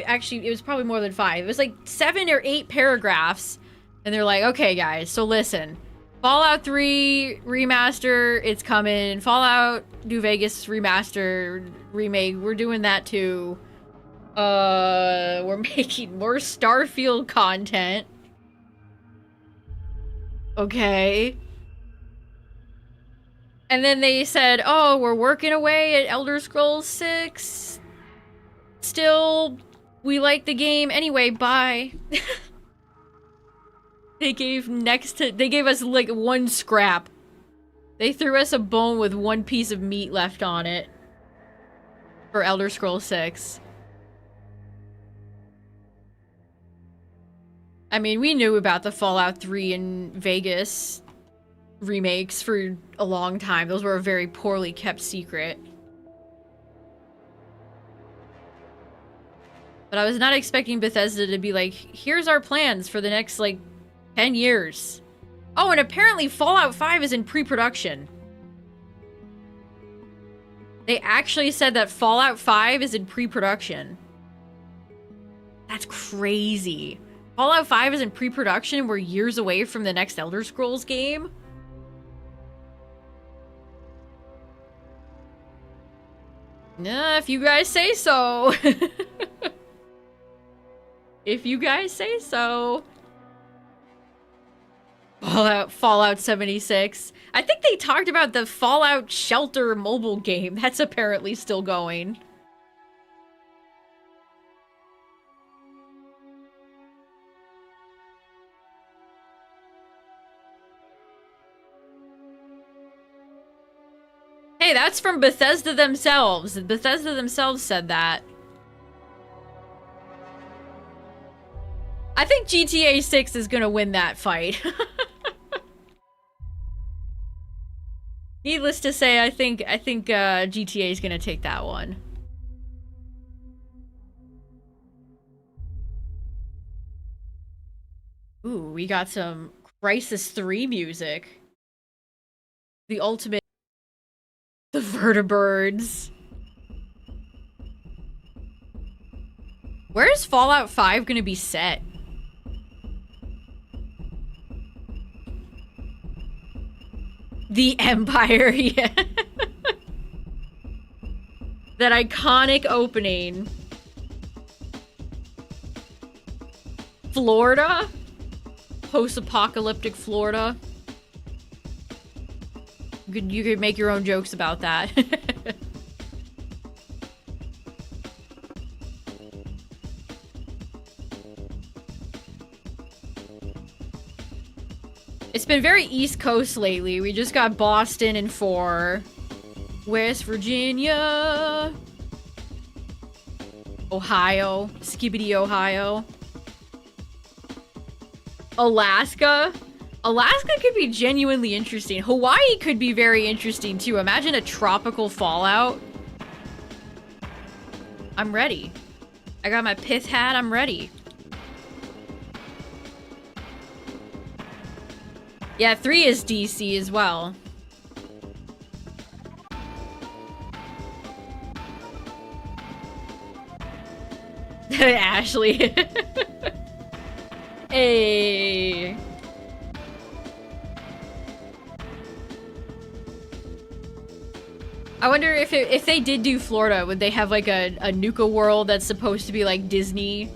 actually it was probably more than 5. It was like 7 or 8 paragraphs. And they're like, okay guys, so listen. Fallout 3 remaster, it's coming. Fallout New Vegas remaster, remake, we're doing that too. We're making more Starfield content. Okay. And then they said, oh, we're working away at Elder Scrolls 6. Still, we like the game. Anyway, bye. They gave us like 1 scrap. They threw us a bone with 1 piece of meat left on it. For Elder Scrolls 6. I mean, we knew about the Fallout 3 and Vegas remakes for a long time. Those were a very poorly kept secret. But I was not expecting Bethesda to be like, here's our plans for the next, like, 10 years. Oh, and apparently Fallout 5 is in pre-production. They actually said that Fallout 5 is in pre-production. That's crazy. Fallout 5 is in pre-production. We're years away from the next Elder Scrolls game. Nah, if you guys say so. If you guys say so. Fallout 76. I think they talked about the Fallout Shelter mobile game. That's apparently still going. Hey, that's from Bethesda themselves. Bethesda themselves said that. I think GTA 6 is gonna win that fight. Needless to say, I think GTA is gonna take that one. Ooh, we got some Crisis 3 music. The ultimate. The vertibirds. Where is Fallout 5 gonna be set? The Empire, yeah. That iconic opening. Florida? Post-apocalyptic Florida. You could make your own jokes about that. It's been very East Coast lately. We just got Boston in 4. West Virginia. Ohio. Skibbity, Ohio. Alaska. Alaska could be genuinely interesting. Hawaii could be very interesting too. Imagine a tropical Fallout. I'm ready. I got my pith hat. I'm ready. Yeah, 3 is DC as well. Ashley. Hey. I wonder if they did do Florida, would they have like a Nuka world that's supposed to be like Disney?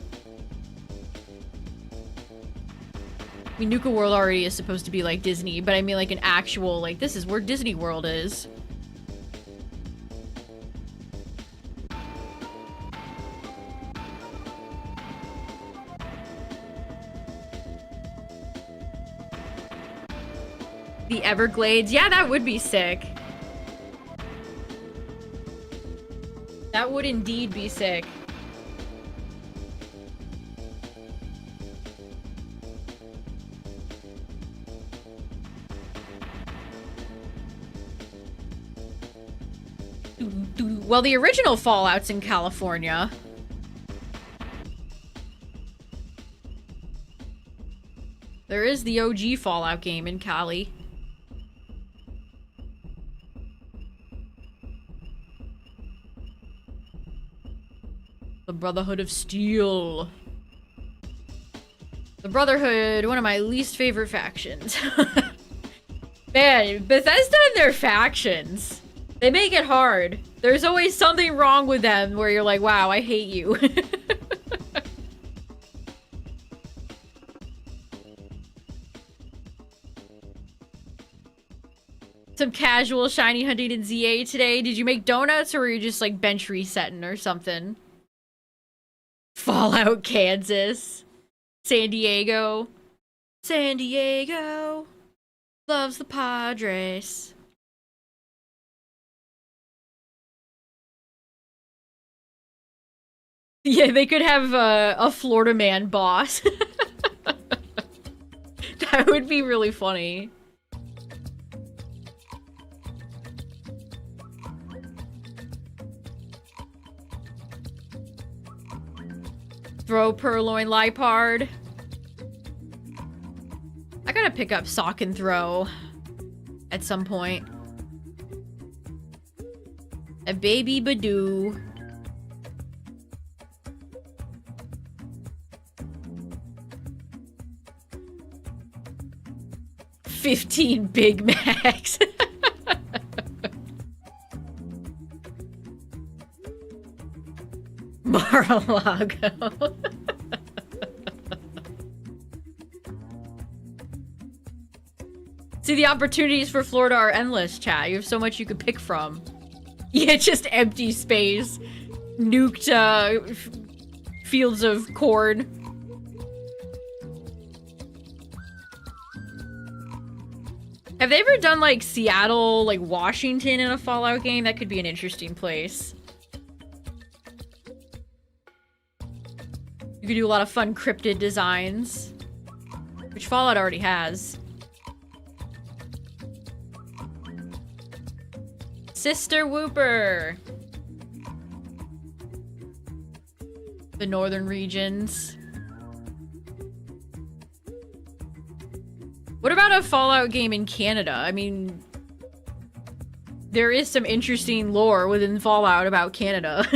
I mean, Nuka World already is supposed to be like Disney, but I mean like an actual, like, this is where Disney World is. The Everglades. Yeah, that would be sick. That would indeed be sick. Well, the original Fallout's in California. There is the OG Fallout game in Cali. The Brotherhood of Steel. The Brotherhood, one of my least favorite factions. Man, Bethesda and their factions. They make it hard. There's always something wrong with them where you're like, wow, I hate you. Some casual shiny hunting in ZA today. Did you make donuts or were you just like bench resetting or something? Fallout, Kansas. San Diego. San Diego loves the Padres. Yeah, they could have a Florida man boss. That would be really funny. Throw Purloin Lipard. I gotta pick up Sock and Throw at some point. A baby Badoo. $15 Big Macs. Mar-a-Lago. See, the opportunities for Florida are endless, chat. You have so much you could pick from. Yeah, just empty space. Nuked, fields of corn. Have they ever done, like, Seattle, like, Washington in a Fallout game? That could be an interesting place. You could do a lot of fun cryptid designs. Which Fallout already has. Sister Whooper. The northern regions. What about a Fallout game in Canada? I mean, there is some interesting lore within Fallout about Canada.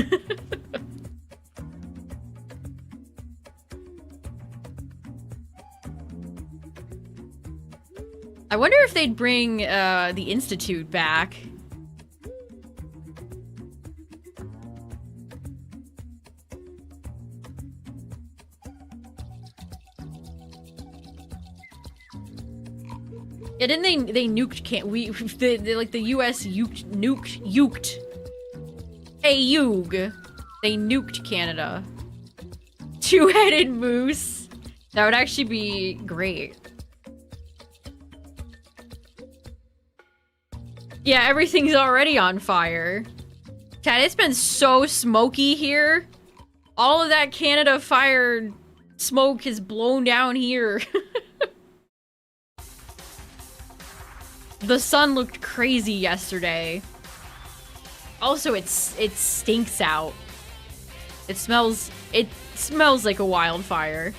I wonder if they'd bring the Institute back. Yeah, didn't they nuked like the US uked they nuked Canada. Two-headed moose. That would actually be great. Yeah, everything's already on fire. Chat, it's been so smoky here. All of that Canada fire smoke has blown down here. The sun looked crazy yesterday. Also, it stinks out. It smells like a wildfire.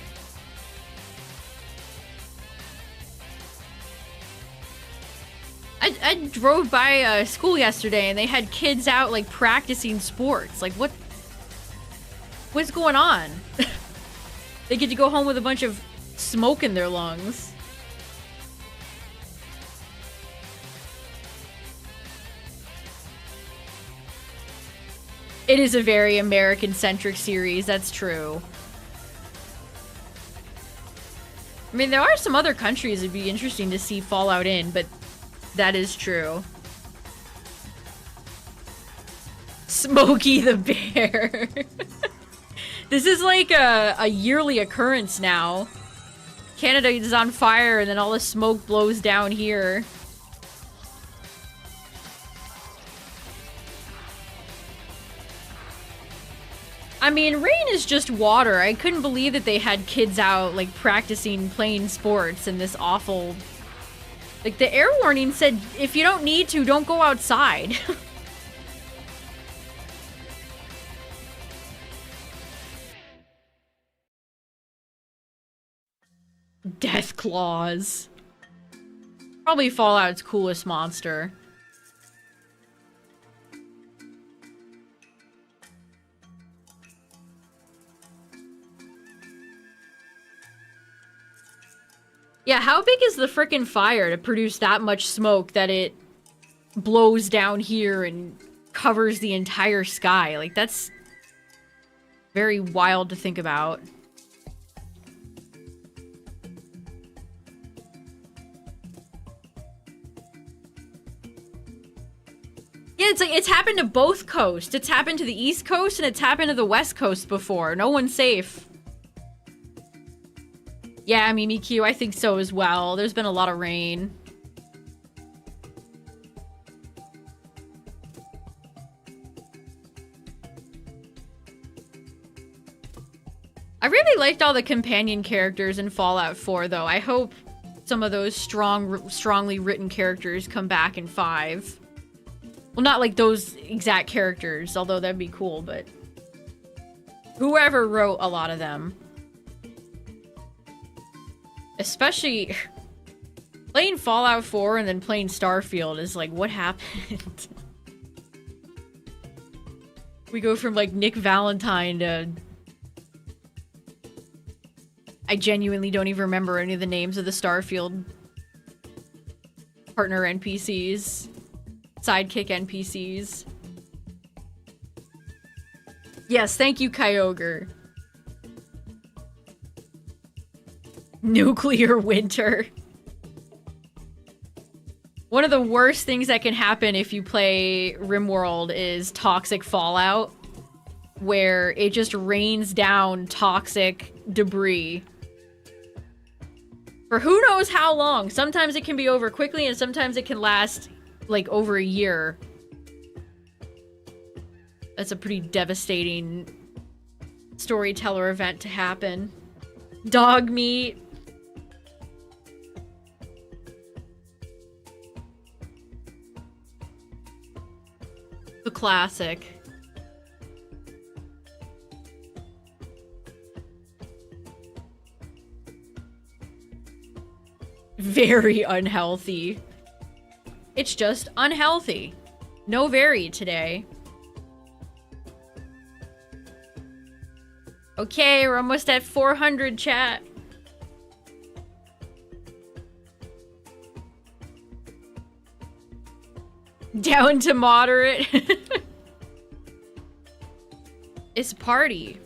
I drove by school yesterday and they had kids out like practicing sports. Like what's going on? They get to go home with a bunch of smoke in their lungs. It is a very American-centric series, that's true. I mean, there are some other countries it'd be interesting to see Fallout in, but that is true. Smokey the Bear. This is like a yearly occurrence now. Canada is on fire and then all the smoke blows down here. I mean, rain is just water. I couldn't believe that they had kids out, like, practicing playing sports in this awful... Like, the air warning said, if you don't need to, don't go outside. Death claws. Probably Fallout's coolest monster. Yeah, how big is the frickin' fire to produce that much smoke that it blows down here and covers the entire sky? Like, that's very wild to think about. Yeah, it's like, it's happened to both coasts. It's happened to the East Coast and it's happened to the West Coast before. No one's safe. Yeah, Mimikyu, I think so as well. There's been a lot of rain. I really liked all the companion characters in Fallout 4, though. I hope some of those strongly written characters come back in 5. Well, not like those exact characters, although that'd be cool, but... whoever wrote a lot of them. Especially playing Fallout 4 and then playing Starfield is like, what happened? We go from like Nick Valentine to... I genuinely don't even remember any of the names of the Starfield partner NPCs, sidekick NPCs. Yes, thank you, Kyogre. Nuclear winter. One of the worst things that can happen if you play RimWorld is toxic fallout, where it just rains down toxic debris. For who knows how long. Sometimes it can be over quickly and sometimes it can last like over a year. That's a pretty devastating storyteller event to happen. Dog meat. The classic. Very unhealthy. It's just unhealthy. No very today. Okay, we're almost at 400, chat. Down to moderate. It's a party.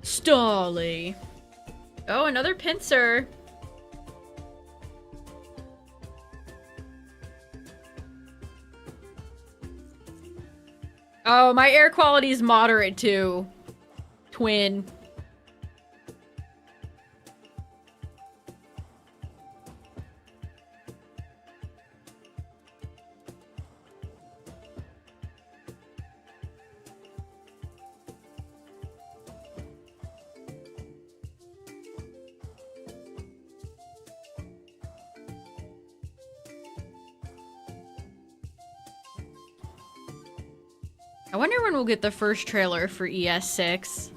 Stolly. Oh, another pincer. Oh, my air quality is moderate too. Twin. I wonder when we'll get the first trailer for ES6.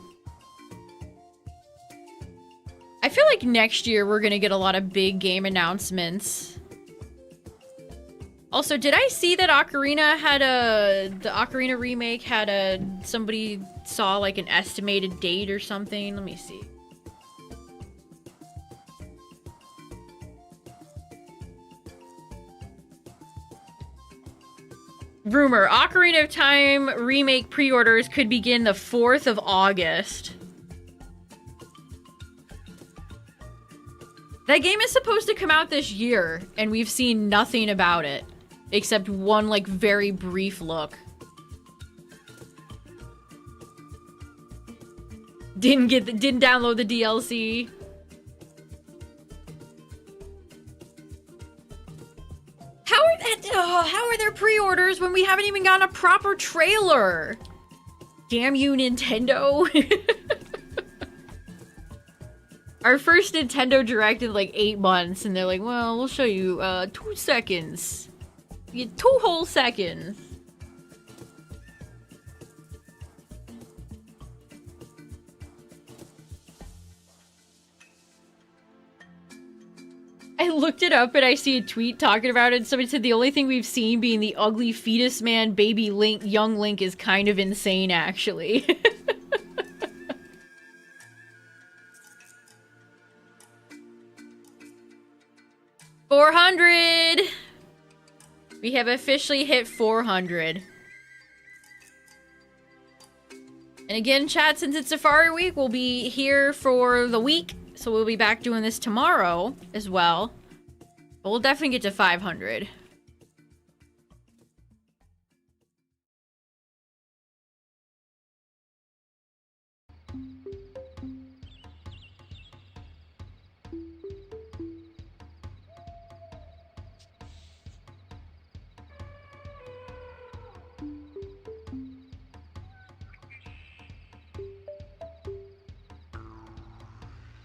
I feel like next year we're gonna get a lot of big game announcements. Also, did I see that Ocarina had the Ocarina remake had somebody saw like an estimated date or something? Let me see. Rumor, Ocarina of Time remake pre-orders could begin the 4th of August. That game is supposed to come out this year, and we've seen nothing about it. Except one, like, very brief look. Didn't download the DLC. How are there pre-orders when we haven't even gotten a proper trailer? Damn you, Nintendo. Our first Nintendo Direct in like 8 months, and they're like, well, we'll show you 2 seconds. You get 2 whole seconds. I looked it up and I see a tweet talking about it, and somebody said the only thing we've seen being the ugly fetus man baby Link, young Link is kind of insane, actually. $400! We have officially hit 400. And again, chat, since it's Safari Week, we'll be here for the week. So we'll be back doing this tomorrow as well. But we'll definitely get to 500.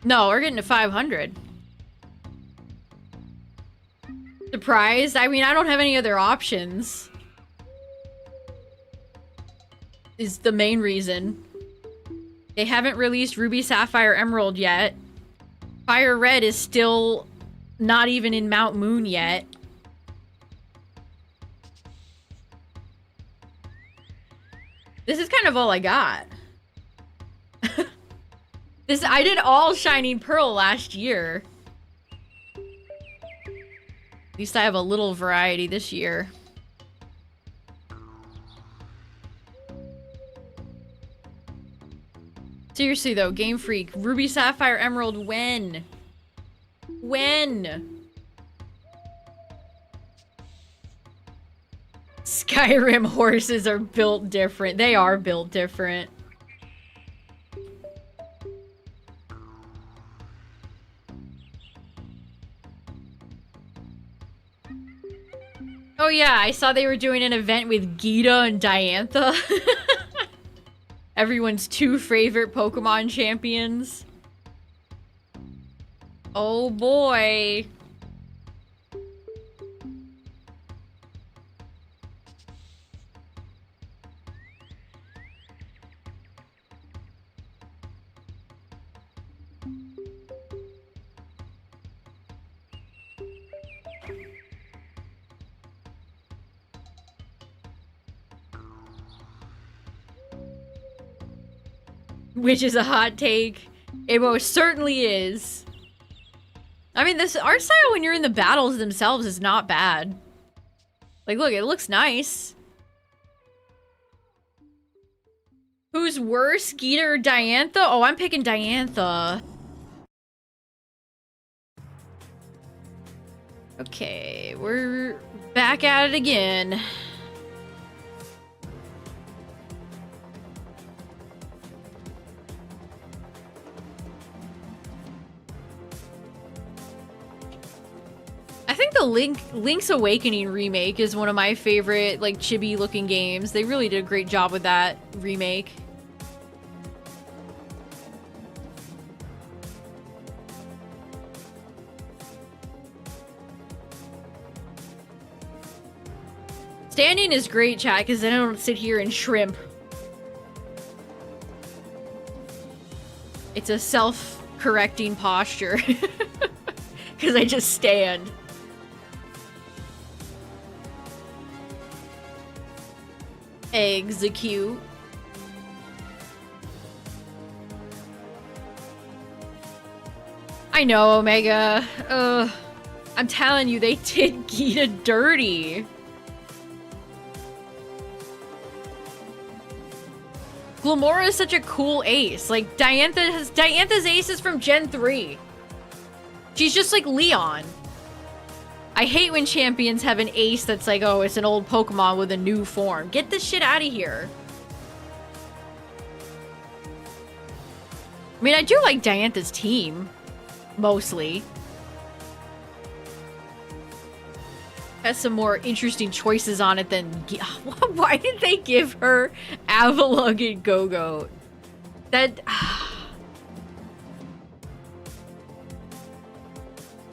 No, we're getting to 500. Surprised? I mean, I don't have any other options. Is the main reason. They haven't released Ruby, Sapphire, Emerald yet. Fire Red is still not even in Mount Moon yet. This is kind of all I got. I did all Shining Pearl last year. At least I have a little variety this year. Seriously though, Game Freak, Ruby, Sapphire, Emerald, when? When? Skyrim horses are built different. They are built different. Oh yeah, I saw they were doing an event with Gita and Diantha. Everyone's 2 favorite Pokemon champions. Oh boy. Which is a hot take. It most certainly is. I mean, this art style when you're in the battles themselves is not bad. Like, look, it looks nice. Who's worse, Skeeter or Diantha? Oh, I'm picking Diantha. Okay, we're back at it again. I think the Link's Awakening remake is one of my favorite, like, chibi-looking games. They really did a great job with that remake. Standing is great, chat, because then I don't sit here and shrimp. It's a self-correcting posture. Because I just stand. Execute. I know, Omega. I'm telling you, they did Gita dirty. Glamora is such a cool ace. Like, Diantha's ace is from Gen 3. She's just like Leon. I hate when champions have an ace that's like, oh, it's an old Pokemon with a new form. Get this shit out of here. I mean, I do like Diantha's team. Mostly. Has some more interesting choices on it than... Why did they give her Avalugg and Go-Go? That...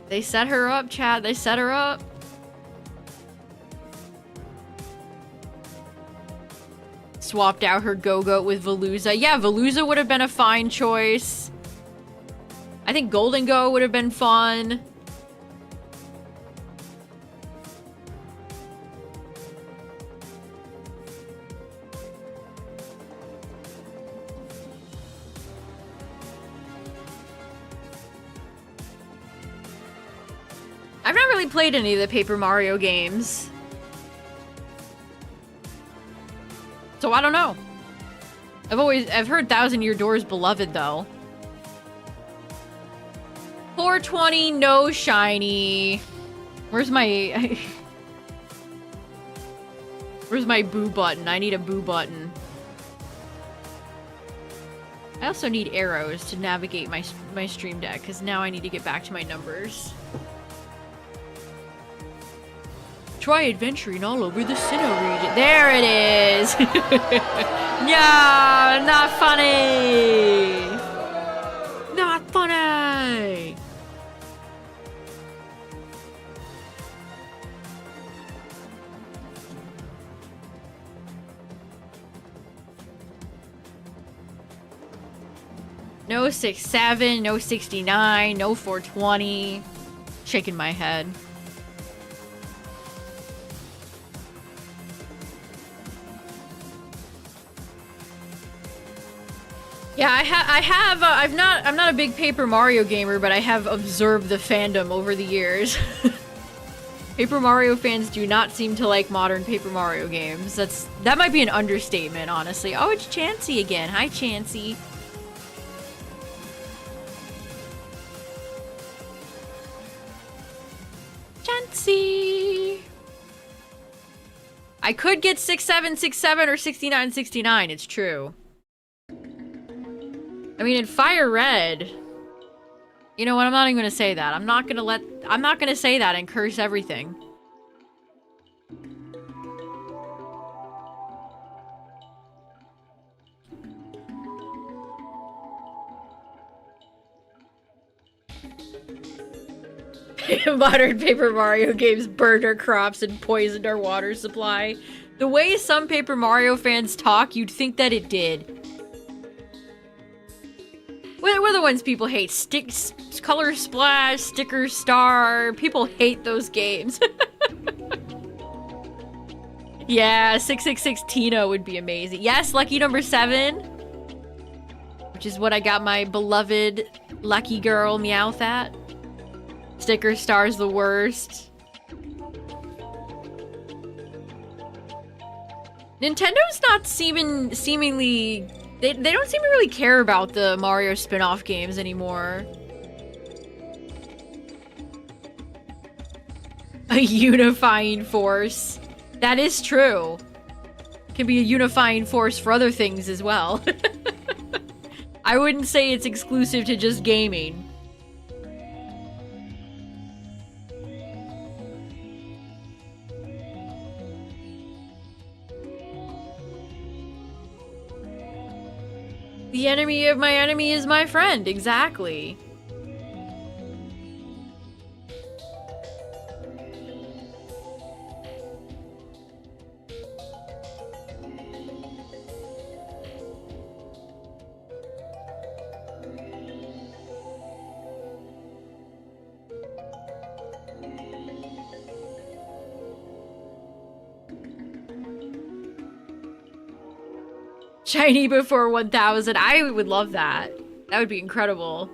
They set her up, chat. They set her up. Swapped out her Go-Go with Veluza. Yeah, Veluza would have been a fine choice. I think Golden Go would have been fun. I've not really played any of the Paper Mario games. So I don't know. I've heard Thousand Year Door's beloved though. 420, no shiny. Where's my... Where's my boo button? I need a boo button. I also need arrows to navigate my stream deck, because now I need to get back to my numbers. Try adventuring all over the Sinnoh region. There it is! No, not funny! Not funny! No 6-7, no 69, no 420. Shaking my head. Yeah, I'm not a big Paper Mario gamer, but I have observed the fandom over the years. Paper Mario fans do not seem to like modern Paper Mario games. That might be an understatement, honestly. Oh, it's Chansey again. Hi, Chansey. Chansey. I could get 6-7, 6-7, or 69, 69. It's true. I mean, in Fire Red, you know what? I'm not even gonna say that. I'm not gonna say that and curse everything. Modern Paper Mario games burned our crops and poisoned our water supply. The way some Paper Mario fans talk, you'd think that it did. We're the ones people hate. Color Splash, Sticker Star. People hate those games. Yeah, 666 Tina would be amazing. Yes, lucky number 7. Which is what I got my beloved lucky girl Meowth at. Sticker Star's the worst. Nintendo's not seemingly... They don't seem to really care about the Mario spin-off games anymore. A unifying force. That is true. Can be a unifying force for other things as well. I wouldn't say it's exclusive to just gaming. The enemy of my enemy is my friend, exactly. Shiny before 1000. I would love that. That would be incredible.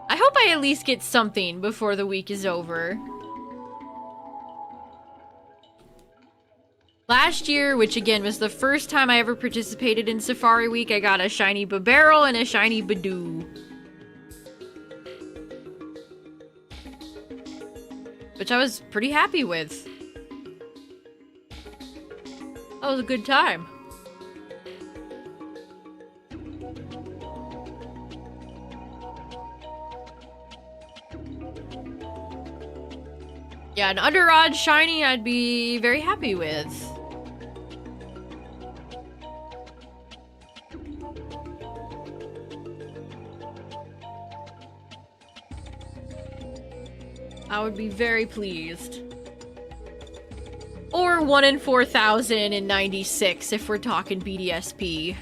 I hope I at least get something before the week is over. Last year, which again was the first time I ever participated in Safari Week, I got a shiny Babarrel and a shiny Badoo. Which I was pretty happy with. That was a good time. Yeah, an Underodd shiny I'd be very happy with. I would be very pleased. Or 1 in 4,096 if we're talking BDSP.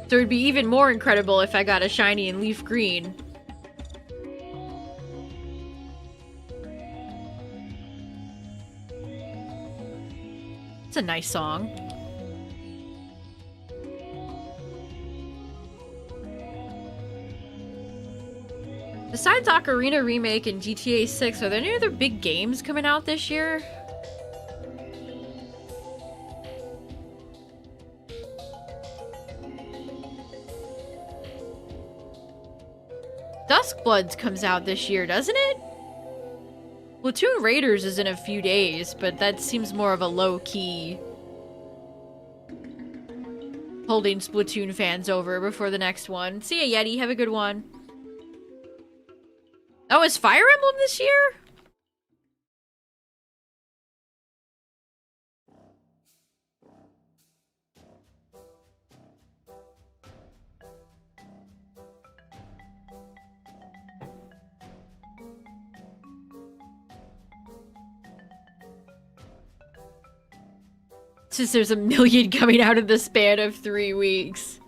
So it'd be even more incredible if I got a shiny in Leaf Green. It's a nice song. Besides Ocarina Remake and GTA 6, are there any other big games coming out this year? Duskbloods comes out this year, doesn't it? Splatoon Raiders is in a few days, but that seems more of a low-key holding Splatoon fans over before the next one. See ya, Yeti. Have a good one. Oh, is Fire Emblem this year? Since there's a million coming out in the span of 3 weeks.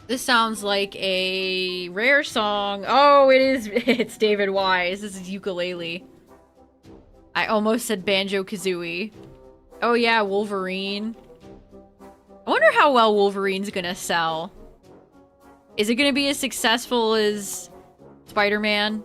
This sounds like a rare song. Oh, it is. It's David Wise. This is Ukulele. I almost said Banjo-Kazooie. Oh yeah, Wolverine. I wonder how well Wolverine's gonna sell. Is it gonna be as successful as Spider-Man?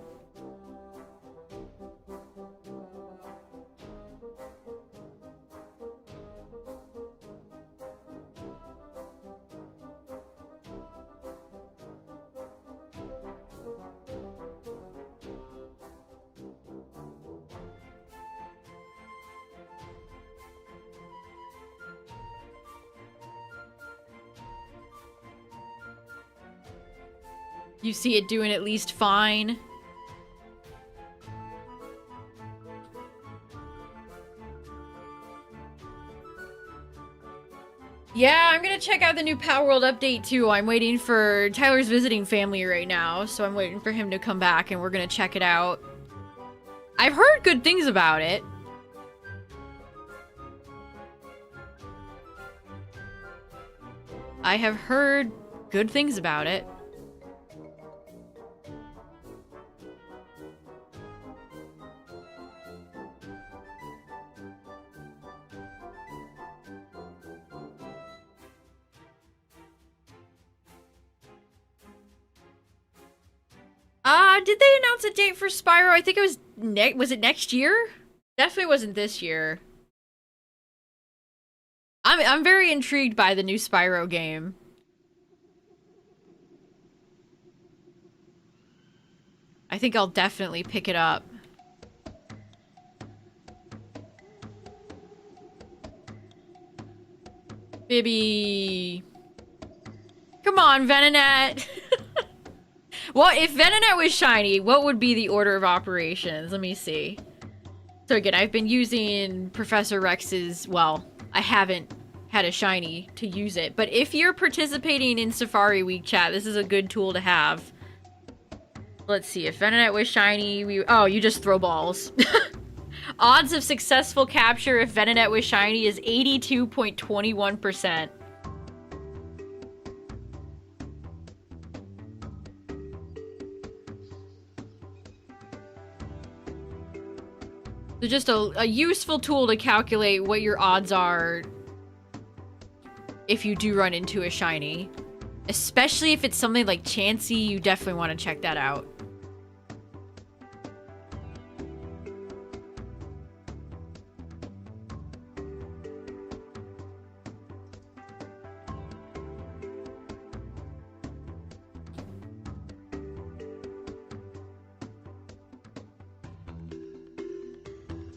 You see it doing at least fine. Yeah, I'm gonna check out the new Power World update too. I'm waiting for Tyler's visiting family right now, so I'm waiting for him to come back and we're gonna check it out. I've heard good things about it. I have heard good things about it. Did they announce a date for Spyro? I think it was was it next year? Definitely wasn't this year. I'm very intrigued by the new Spyro game. I think I'll definitely pick it up. Bibby. Come on, Venonat. Well, if Venonat was shiny, what would be the order of operations? Let me see. So again, I've been using Professor Rex's, well, I haven't had a shiny to use it, but if you're participating in Safari Week chat, this is a good tool to have. Let's see, if Venonat was shiny, oh, you just throw balls. Odds of successful capture if Venonat was shiny is 82.21%. So just a useful tool to calculate what your odds are if you do run into a shiny. Especially if it's something like Chansey, you definitely want to check that out.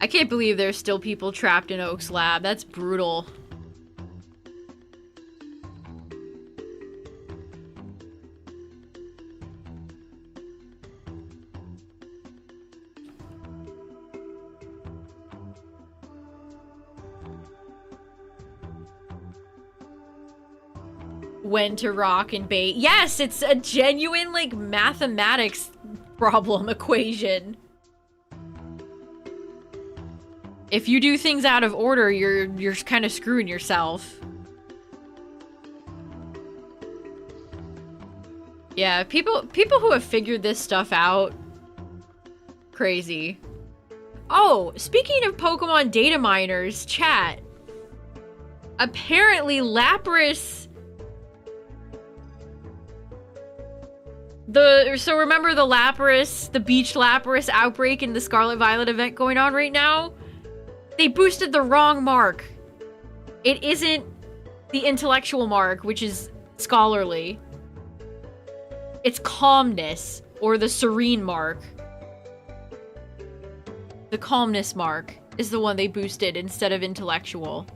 I can't believe there's still people trapped in Oak's lab. That's brutal. When to rock and bait. Yes, it's a genuine, like, mathematics problem equation. If you do things out of order, you're kind of screwing yourself. Yeah, people who have figured this stuff out, crazy. Oh, speaking of Pokemon data miners, chat. Apparently Lapras... So remember the Lapras, the Beach Lapras outbreak in the Scarlet Violet event going on right now? They boosted the wrong mark. It isn't the intellectual mark, which is scholarly. It's calmness, or the serene mark. The calmness mark is the one they boosted instead of intellectual.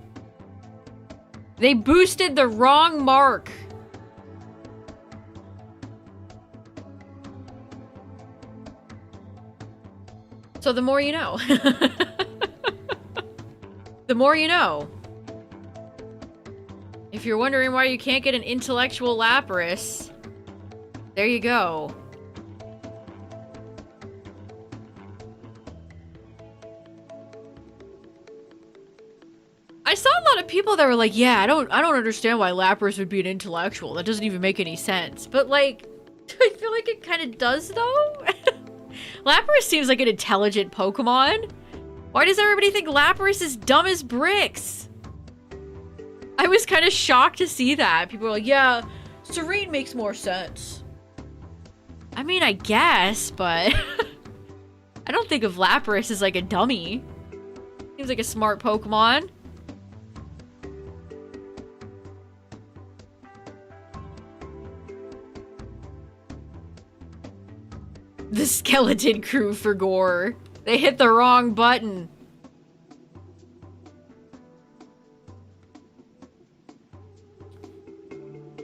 They boosted the wrong mark. So the more you know. The more you know. If you're wondering why you can't get an intellectual Lapras, there you go. I saw a lot of people that were like, yeah, I don't understand why Lapras would be an intellectual. That doesn't even make any sense. But like, I feel like it kind of does though. Lapras seems like an intelligent Pokemon. Why does everybody think Lapras is dumb as bricks? I was kind of shocked to see that. People were like, yeah, Serene makes more sense. I mean, I guess, but... I don't think of Lapras as like a dummy. Seems like a smart Pokemon. The skeleton crew for gore. They hit the wrong button.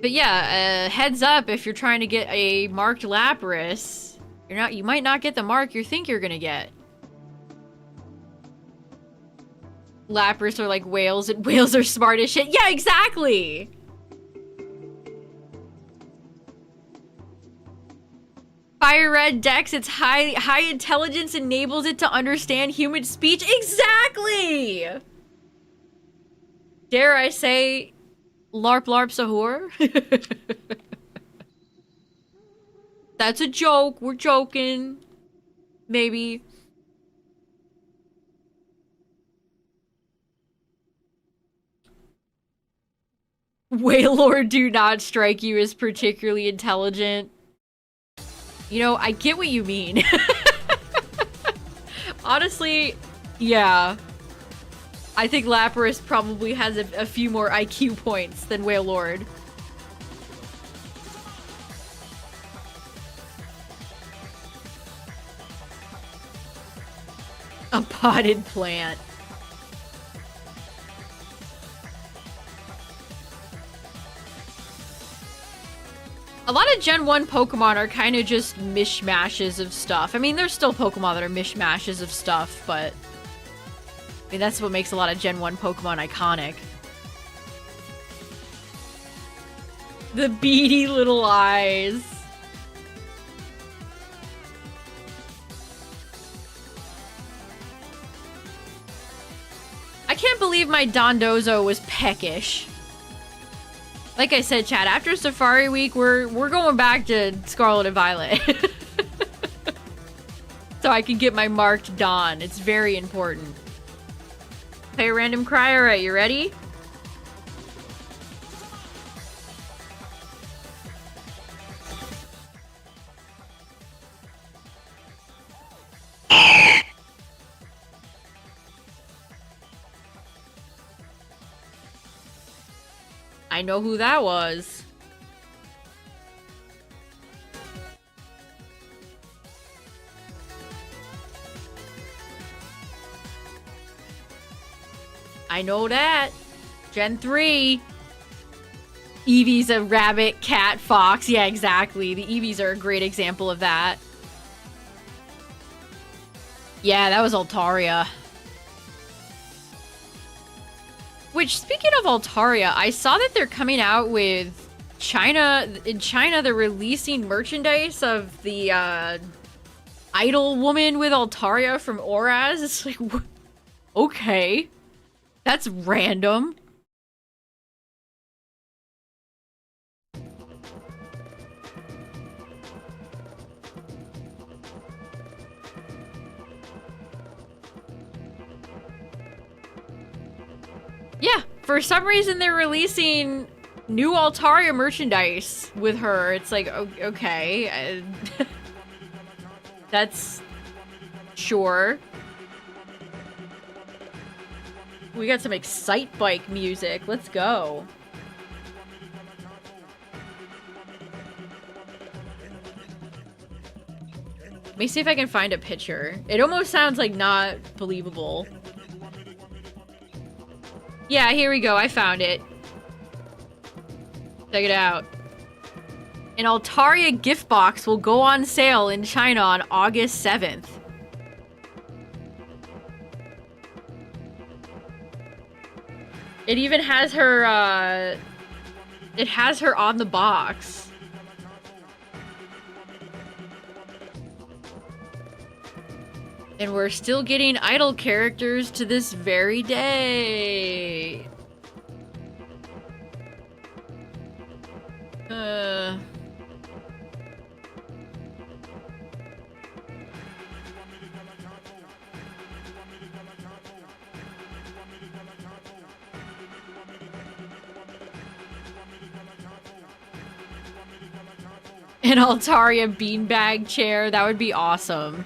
But yeah, heads up if you're trying to get a marked Lapras, you might not get the mark you think you're gonna get. Lapras are like whales and whales are smart as shit. Yeah, exactly! Fire Red Dex, its high intelligence enables it to understand human speech. Exactly! Dare I say, LARP LARP Sahur? That's a joke. We're joking. Maybe. Wailord do not strike you as particularly intelligent. You know, I get what you mean. Honestly, yeah. I think Lapras probably has a few more IQ points than Wailord. A potted plant. A lot of Gen 1 Pokemon are kind of just mishmashes of stuff. I mean, there's still Pokemon that are mishmashes of stuff, but... I mean, that's what makes a lot of Gen 1 Pokemon iconic. The beady little eyes. I can't believe my Dondozo was peckish. Like I said, chat, after Safari Week, we're going back to Scarlet and Violet. So I can get my marked Don. It's very important. Play a random cry. Alright, you ready? I know who that was. I know that. Gen 3. Eevee's a rabbit, cat, fox. Yeah, exactly. The Eevees are a great example of that. Yeah, that was Altaria. Which, speaking of Altaria, I saw that they're coming out with China. In China, they're releasing merchandise of the idol woman with Altaria from Oraz. It's like, okay. That's random. Yeah, for some reason they're releasing new Altaria merchandise with her. It's like, okay. That's... sure. We got some Excite Bike music. Let's go. Let me see if I can find a picture. It almost sounds like not believable. Yeah, here we go. I found it. Check it out. An Altaria gift box will go on sale in China on August 7th. It even has her, it has her on the box. And we're still getting idol characters to this very day. An Altaria beanbag chair, that would be awesome.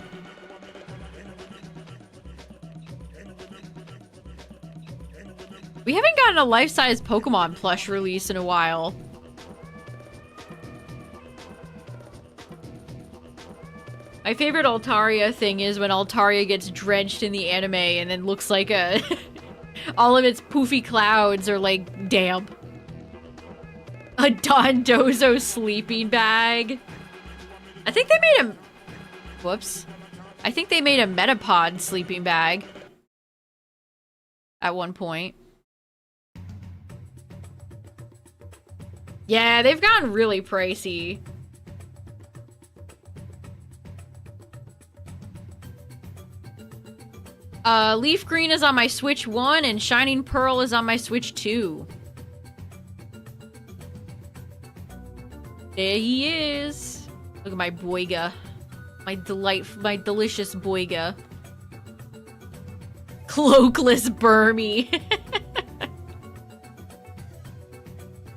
We haven't gotten a life-size Pokemon plush release in a while. My favorite Altaria thing is when Altaria gets drenched in the anime and then looks like a... all of its poofy clouds are like damp. A Dondozo sleeping bag. I think they made a... Whoops. I think they made a Metapod sleeping bag. At one point. Yeah, they've gotten really pricey. Leaf Green is on my Switch 1 and Shining Pearl is on my Switch 2. There he is. Look at my Boiga. My delicious Boiga. Cloakless Burmy.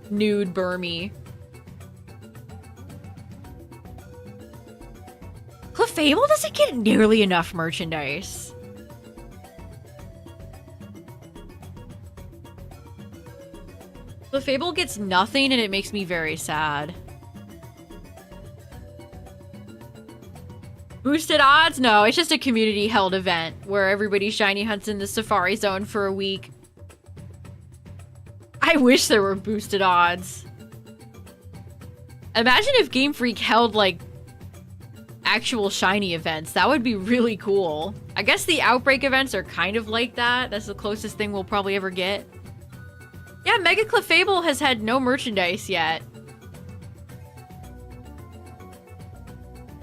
Nude Burmy. Clefable doesn't get nearly enough merchandise. Clefable gets nothing and it makes me very sad. Boosted odds? No, it's just a community-held event where everybody shiny hunts in the Safari Zone for a week. I wish there were boosted odds. Imagine if Game Freak held, like, actual shiny events. That would be really cool. I guess the Outbreak events are kind of like that. That's the closest thing we'll probably ever get. Yeah, Mega Clefable has had no merchandise yet.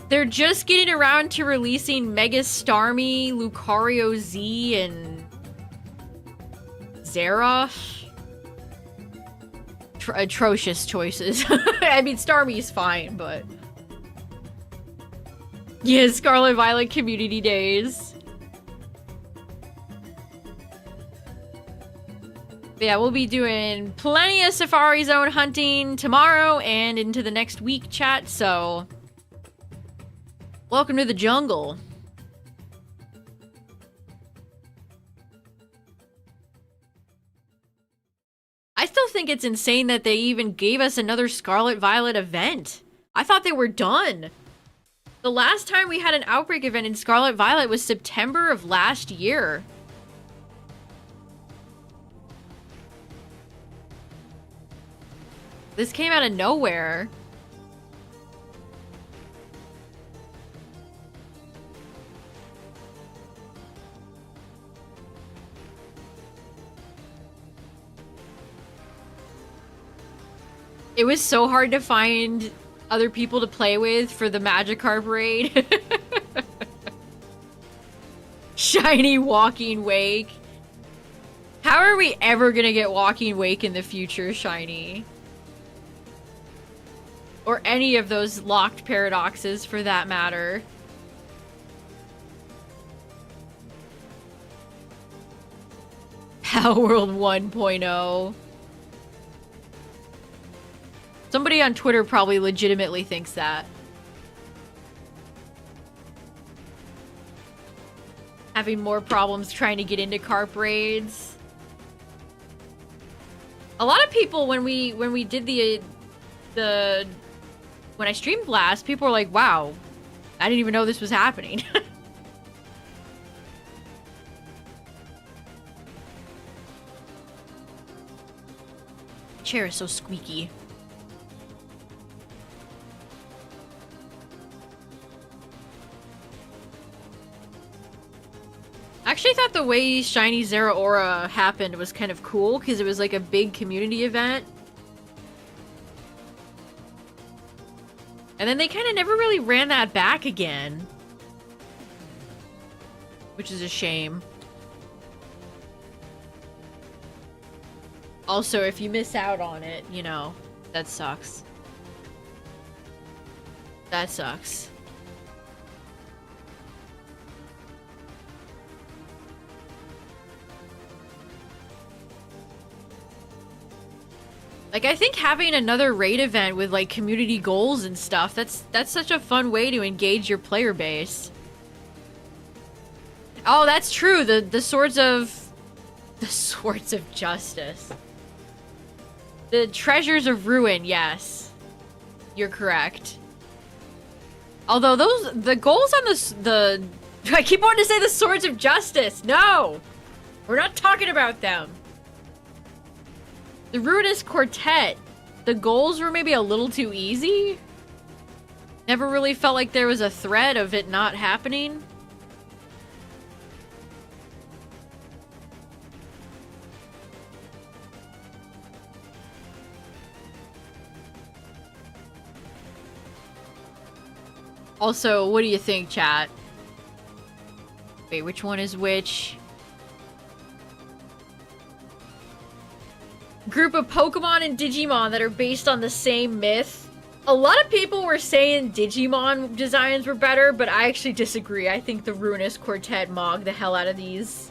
They're just getting around to releasing Mega Starmie, Lucario Z, and Zerath. Atrocious choices. I mean, Starmie's fine, but... Yeah, Scarlet Violet Community Days. But yeah, we'll be doing plenty of Safari Zone hunting tomorrow and into the next week, chat, so... Welcome to the jungle. I still think it's insane that they even gave us another Scarlet Violet event. I thought they were done. The last time we had an Outbreak event in Scarlet Violet was September of last year. This came out of nowhere. It was so hard to find other people to play with for the Magikarp raid. Shiny Walking Wake. How are we ever gonna get Walking Wake in the future, Shiny? Or any of those locked paradoxes, for that matter. Palworld 1.0. Somebody on Twitter probably legitimately thinks that. Having more problems trying to get into carp raids. A lot of people, when we did when I streamed last, people were like, wow, I didn't even know this was happening. Chair is so squeaky. I actually thought the way Shiny Zeraora happened was kind of cool, because it was like a big community event. And then they kind of never really ran that back again. Which is a shame. Also, if you miss out on it, you know, that sucks. That sucks. Like, I think having another raid event with, like, community goals and stuff, that's such a fun way to engage your player base. Oh, that's true. The Swords of... The Swords of Justice. The Treasures of Ruin, yes. You're correct. Although the goals on the I keep wanting to say the Swords of Justice. No! We're not talking about them. The Ruinous Quartet. The goals were maybe a little too easy. Never really felt like there was a threat of it not happening. Also, what do you think, chat? Wait, which one is which? Group of Pokemon and Digimon that are based on the same myth. A lot of people were saying Digimon designs were better, but I actually disagree. I think the Ruinous Quartet mogged the hell out of these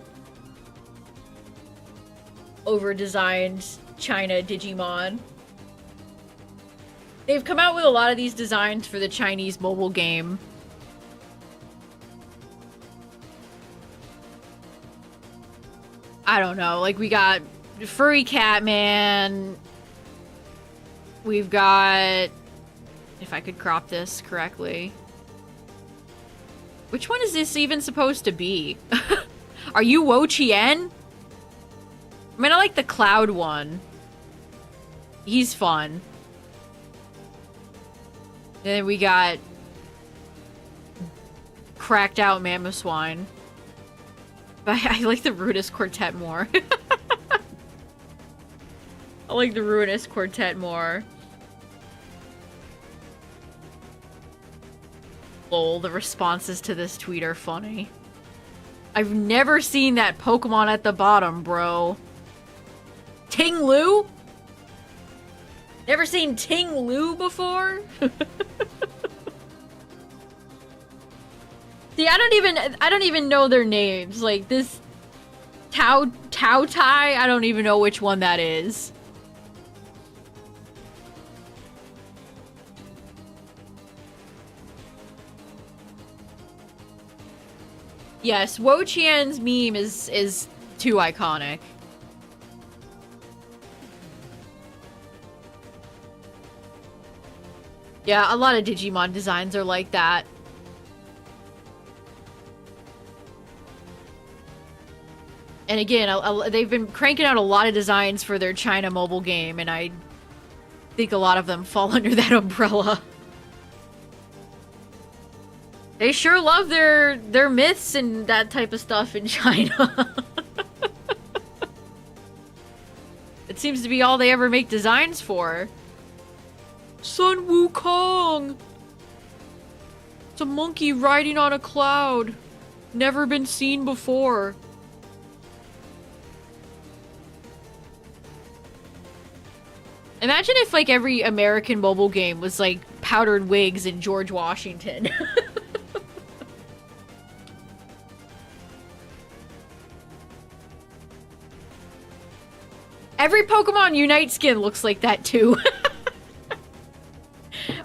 over-designed China Digimon. They've come out with a lot of these designs for the Chinese mobile game. I don't know, like we got Furry Catman. We've got, if I could crop this correctly. Which one is this even supposed to be? Are you Wo Chien? I mean, I like the cloud one. He's fun. Then we got cracked out Mamoswine. But I like the Ruinous Quartet more. I like the Ruinous Quartet more. Lol, the responses to this tweet are funny. I've never seen that Pokemon at the bottom, bro. Ting Lu? Never seen Ting Lu before? See, I don't even know their names. Like this Tao Tai, I don't even know which one that is. Yes, Wo Chien's meme is too iconic. Yeah, a lot of Digimon designs are like that. And again, they've been cranking out a lot of designs for their China mobile game, and I think a lot of them fall under that umbrella. They sure love their myths and that type of stuff in China. It seems to be all they ever make designs for. Sun Wukong! It's a monkey riding on a cloud. Never been seen before. Imagine if, like, every American mobile game was, like, powdered wigs and George Washington. Every Pokemon Unite skin looks like that, too.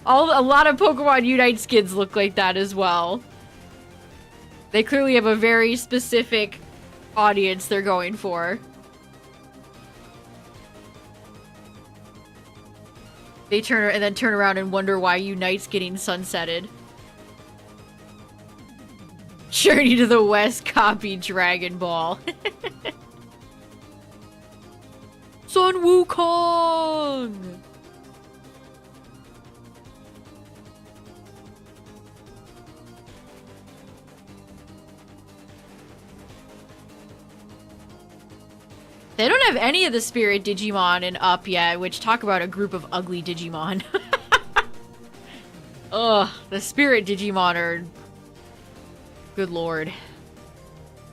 A lot of Pokemon Unite skins look like that as well. They clearly have a very specific audience they're going for. They turn around and wonder why Unite's getting sunsetted. Journey to the West copy Dragon Ball. Sun Wukong! They don't have any of the Spirit Digimon in Up yet, which talk about a group of ugly Digimon. Ugh, the Spirit Digimon are... Good lord.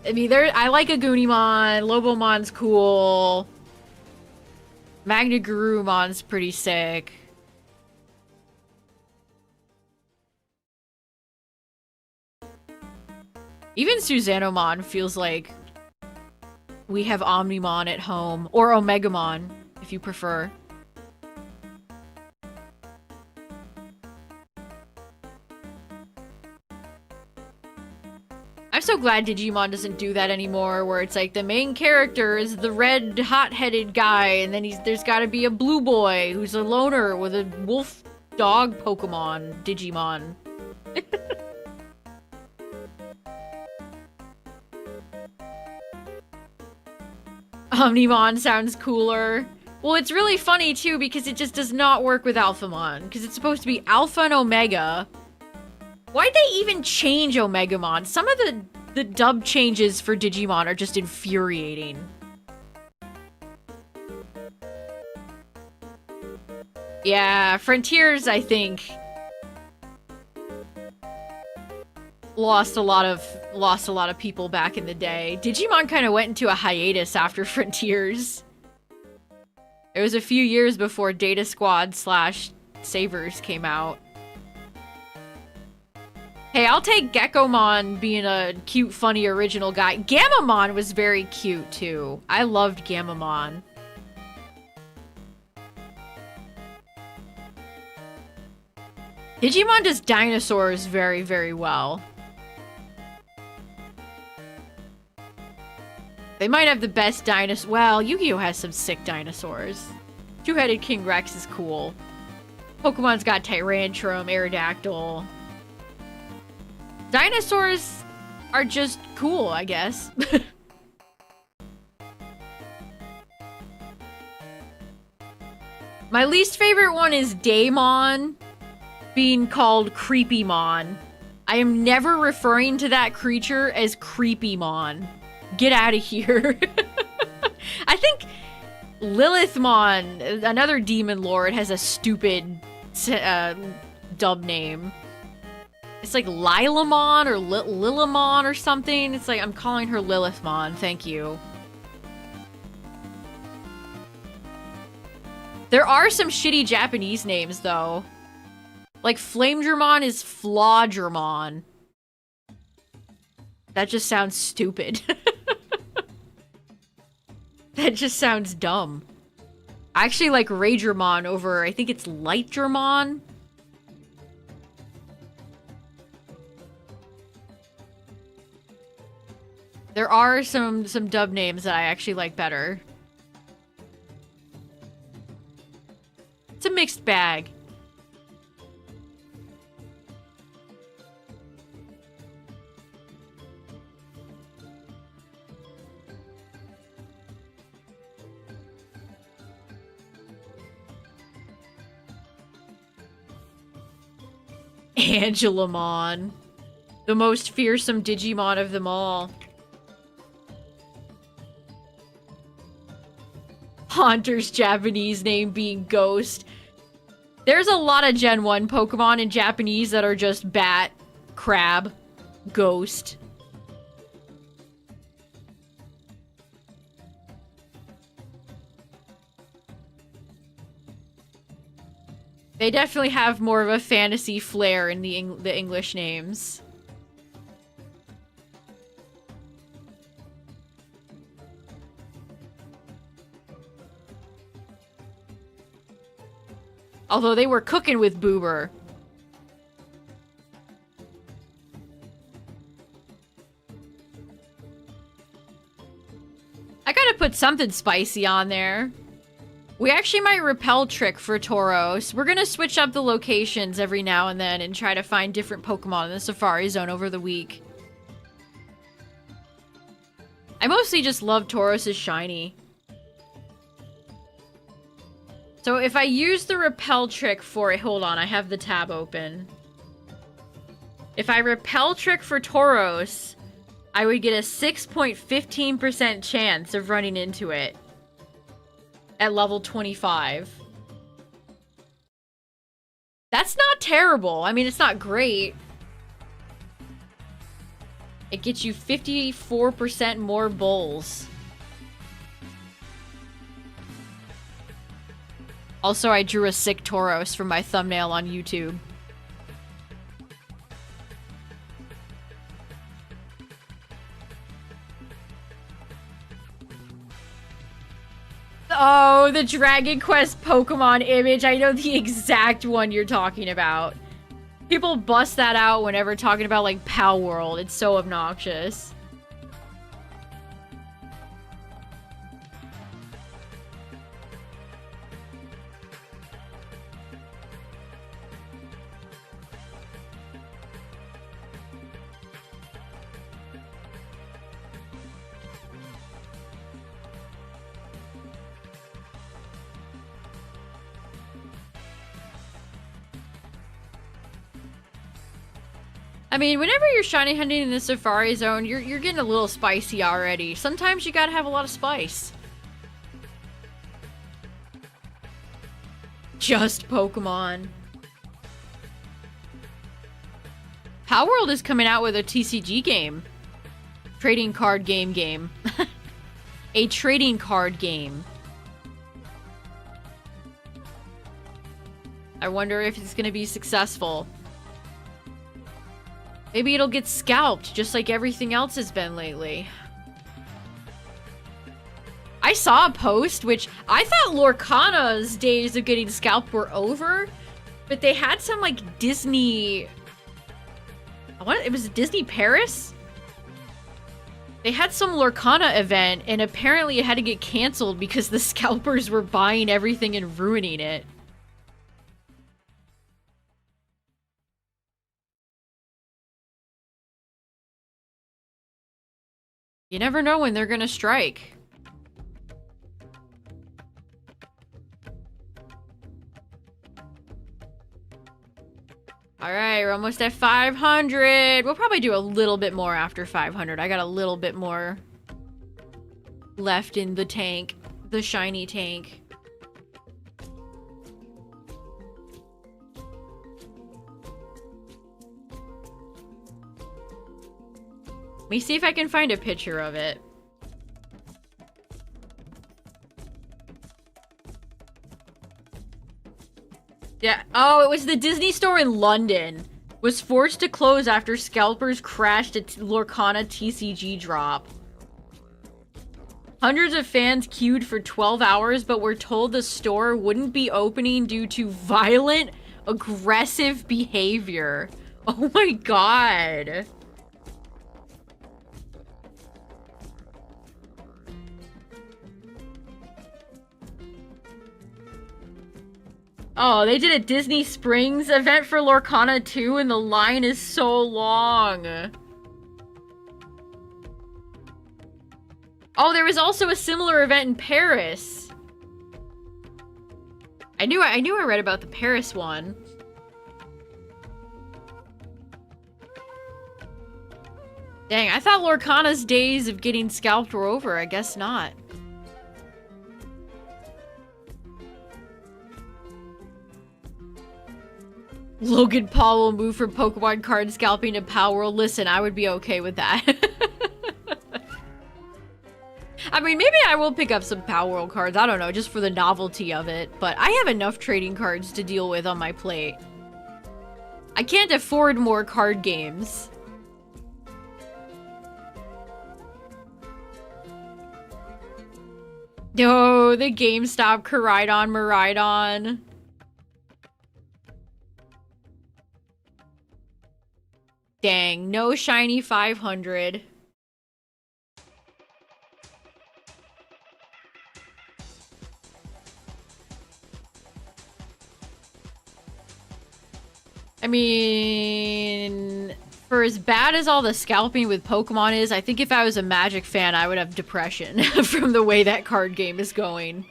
I mean, I like Agunimon, Lobomon's cool. Magna Gurumon's pretty sick. Even Suzanomon feels like we have Omnimon at home. Or Omegamon, if you prefer. I'm so glad Digimon doesn't do that anymore, where it's like the main character is the red, hot-headed guy, and then there's gotta be a blue boy who's a loner with a wolf dog Pokemon, Digimon. Omnimon sounds cooler. Well, it's really funny, too, because it just does not work with Alphamon, because it's supposed to be Alpha and Omega. Why'd they even change Omegamon? Some of the dub changes for Digimon are just infuriating. Yeah, Frontiers, I think, lost a lot of people back in the day. Digimon kind of went into a hiatus after Frontiers. It was a few years before Data Squad / Savers came out. Hey, I'll take Gekomon being a cute, funny, original guy. Gamamon was very cute, too. I loved Gamamon. Digimon does dinosaurs very, very well. They might have the best dinosaur. Well, Yu-Gi-Oh has some sick dinosaurs. Two-headed King Rex is cool. Pokemon's got Tyrantrum, Aerodactyl. Dinosaurs are just cool, I guess. My least favorite one is Daemon being called Creepymon. I am never referring to that creature as Creepymon. Get out of here. I think Lilithmon, another demon lord, has a stupid dub name. It's like Lilamon or Lilamon or something. It's like, I'm calling her Lilithmon. Thank you. There are some shitty Japanese names, though. Like, Flamedramon is Flawdramon. That just sounds stupid. That just sounds dumb. I actually like Raydramon over, I think it's Lightdramon. There are some dub names that I actually like better. It's a mixed bag. Angelamon. The most fearsome Digimon of them all. Haunter's Japanese name being Ghost. There's a lot of Gen 1 Pokemon in Japanese that are just Bat, Crab, Ghost. They definitely have more of a fantasy flair in the English names. Although they were cooking with Boober. I gotta put something spicy on there. We actually might repel trick for Tauros. We're gonna switch up the locations every now and then and try to find different Pokemon in the Safari Zone over the week. I mostly just love Tauros' shiny. So if I use the repel trick for it, hold on, I have the tab open. If I repel trick for Tauros, I would get a 6.15% chance of running into it at level 25. That's not terrible. I mean, it's not great. It gets you 54% more bulls. Also, I drew a sick Tauros from my thumbnail on YouTube. Oh, the Dragon Quest Pokemon image. I know the exact one you're talking about. People bust that out whenever talking about, like, Pal World. It's so obnoxious. I mean, whenever you're shiny hunting in the Safari Zone, you're getting a little spicy already. Sometimes you gotta have a lot of spice. Just Pokemon. Palworld is coming out with a TCG game. Trading card game. A trading card game. I wonder if it's gonna be successful. Maybe it'll get scalped, just like everything else has been lately. I saw a post, which I thought Lorcana's days of getting scalped were over, but they had some, like, Disney... What? It was Disney Paris? They had some Lorcana event, and apparently it had to get canceled because the scalpers were buying everything and ruining it. You never know when they're gonna strike. Alright, we're almost at 500. We'll probably do a little bit more after 500. I got a little bit more left in the tank. The shiny tank. Let me see if I can find a picture of it. Yeah. Oh, it was the Disney store in London. Was forced to close after scalpers crashed a Lorcana TCG drop. Hundreds of fans queued for 12 hours, but were told the store wouldn't be opening due to violent, aggressive behavior. Oh my god. Oh, they did a Disney Springs event for Lorcana 2 and the line is so long. Oh, there was also a similar event in Paris. I knew I read about the Paris one. Dang, I thought Lorcana's days of getting scalped were over. I guess not. Logan Paul will move from Pokemon card scalping to Power World. Listen, I would be okay with that. I mean, maybe I will pick up some Power World cards. I don't know, just for the novelty of it. But I have enough trading cards to deal with on my plate. I can't afford more card games. No, the GameStop Maridon. Dang, no shiny 500. I mean, for as bad as all the scalping with Pokemon is, I think if I was a Magic fan, I would have depression from the way that card game is going.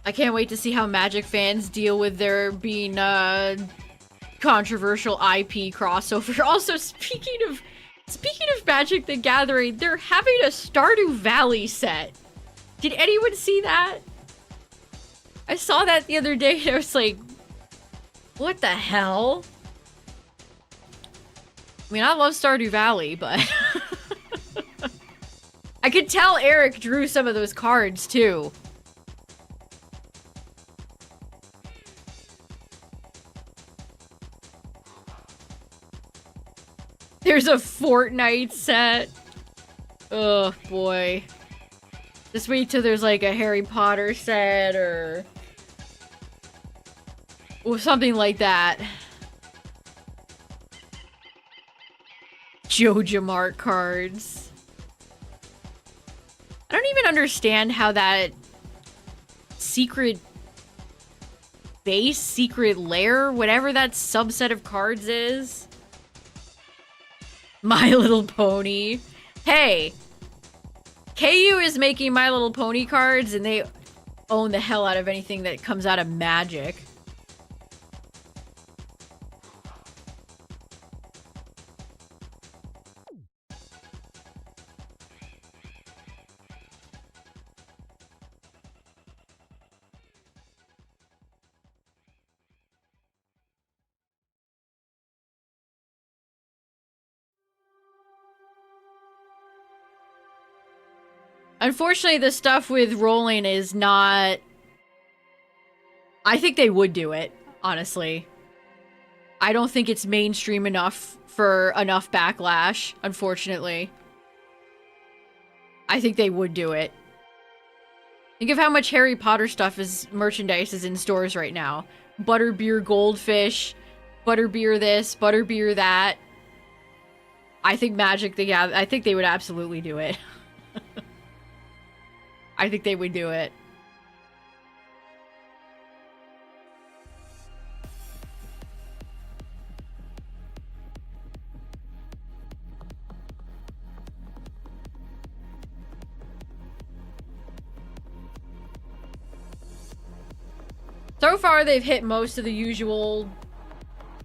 I can't wait to see how Magic fans deal with there being controversial IP crossover. Also, speaking of Magic the Gathering, they're having a Stardew Valley set. Did anyone see that? I saw that the other day and I was like, what the hell? I mean, I love Stardew Valley, but I could tell Eric drew some of those cards too. There's a Fortnite set. Oh boy. Just wait till there's like a Harry Potter set or something like that. Joja Mart cards. I don't even understand how that secret base, secret lair, whatever that subset of cards is. My Little Pony. Hey, KU is making My Little Pony cards and they own the hell out of anything that comes out of Magic. Unfortunately, the stuff with rolling is not... I think they would do it, honestly. I don't think it's mainstream enough for enough backlash, unfortunately. I think they would do it. Think of how much Harry Potter stuff merchandise is in stores right now. Butterbeer goldfish, butterbeer this, butterbeer that. I think I think they would absolutely do it. I think they would do it. So far, they've hit most of the usual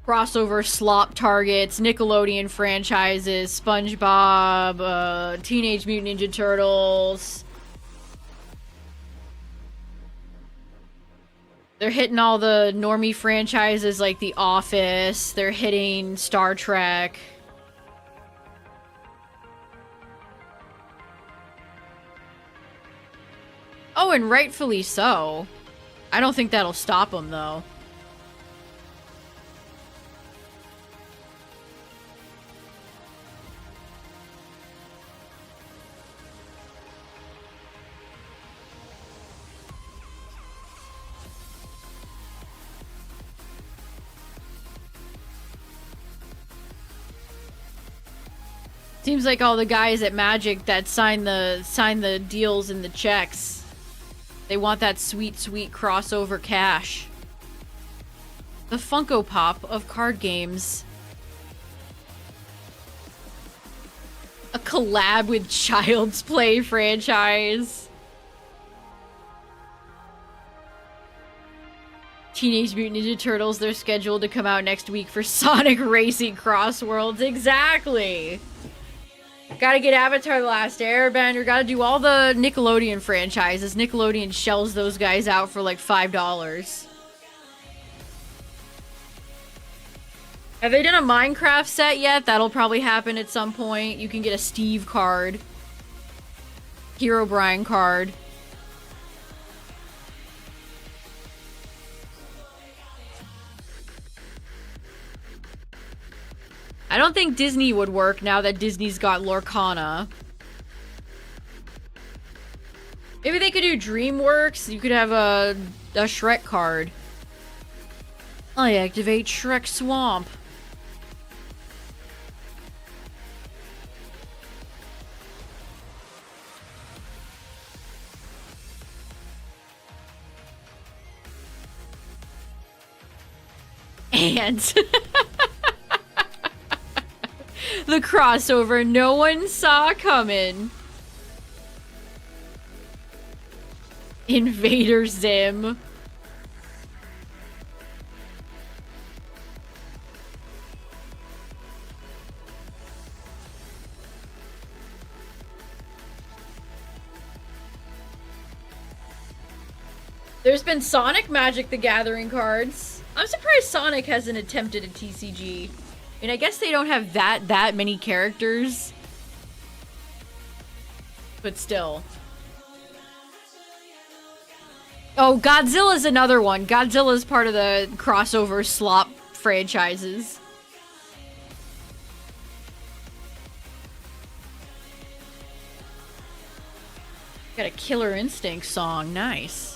crossover slop targets, Nickelodeon franchises, SpongeBob, Teenage Mutant Ninja Turtles. They're hitting all the normie franchises like The Office. They're hitting Star Trek. Oh, and rightfully so. I don't think that'll stop them, though. Seems like all the guys at Magic that sign the deals and the checks, they want that sweet, sweet crossover cash. The Funko Pop of card games. A collab with Child's Play franchise. Teenage Mutant Ninja Turtles, they're scheduled to come out next week for Sonic Racing Cross Worlds. Exactly! Gotta get Avatar: The Last Airbender, gotta do all the Nickelodeon franchises. Nickelodeon shells those guys out for like $5. Have they done a Minecraft set yet? That'll probably happen at some point. You can get a Steve card. Hero Brian card. I don't think Disney would work now that Disney's got Lorcana. Maybe they could do DreamWorks. You could have a Shrek card. I activate Shrek Swamp. And the crossover no one saw coming. Invader Zim. There's been Sonic Magic the Gathering cards. I'm surprised Sonic hasn't attempted a TCG. And I guess they don't have that many characters. But still. Oh, Godzilla's another one. Godzilla's part of the crossover slop franchises. Got a Killer Instinct song. Nice.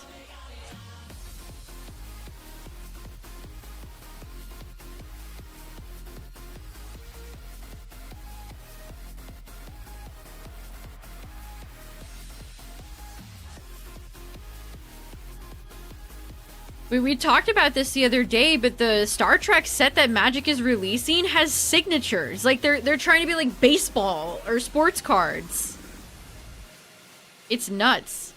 We talked about this the other day, but the Star Trek set that Magic is releasing has signatures. Like, they're trying to be like baseball or sports cards. It's nuts.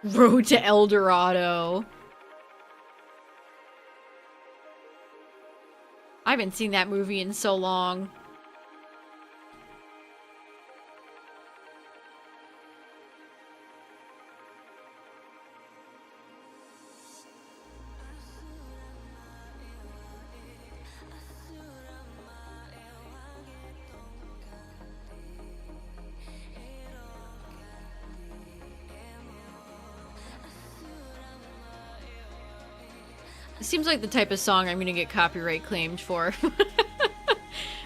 Road to El Dorado. I haven't seen that movie in so long. It seems like the type of song I'm gonna get copyright claimed for.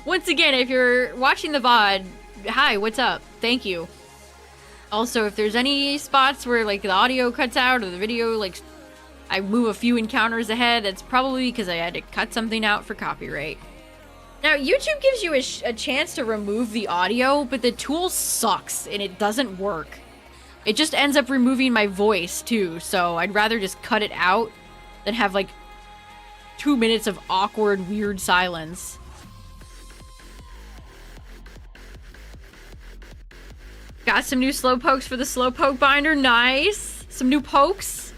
Once again, if you're watching the VOD, hi, what's up? Thank you. Also, if there's any spots where like the audio cuts out or the video, like I move a few encounters ahead, that's probably because I had to cut something out for copyright. Now, YouTube gives you a chance to remove the audio, but the tool sucks and it doesn't work. It just ends up removing my voice too, so I'd rather just cut it out than have like 2 minutes of awkward, weird silence. Got some new slow pokes for the slowpoke binder. Nice. Some new pokes.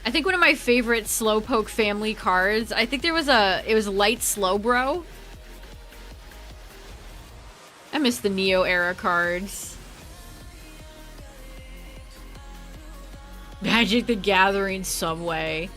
I think one of my favorite slowpoke family cards, I think it was Light Slowbro. I miss the Neo era cards. Magic the Gathering Subway.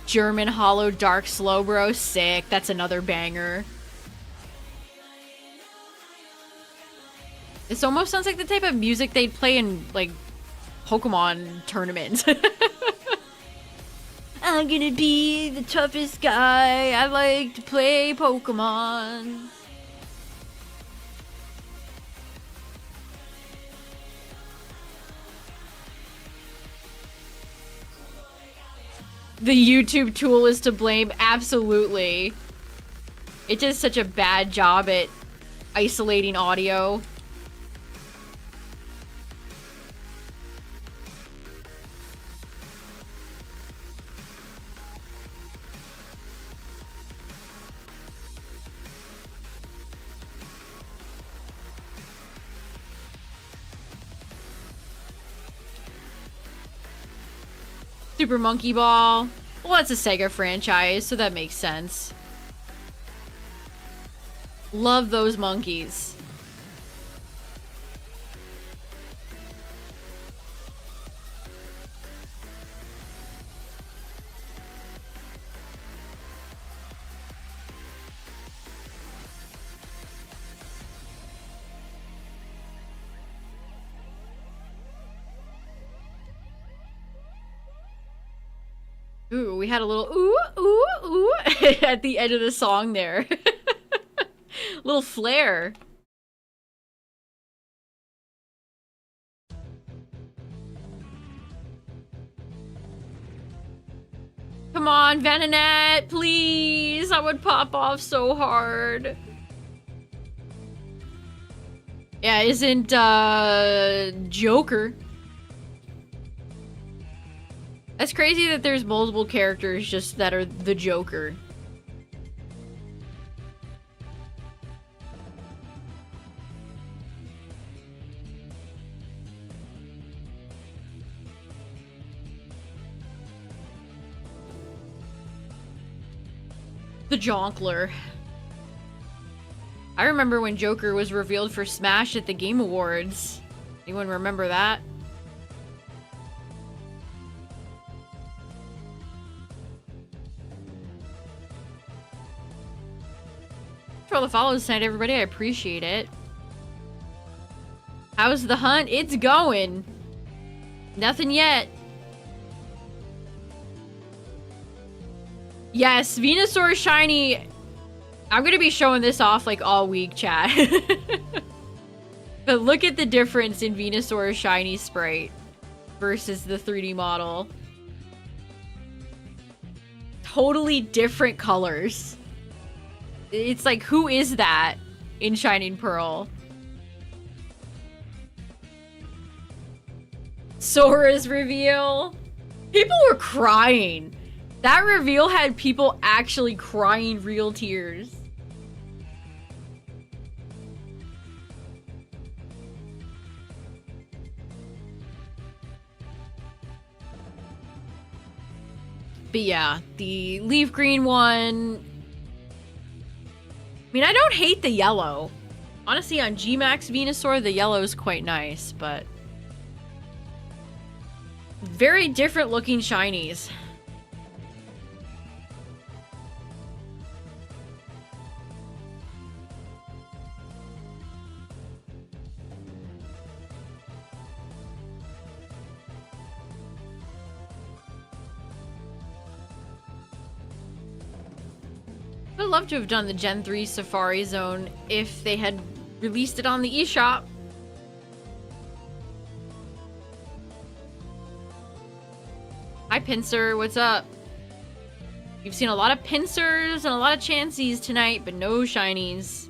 German Hollow Dark Slowbro, sick. That's another banger. This almost sounds like the type of music they'd play in, like, Pokemon tournaments. I'm gonna be the toughest guy. I like to play Pokemon. The YouTube tool is to blame, absolutely. It does such a bad job at isolating audio. Super Monkey Ball. Well, that's a Sega franchise, so that makes sense. Love those monkeys. Ooh, we had a little ooh, ooh, ooh at the end of the song there. Little flair. Come on, Venonat, please. I would pop off so hard. Yeah, isn't Joker. That's crazy that there's multiple characters just that are the Joker. The Jonkler. I remember when Joker was revealed for Smash at the Game Awards. Anyone remember that? For all the follows tonight, everybody. I appreciate it. How's the hunt? It's going. Nothing yet. Yes, Venusaur Shiny. I'm gonna be showing this off like all week, chat. But look at the difference in Venusaur Shiny Sprite versus the 3D model. Totally different colors. It's like, who is that in Shining Pearl? Sora's reveal. People were crying. That reveal had people actually crying real tears. But yeah, the leaf green one. I mean, I don't hate the yellow. Honestly, on G-Max Venusaur, the yellow is quite nice, but very different looking shinies. I would love to have done the Gen 3 Safari Zone if they had released it on the eShop. Hi, Pinsir. What's up? You've seen a lot of Pinsers and a lot of Chanseys tonight, but no shinies.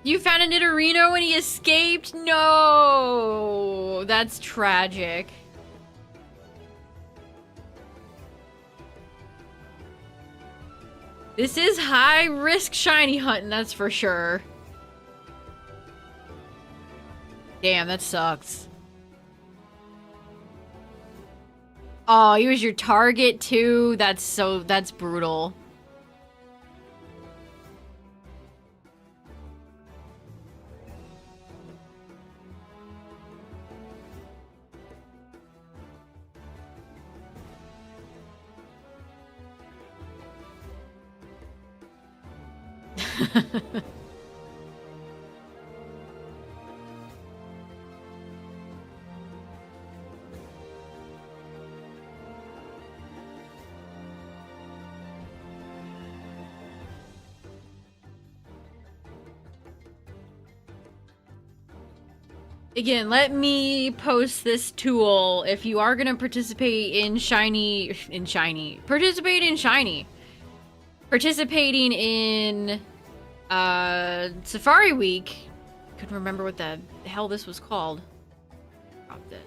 You found a Nidorino and he escaped? No! That's tragic. This is high-risk shiny hunting, that's for sure. Damn, that sucks. Oh, he was your target too? That's brutal. Again, let me post this tool if you are going to participate in participating in Safari Week. Couldn't remember what the hell this was called. Dropped it.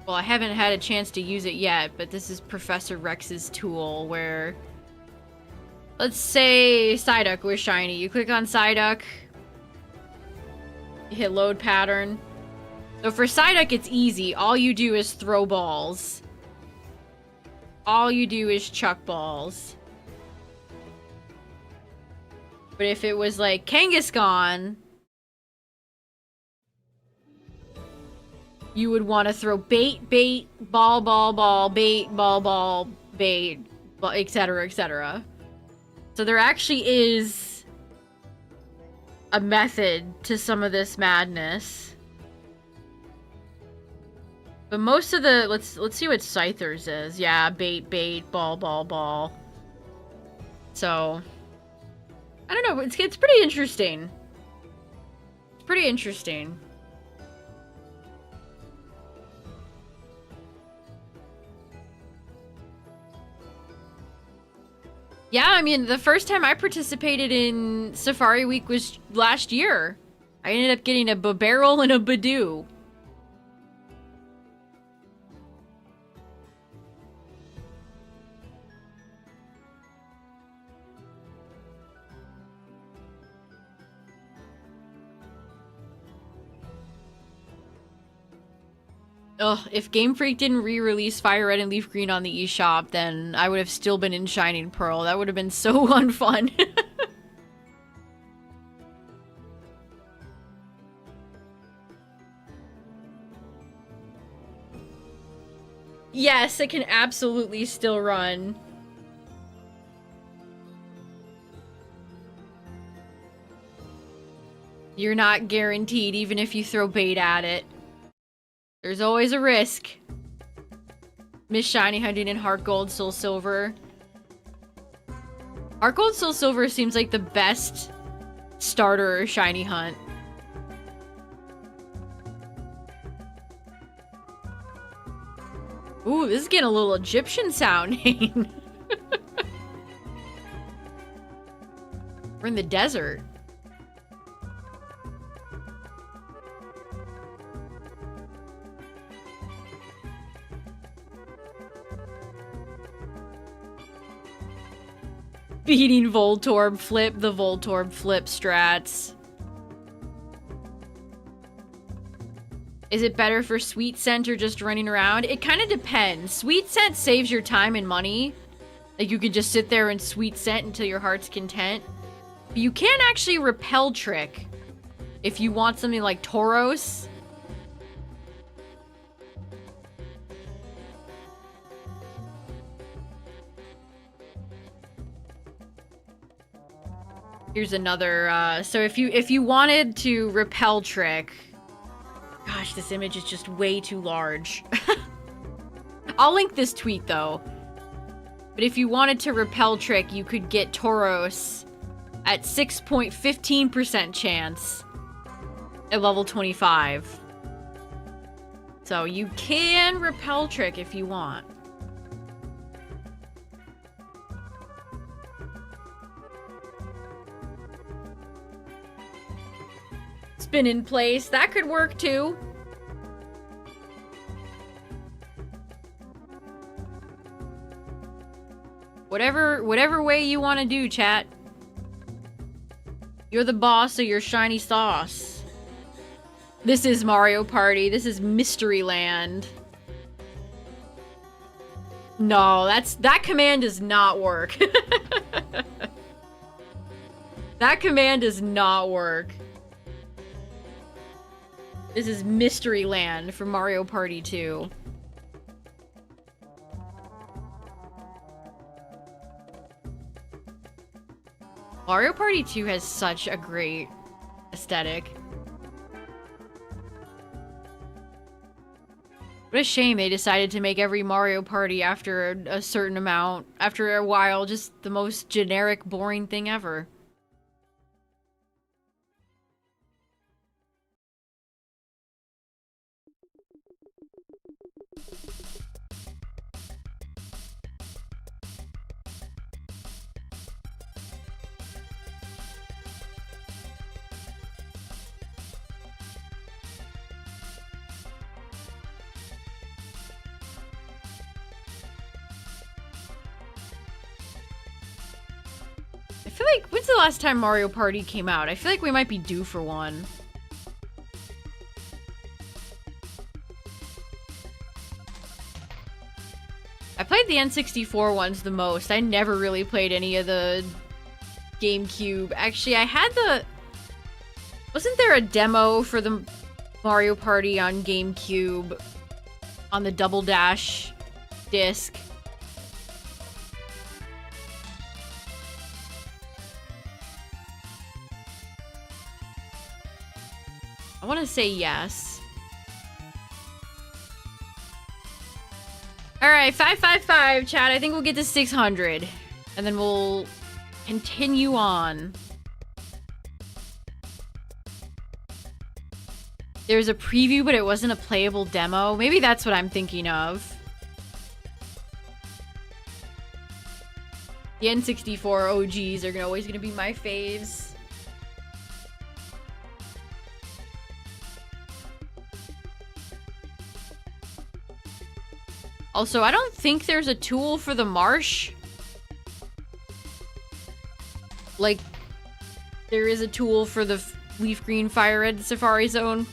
Well, I haven't had a chance to use it yet, but this is Professor Rex's tool where, let's say Psyduck was shiny. You click on Psyduck, you hit load pattern. So for Psyduck, it's easy. All you do is throw balls. All you do is chuck balls. But if it was like Kangaskhan, you would want to throw bait, bait, ball, ball, ball, bait, ball, ball, bait, etc., etc. So there actually is a method to some of this madness. But most of the let's see what Scyther's is. Yeah, bait, bait, ball, ball, ball. So I don't know, it's pretty interesting. It's pretty interesting. Yeah, I mean, the first time I participated in Safari Week was last year. I ended up getting a Barrel and a Badoo. Ugh, if Game Freak didn't re-release Fire Red and Leaf Green on the eShop, then I would have still been in Shining Pearl. That would have been so unfun. Yes, it can absolutely still run. You're not guaranteed, even if you throw bait at it. There's always a risk. Miss Shiny Hunting in Heart Gold, Soul Silver. Heart Gold, Soul Silver seems like the best starter shiny hunt. Ooh, this is getting a little Egyptian sounding. We're in the desert. Beating Voltorb flip, the Voltorb flip strats. Is it better for Sweet Scent or just running around? It kind of depends. Sweet Scent saves your time and money. Like, you can just sit there and Sweet Scent until your heart's content. But you can actually Repel Trick if you want something like Tauros. Here's another, so if you wanted to Repel Trick... Gosh, this image is just way too large. I'll link this tweet, though. But if you wanted to Repel Trick, you could get Tauros at 6.15% chance at level 25. So you can Repel Trick if you want. Spin in place, that could work too. Whatever way you want to do, chat. You're the boss of your shiny sauce. This is Mario Party. This is Mystery Land. No, that command does not work. That command does not work. This is Mystery Land for Mario Party 2. Mario Party 2 has such a great aesthetic. What a shame they decided to make every Mario Party after a certain amount, after a while, just the most generic, boring thing ever. I feel like, when's the last time Mario Party came out? I feel like we might be due for one. I played the N64 ones the most. I never really played any of the GameCube. Actually, I had the... Wasn't there a demo for the Mario Party on GameCube on the Double Dash disc? I want to say yes. Alright, 555, chat. I think we'll get to 600. And then we'll continue on. There's a preview, but it wasn't a playable demo. Maybe that's what I'm thinking of. The N64 OGs are always gonna be my faves. Also, I don't think there's a tool for the marsh. Like, there is a tool for the Leaf Green Fire Red Safari Zone.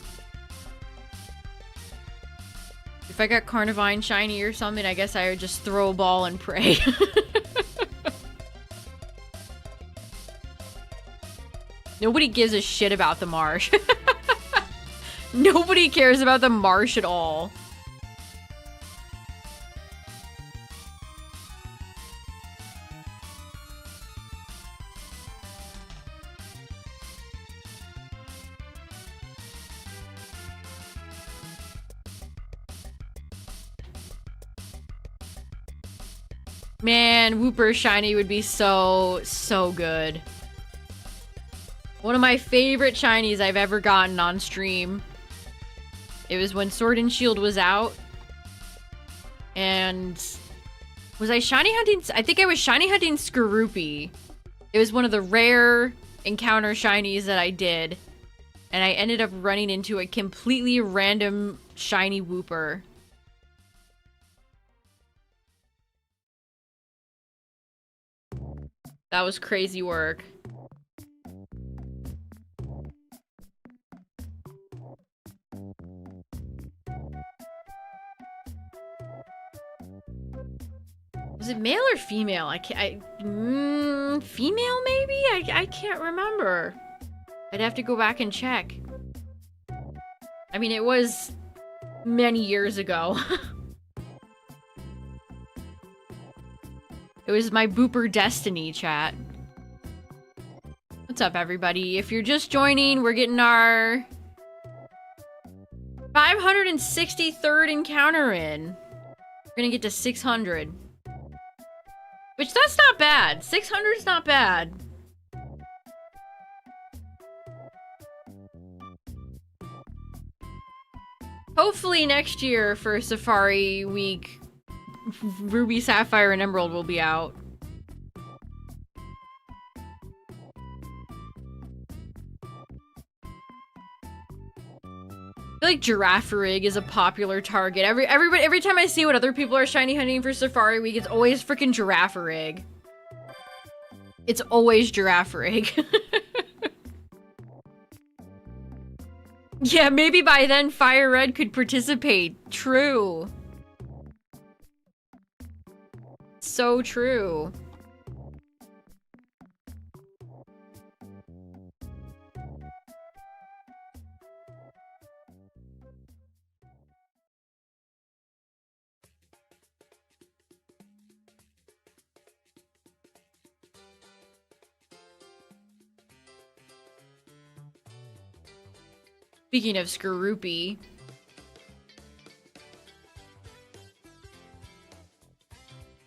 If I got Carnivine Shiny or something, I guess I would just throw a ball and pray. Nobody gives a shit about the marsh. Nobody cares about the marsh at all. Man, Wooper Shiny would be so good. One of my favorite shinies I've ever gotten on stream. It was when Sword and Shield was out. And... was I shiny hunting? I think I was shiny hunting Skorupi. It was one of the rare encounter shinies that I did. And I ended up running into a completely random shiny Wooper. That was crazy work. Was it male or female? Female maybe? I can't remember. I'd have to go back and check. I mean, it was many years ago. It was my booper destiny, chat. What's up, everybody? If you're just joining, we're getting our 563rd encounter in. We're gonna get to 600. Which, that's not bad. 600 is not bad. Hopefully next year for Safari Week, Ruby, Sapphire, and Emerald will be out. I feel like Giraffe is a popular target. Every time I see what other people are shiny hunting for Safari Week, it's always freaking Giraffe. It's always Giraffe. Yeah, maybe by then Fire Red could participate. True. So true. Speaking of Skorupi.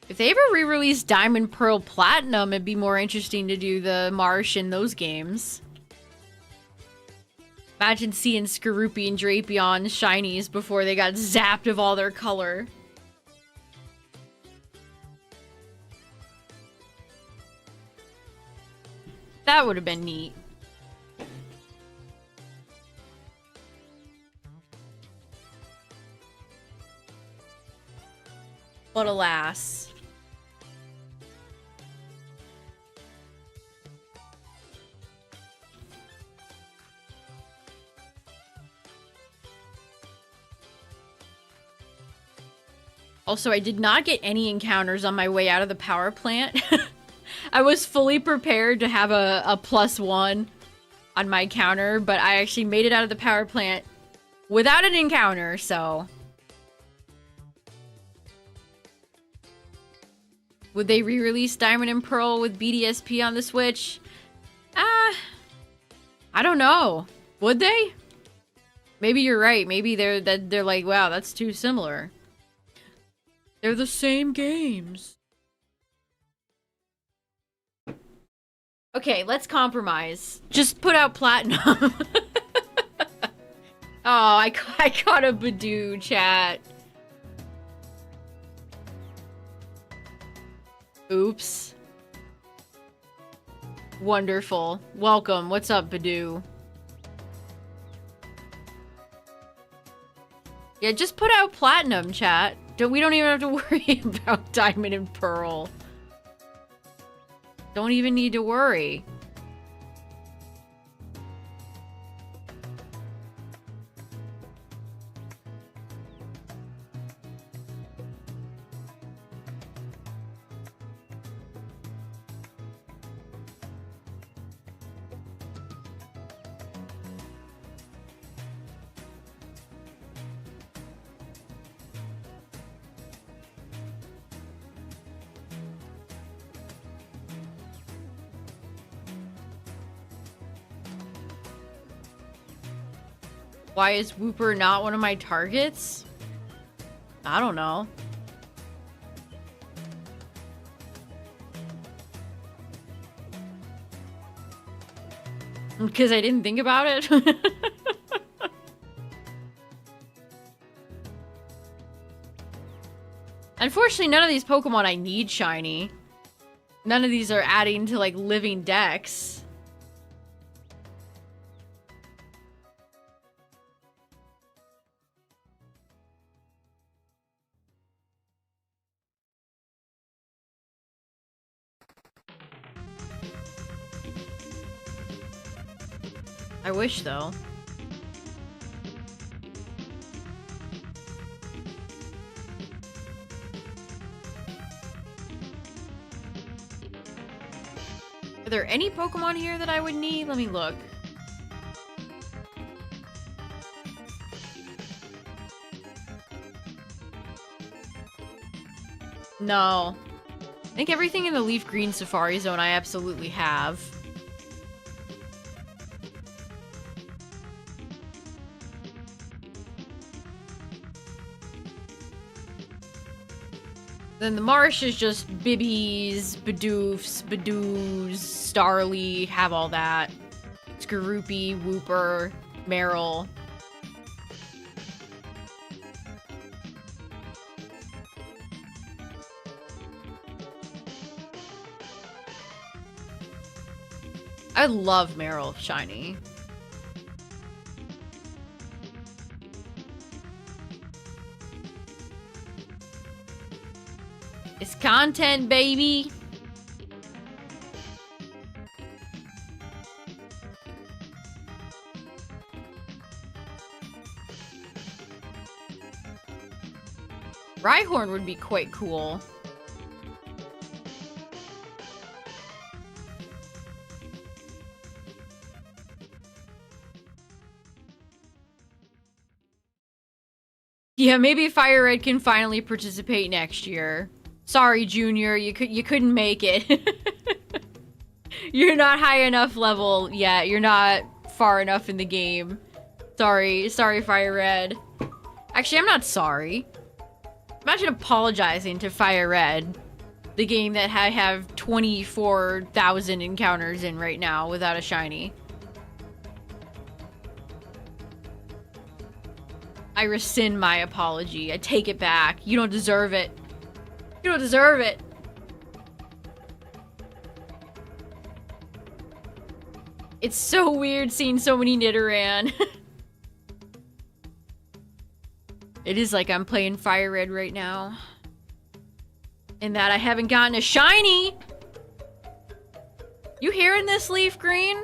If they ever re-release Diamond, Pearl, Platinum, it'd be more interesting to do the Marsh in those games. Imagine seeing Skorupi and Drapion shinies before they got zapped of all their color. That would have been neat. But alas. Also, I did not get any encounters on my way out of the power plant. I was fully prepared to have a +1 on my counter, but I actually made it out of the power plant without an encounter, so... Would they re-release Diamond and Pearl with BDSP on the Switch? I don't know. Would they? Maybe you're right. Maybe they're like, wow, that's too similar. They're the same games. Okay, let's compromise. Just put out Platinum. Oh, I caught a Badoo, chat. Oops. Wonderful. Welcome. What's up, Badoo? Yeah, just put out Platinum, chat. We don't even have to worry about Diamond and Pearl. Don't even need to worry. Why is Wooper not one of my targets? I don't know. Because I didn't think about it? Unfortunately, none of these Pokemon I need shiny. None of these are adding to, like, living decks. I wish, though. Are there any Pokemon here that I would need? Let me look. No. I think everything in the Leaf Green Safari Zone I absolutely have. Then the marsh is just Bibbies, Bidoofs, Bidoos, Starly, have all that. Skorupi, Wooper, Meryl. I love Meryl shiny. It's content, baby. Rhyhorn would be quite cool. Yeah, maybe Fire Red can finally participate next year. Sorry, Junior, you couldn't make it. You're not high enough level yet. You're not far enough in the game. Sorry, Fire Red. Actually, I'm not sorry. Imagine apologizing to Fire Red, the game that I have 24,000 encounters in right now without a shiny. I rescind my apology. I take it back. You don't deserve it. You don't deserve it. It's so weird seeing so many Nidoran. It is like I'm playing Fire Red right now. And that I haven't gotten a shiny. You hearing this, Leaf Green?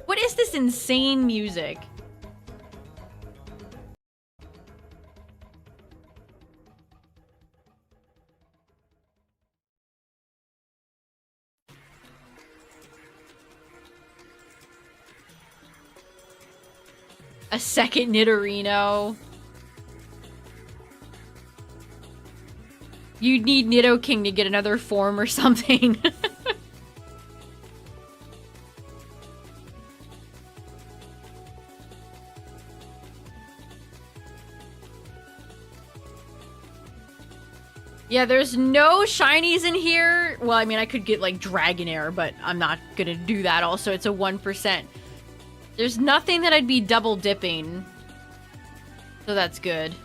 What is this insane music? A second Nidorino. You'd need Nidoking to get another form or something. Yeah, there's no shinies in here. Well, I mean, I could get, like, Dragonair, but I'm not gonna do that. Also, it's a 1%. There's nothing that I'd be double dipping. So that's good.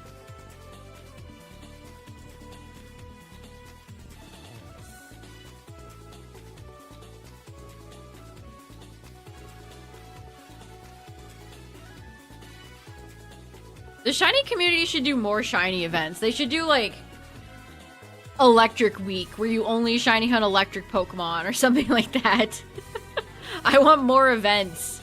The shiny community should do more shiny events. They should do, like, Electric Week, where you only shiny hunt electric Pokemon or something like that. I want more events.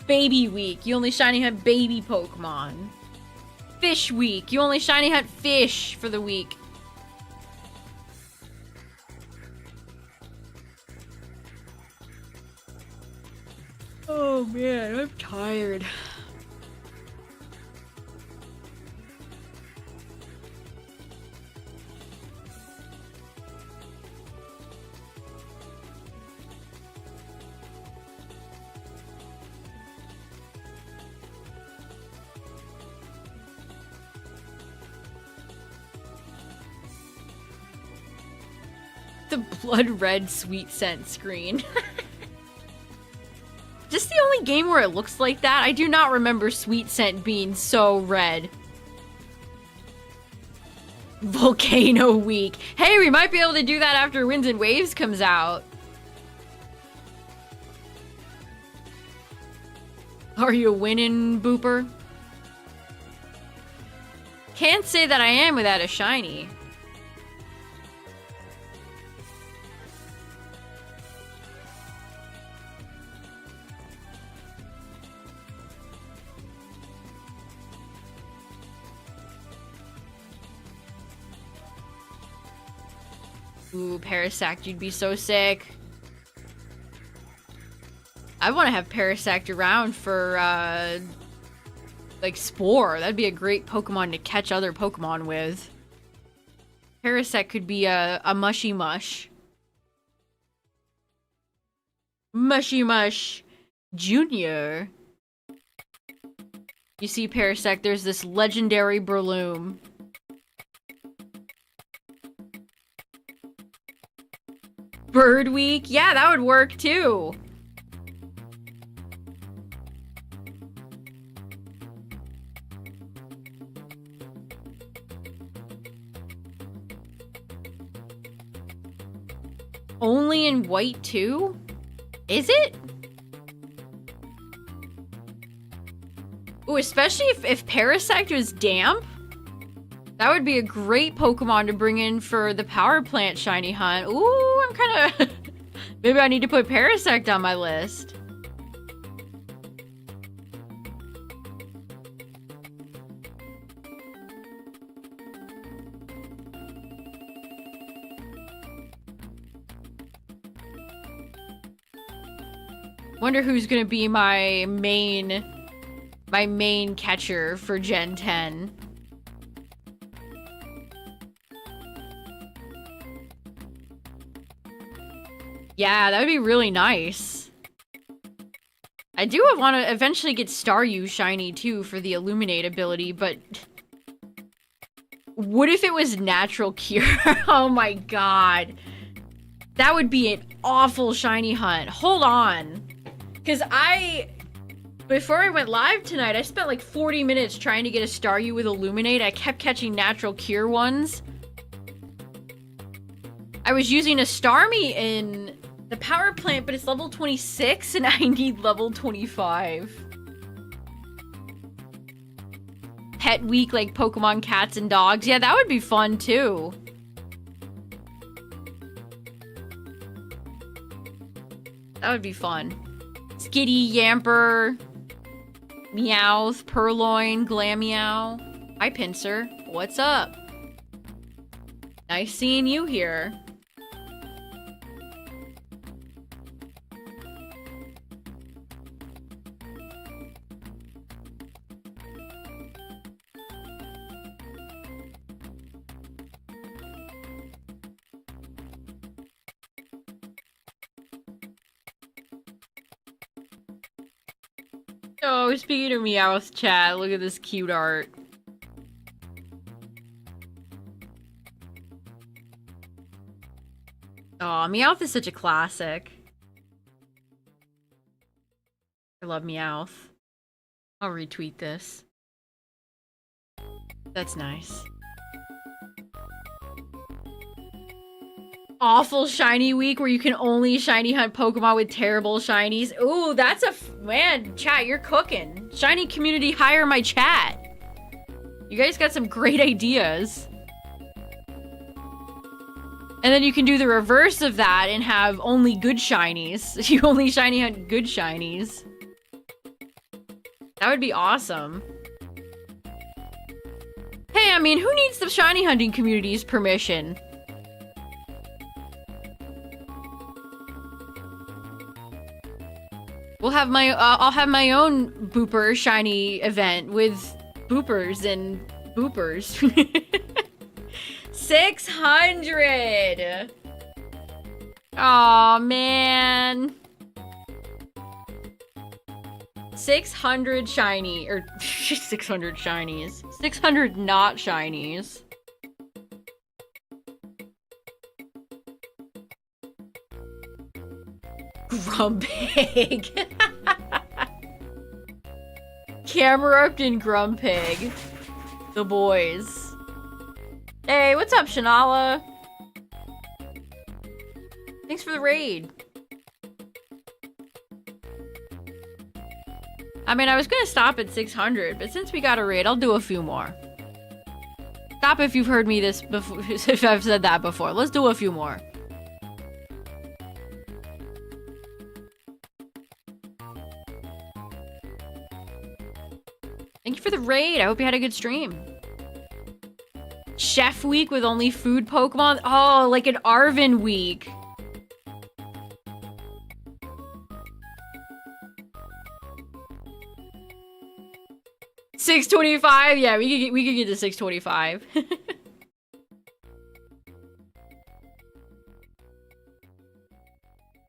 Baby Week, you only shiny hunt baby Pokemon. Fish Week, you only shiny hunt fish for the week. Oh man, I'm tired. The blood red sweet scent screen. Just the only game where it looks like that? I do not remember Sweet Scent being so red. Volcano Week. Hey, we might be able to do that after Winds and Waves comes out. Are you winning, Booper? Can't say that I am without a shiny. Ooh, Parasect, you'd be so sick. I want to have Parasect around for, like, Spore. That'd be a great Pokemon to catch other Pokemon with. Parasect could be a mushy mush. Mushy Mush Junior. You see, Parasect, there's this legendary Breloom. Bird Week? Yeah, that would work too. Only in white too? Is it? Ooh, especially if Parasect was damp. That would be a great Pokemon to bring in for the Power Plant shiny hunt. Ooh, I'm kind of... Maybe I need to put Parasect on my list. Wonder who's gonna be my main catcher for Gen 10. Yeah, that would be really nice. I do want to eventually get Staryu shiny too for the Illuminate ability, but what if it was Natural Cure? Oh my god. That would be an awful shiny hunt. Hold on. Because before I went live tonight, I spent like 40 minutes trying to get a Staryu with Illuminate. I kept catching Natural Cure ones. I was using a Starmie in the Power Plant, but it's level 26 and I need level 25. Pet Week, like Pokemon cats and dogs. Yeah, that would be fun too. That would be fun. Skitty, Yamper, Meowth, Purloin, Glameow. Hi, Pinsir. What's up? Nice seeing you here. Oh, speaking of Meowth chat, look at this cute art. Oh, Meowth is such a classic. I love Meowth. I'll retweet this. That's nice. Awful shiny week where you can only shiny hunt Pokemon with terrible shinies. Ooh, that's man, chat, you're cooking. Shiny community, hire my chat. You guys got some great ideas. And then you can do the reverse of that and have only good shinies. You only shiny hunt good shinies. That would be awesome. Hey, I mean, who needs the shiny hunting community's permission? I'll have my own Booper shiny event with Boopers and Boopers. 600! Aw, man. 600 shiny, or 600 shinies. 600 not shinies. Grumpig. Camerupt and Grumpig. The boys. Hey, what's up, Shanala? Thanks for the raid. I mean, I was gonna stop at 600, but since we got a raid, I'll do a few more. Stop if you've heard me this before, if I've said that before. Let's do a few more. Thank you for the raid. I hope you had a good stream. chef week with only food Pokemon? Oh, like an Arvin week. $6.25? Yeah, we could get to $6.25.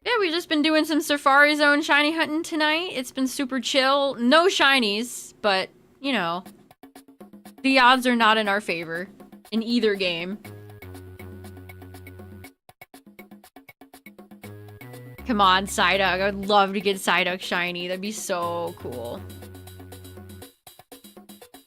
Yeah, we've just been doing some Safari Zone shiny hunting tonight. It's been super chill. No shinies, but, you know, the odds are not in our favor in either game. Come on, Psyduck. I would love to get Psyduck shiny. That'd be so cool.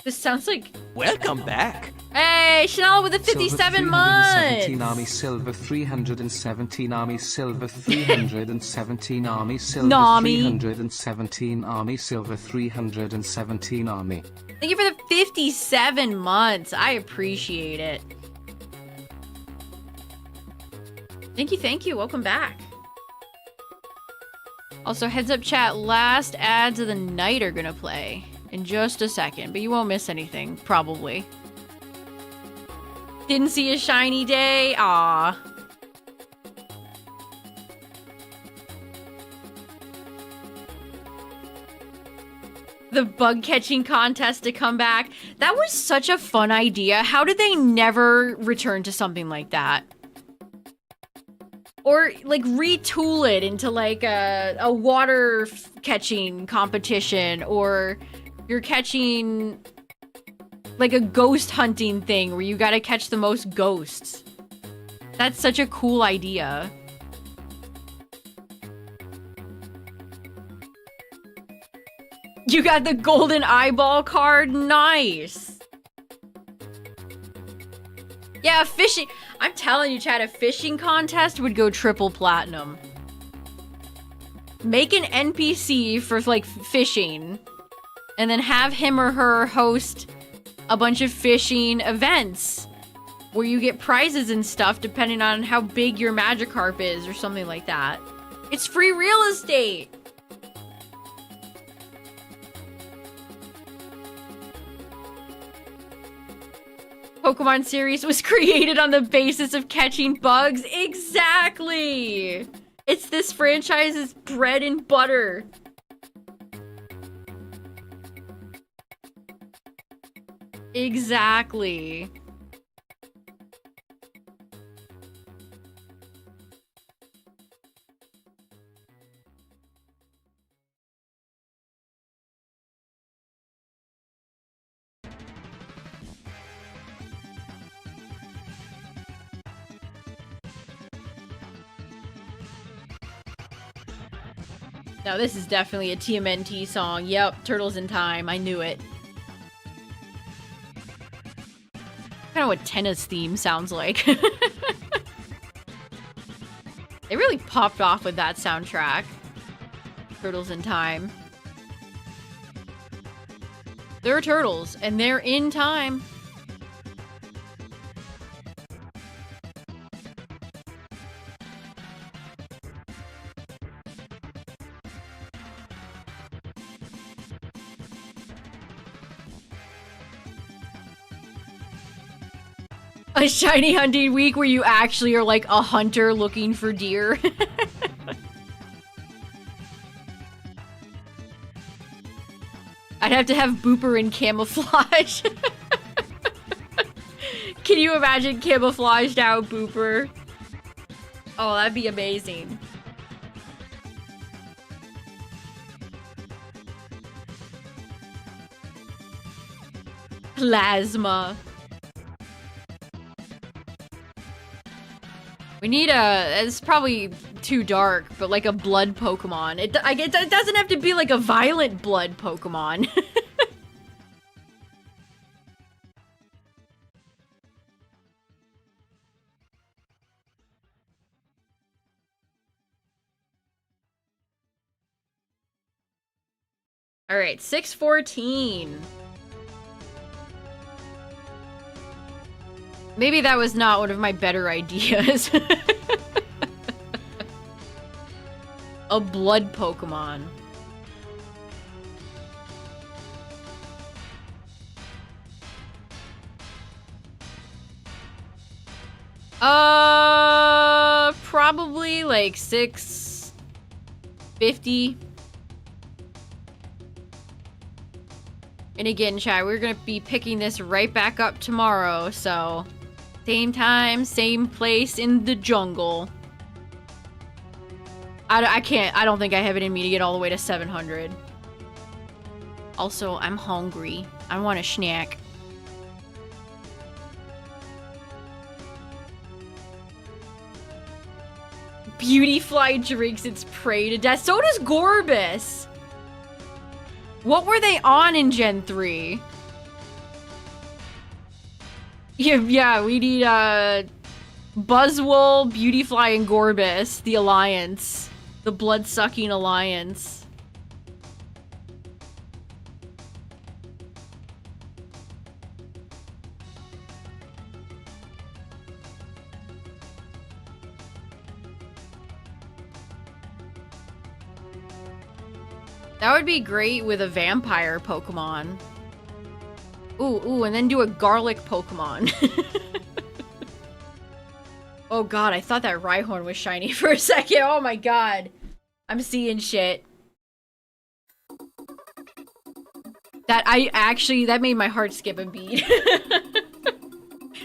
This sounds like... Welcome back. Hey, Chanel with the 57 months! 317 Army Silver 317 Army Silver 317 Army Silver Nami. 317 Army Silver 317 Army. Thank you for the 57 months. I appreciate it. Thank you. Welcome back. Also, heads up chat, last ads of the night are gonna play in just a second, but you won't miss anything, probably. Didn't see a shiny day? Aww. The bug catching contest to come back. That was such a fun idea. How did they never return to something like that? Or, like, retool it into, like, a water catching competition, or you're catching, like, a ghost hunting thing where you gotta catch the most ghosts. That's such a cool idea. You got the golden eyeball card? Nice! Yeah, fishing... I'm telling you, Chad, a fishing contest would go triple platinum. Make an NPC for, like, fishing. And then have him or her host a bunch of fishing events. Where you get prizes and stuff depending on how big your Magikarp is or something like that. It's free real estate! Pokemon series was created on the basis of catching bugs. Exactly! It's this franchise's bread and butter. Exactly. Now this is definitely a TMNT song. Yep, Turtles in Time. I knew it. Kind of what Tenna's theme sounds like. They really popped off with that soundtrack. Turtles in Time. They're turtles, and they're in time. A shiny hunting week where you actually are like a hunter looking for deer. I'd have to have Booper in camouflage. Can you imagine camouflaged out Booper? Oh, that'd be amazing. Plasma. We need a... It's probably too dark, but like a blood Pokemon. It doesn't have to be like a violent blood Pokemon. Alright, 614. Maybe that was not one of my better ideas. A blood Pokemon. Probably like 650. And again, chat, we're gonna be picking this right back up tomorrow, so same time, same place in the jungle. I don't think I have it in me to get all the way to 700. Also, I'm hungry. I want a snack. Beautyfly drinks its prey to death. So does Gorbis. What were they on in Gen 3? Yeah, we need Buzzwole, Beautyfly, and Gorbis, the Alliance. The blood-sucking Alliance. That would be great with a vampire Pokemon. Ooh, and then do a garlic Pokemon. Oh god, I thought that Rhyhorn was shiny for a second. Oh my god. I'm seeing shit. That made my heart skip a beat.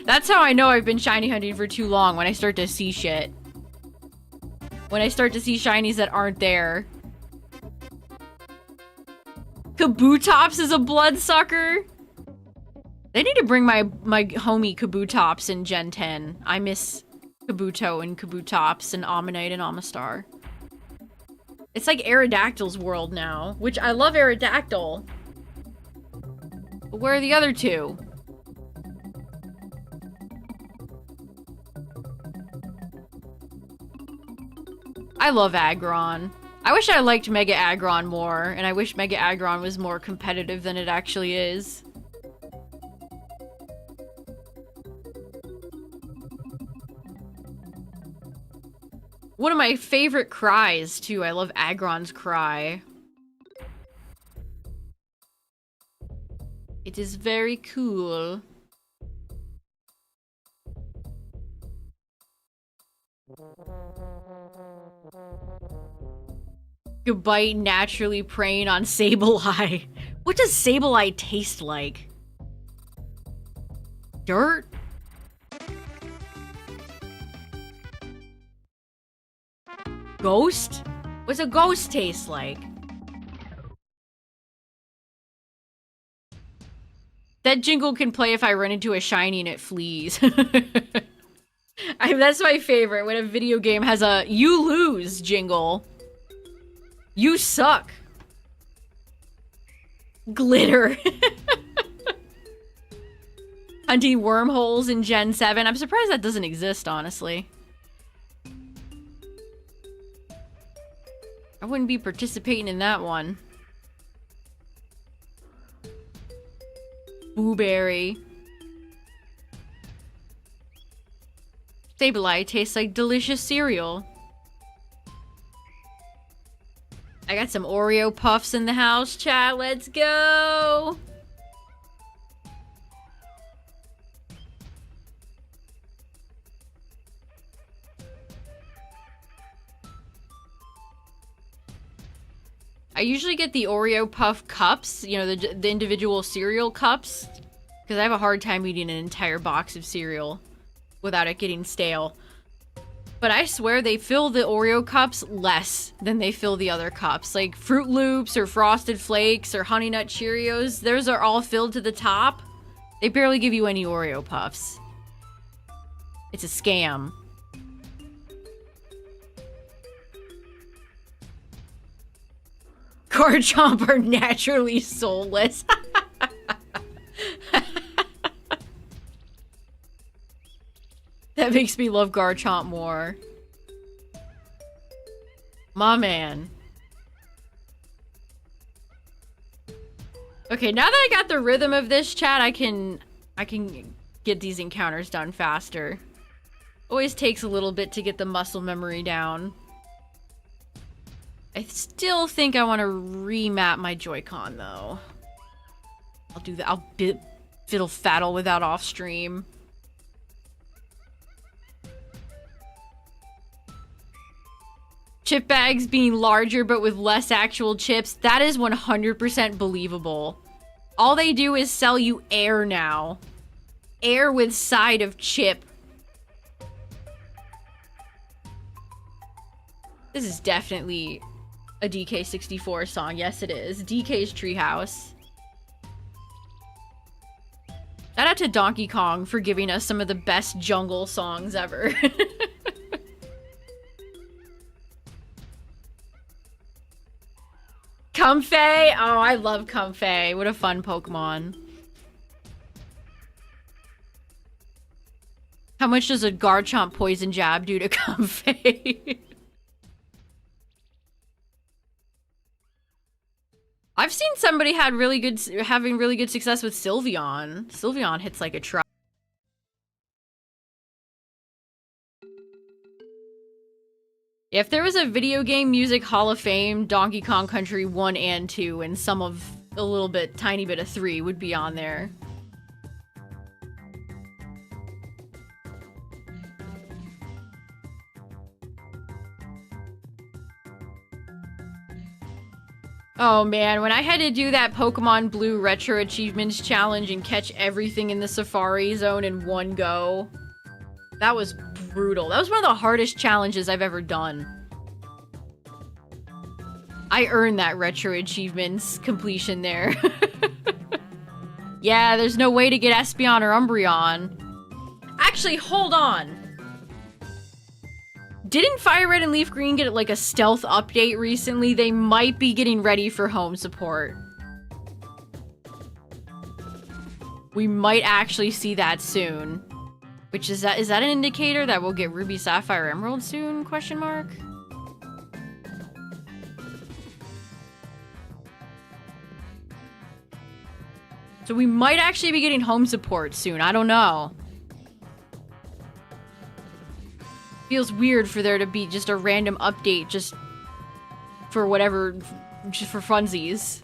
That's how I know I've been shiny hunting for too long, when I start to see shit. When I start to see shinies that aren't there. Kabutops is a bloodsucker? They need to bring my homie Kabutops in Gen 10. I miss Kabuto and Kabutops and Ammonite and Amistar. It's like Aerodactyl's world now, which I love Aerodactyl. But where are the other two? I love Aggron. I wish I liked Mega Aggron more, and I wish Mega Aggron was more competitive than it actually is. One of my favorite cries, too. I love Aggron's cry. It is very cool. Gabite naturally preying on Sableye. What does Sableye taste like? Dirt? Ghost? What's a ghost taste like? That jingle can play if I run into a shiny and it flees. That's my favorite, when a video game has a "you lose" jingle. You suck. Glitter. Hunting wormholes in Gen 7. I'm surprised that doesn't exist, honestly. I wouldn't be participating in that one. Booberry. Sableye tastes like delicious cereal. I got some Oreo Puffs in the house, chat. Let's go! I usually get the Oreo Puff cups, you know, the individual cereal cups, because I have a hard time eating an entire box of cereal without it getting stale. But I swear they fill the Oreo cups less than they fill the other cups. Like Fruit Loops or Frosted Flakes or Honey Nut Cheerios, theirs are all filled to the top. They barely give you any Oreo Puffs. It's a scam. Garchomp are naturally soulless. That makes me love Garchomp more. My man. Okay, now that I got the rhythm of this, chat, I can get these encounters done faster. Always takes a little bit to get the muscle memory down. I still think I want to remap my Joy-Con, though. I'll do that. I'll fiddle-faddle with that off-stream. chip bags being larger but with less actual chips, that is 100% believable. All they do is sell you air now. Air with side of chip. This is definitely a DK64 song. Yes, it is. DK's Treehouse. Shout out to Donkey Kong for giving us some of the best jungle songs ever. Comfey! Oh, I love Comfey. What a fun Pokemon. How much does a Garchomp poison jab do to Comfey? I've seen somebody having really good success with Sylveon. Sylveon hits like a truck. If there was a video game music hall of fame, Donkey Kong Country 1 and 2 and some of tiny bit of 3 would be on there. Oh man, when I had to do that Pokemon Blue Retro Achievements Challenge and catch everything in the Safari Zone in one go, that was brutal. That was one of the hardest challenges I've ever done. I earned that Retro Achievements completion there. Yeah, there's no way to get Espeon or Umbreon. Actually, hold on. Didn't Fire Red and Leaf Green get like a stealth update recently? They might be getting ready for home support. We might actually see that soon. Which is that an indicator that we'll get Ruby, Sapphire, Emerald soon? Question mark. So we might actually be getting home support soon. I don't know. Feels weird for there to be just a random update just for whatever, just for funsies.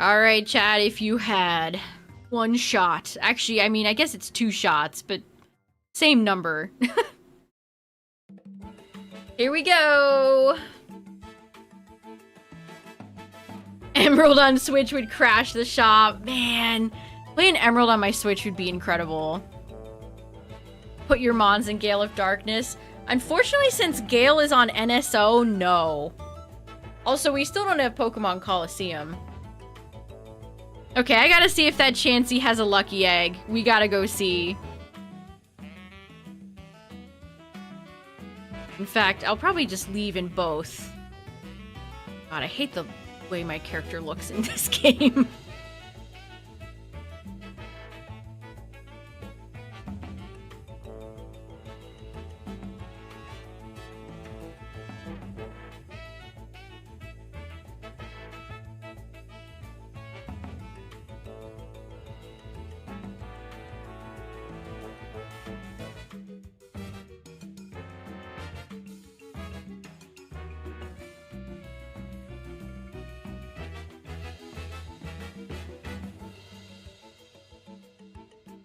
Alright, chat, if you had one shot. Actually, I mean, I guess it's 2 shots, but same number. Here we go! Emerald on Switch would crash the shop. Man, playing Emerald on my Switch would be incredible. Put your Mons in Gale of Darkness. Unfortunately, since Gale is on NSO, no. Also, we still don't have Pokemon Coliseum. Okay, I gotta see if that Chansey has a lucky egg. We gotta go see. In fact, I'll probably just leave in both. God, I hate the way my character looks in this game.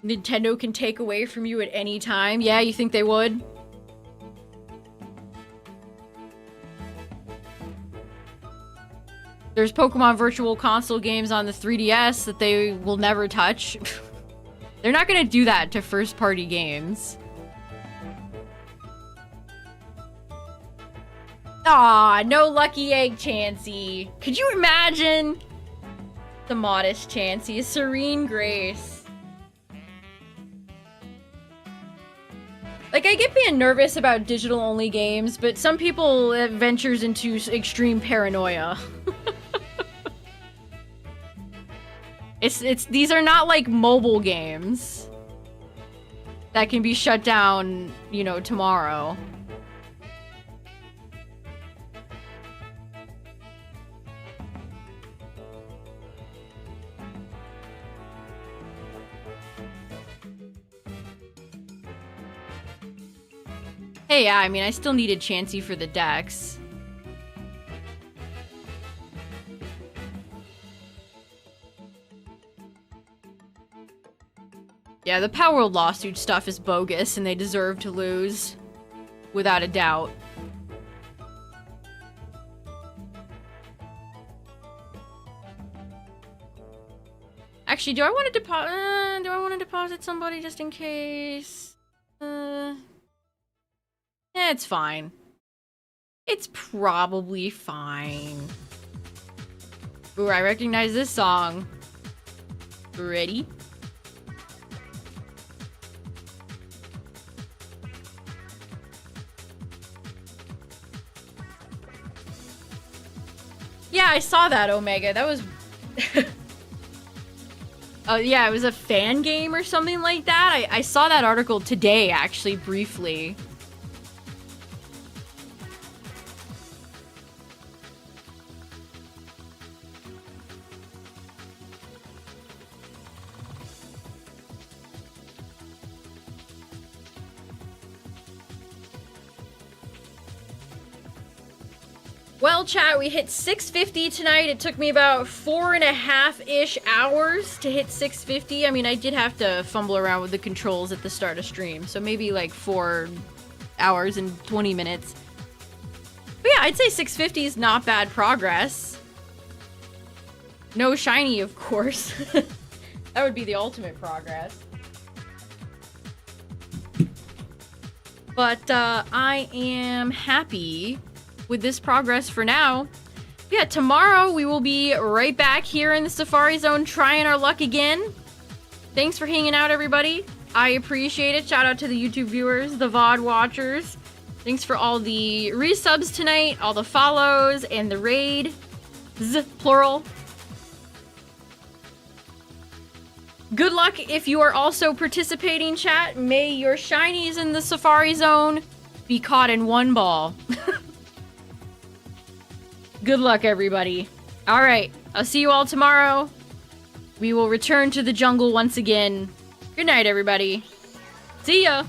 Nintendo can take away from you at any time. Yeah, you think they would? There's Pokemon Virtual Console games on the 3DS that they will never touch. They're not gonna do that to first-party games. Aw, no lucky egg, Chansey. Could you imagine? The modest Chansey, a serene grace. Like, I get being nervous about digital-only games, but some people it ventures into extreme paranoia. These are not like mobile games that can be shut down, you know, tomorrow. Hey, yeah, I mean, I still needed Chansey for the Dex. Yeah, the Power World lawsuit stuff is bogus, and they deserve to lose. Without a doubt. Actually, do I want to deposit somebody just in case? It's fine. It's probably fine. Ooh, I recognize this song. Ready? Yeah, I saw that, Omega. That was... Oh, yeah, it was a fan game or something like that. I saw that article today, actually, briefly. Well, chat, we hit 650 tonight. It took me about 4.5-ish hours to hit 650. I mean, I did have to fumble around with the controls at the start of stream, so maybe like 4 hours and 20 minutes. But yeah, I'd say 650 is not bad progress. No shiny, of course. That would be the ultimate progress. But I am happy with this progress for now. Yeah, tomorrow we will be right back here in the Safari Zone trying our luck again. Thanks for hanging out, everybody. I appreciate it. Shout out to the YouTube viewers, the VOD watchers. Thanks for all the resubs tonight, all the follows, and the raid. Plural. Good luck if you are also participating, chat. May your shinies in the Safari Zone be caught in one ball. Good luck, everybody. Alright, I'll see you all tomorrow. We will return to the jungle once again. Good night, everybody. See ya!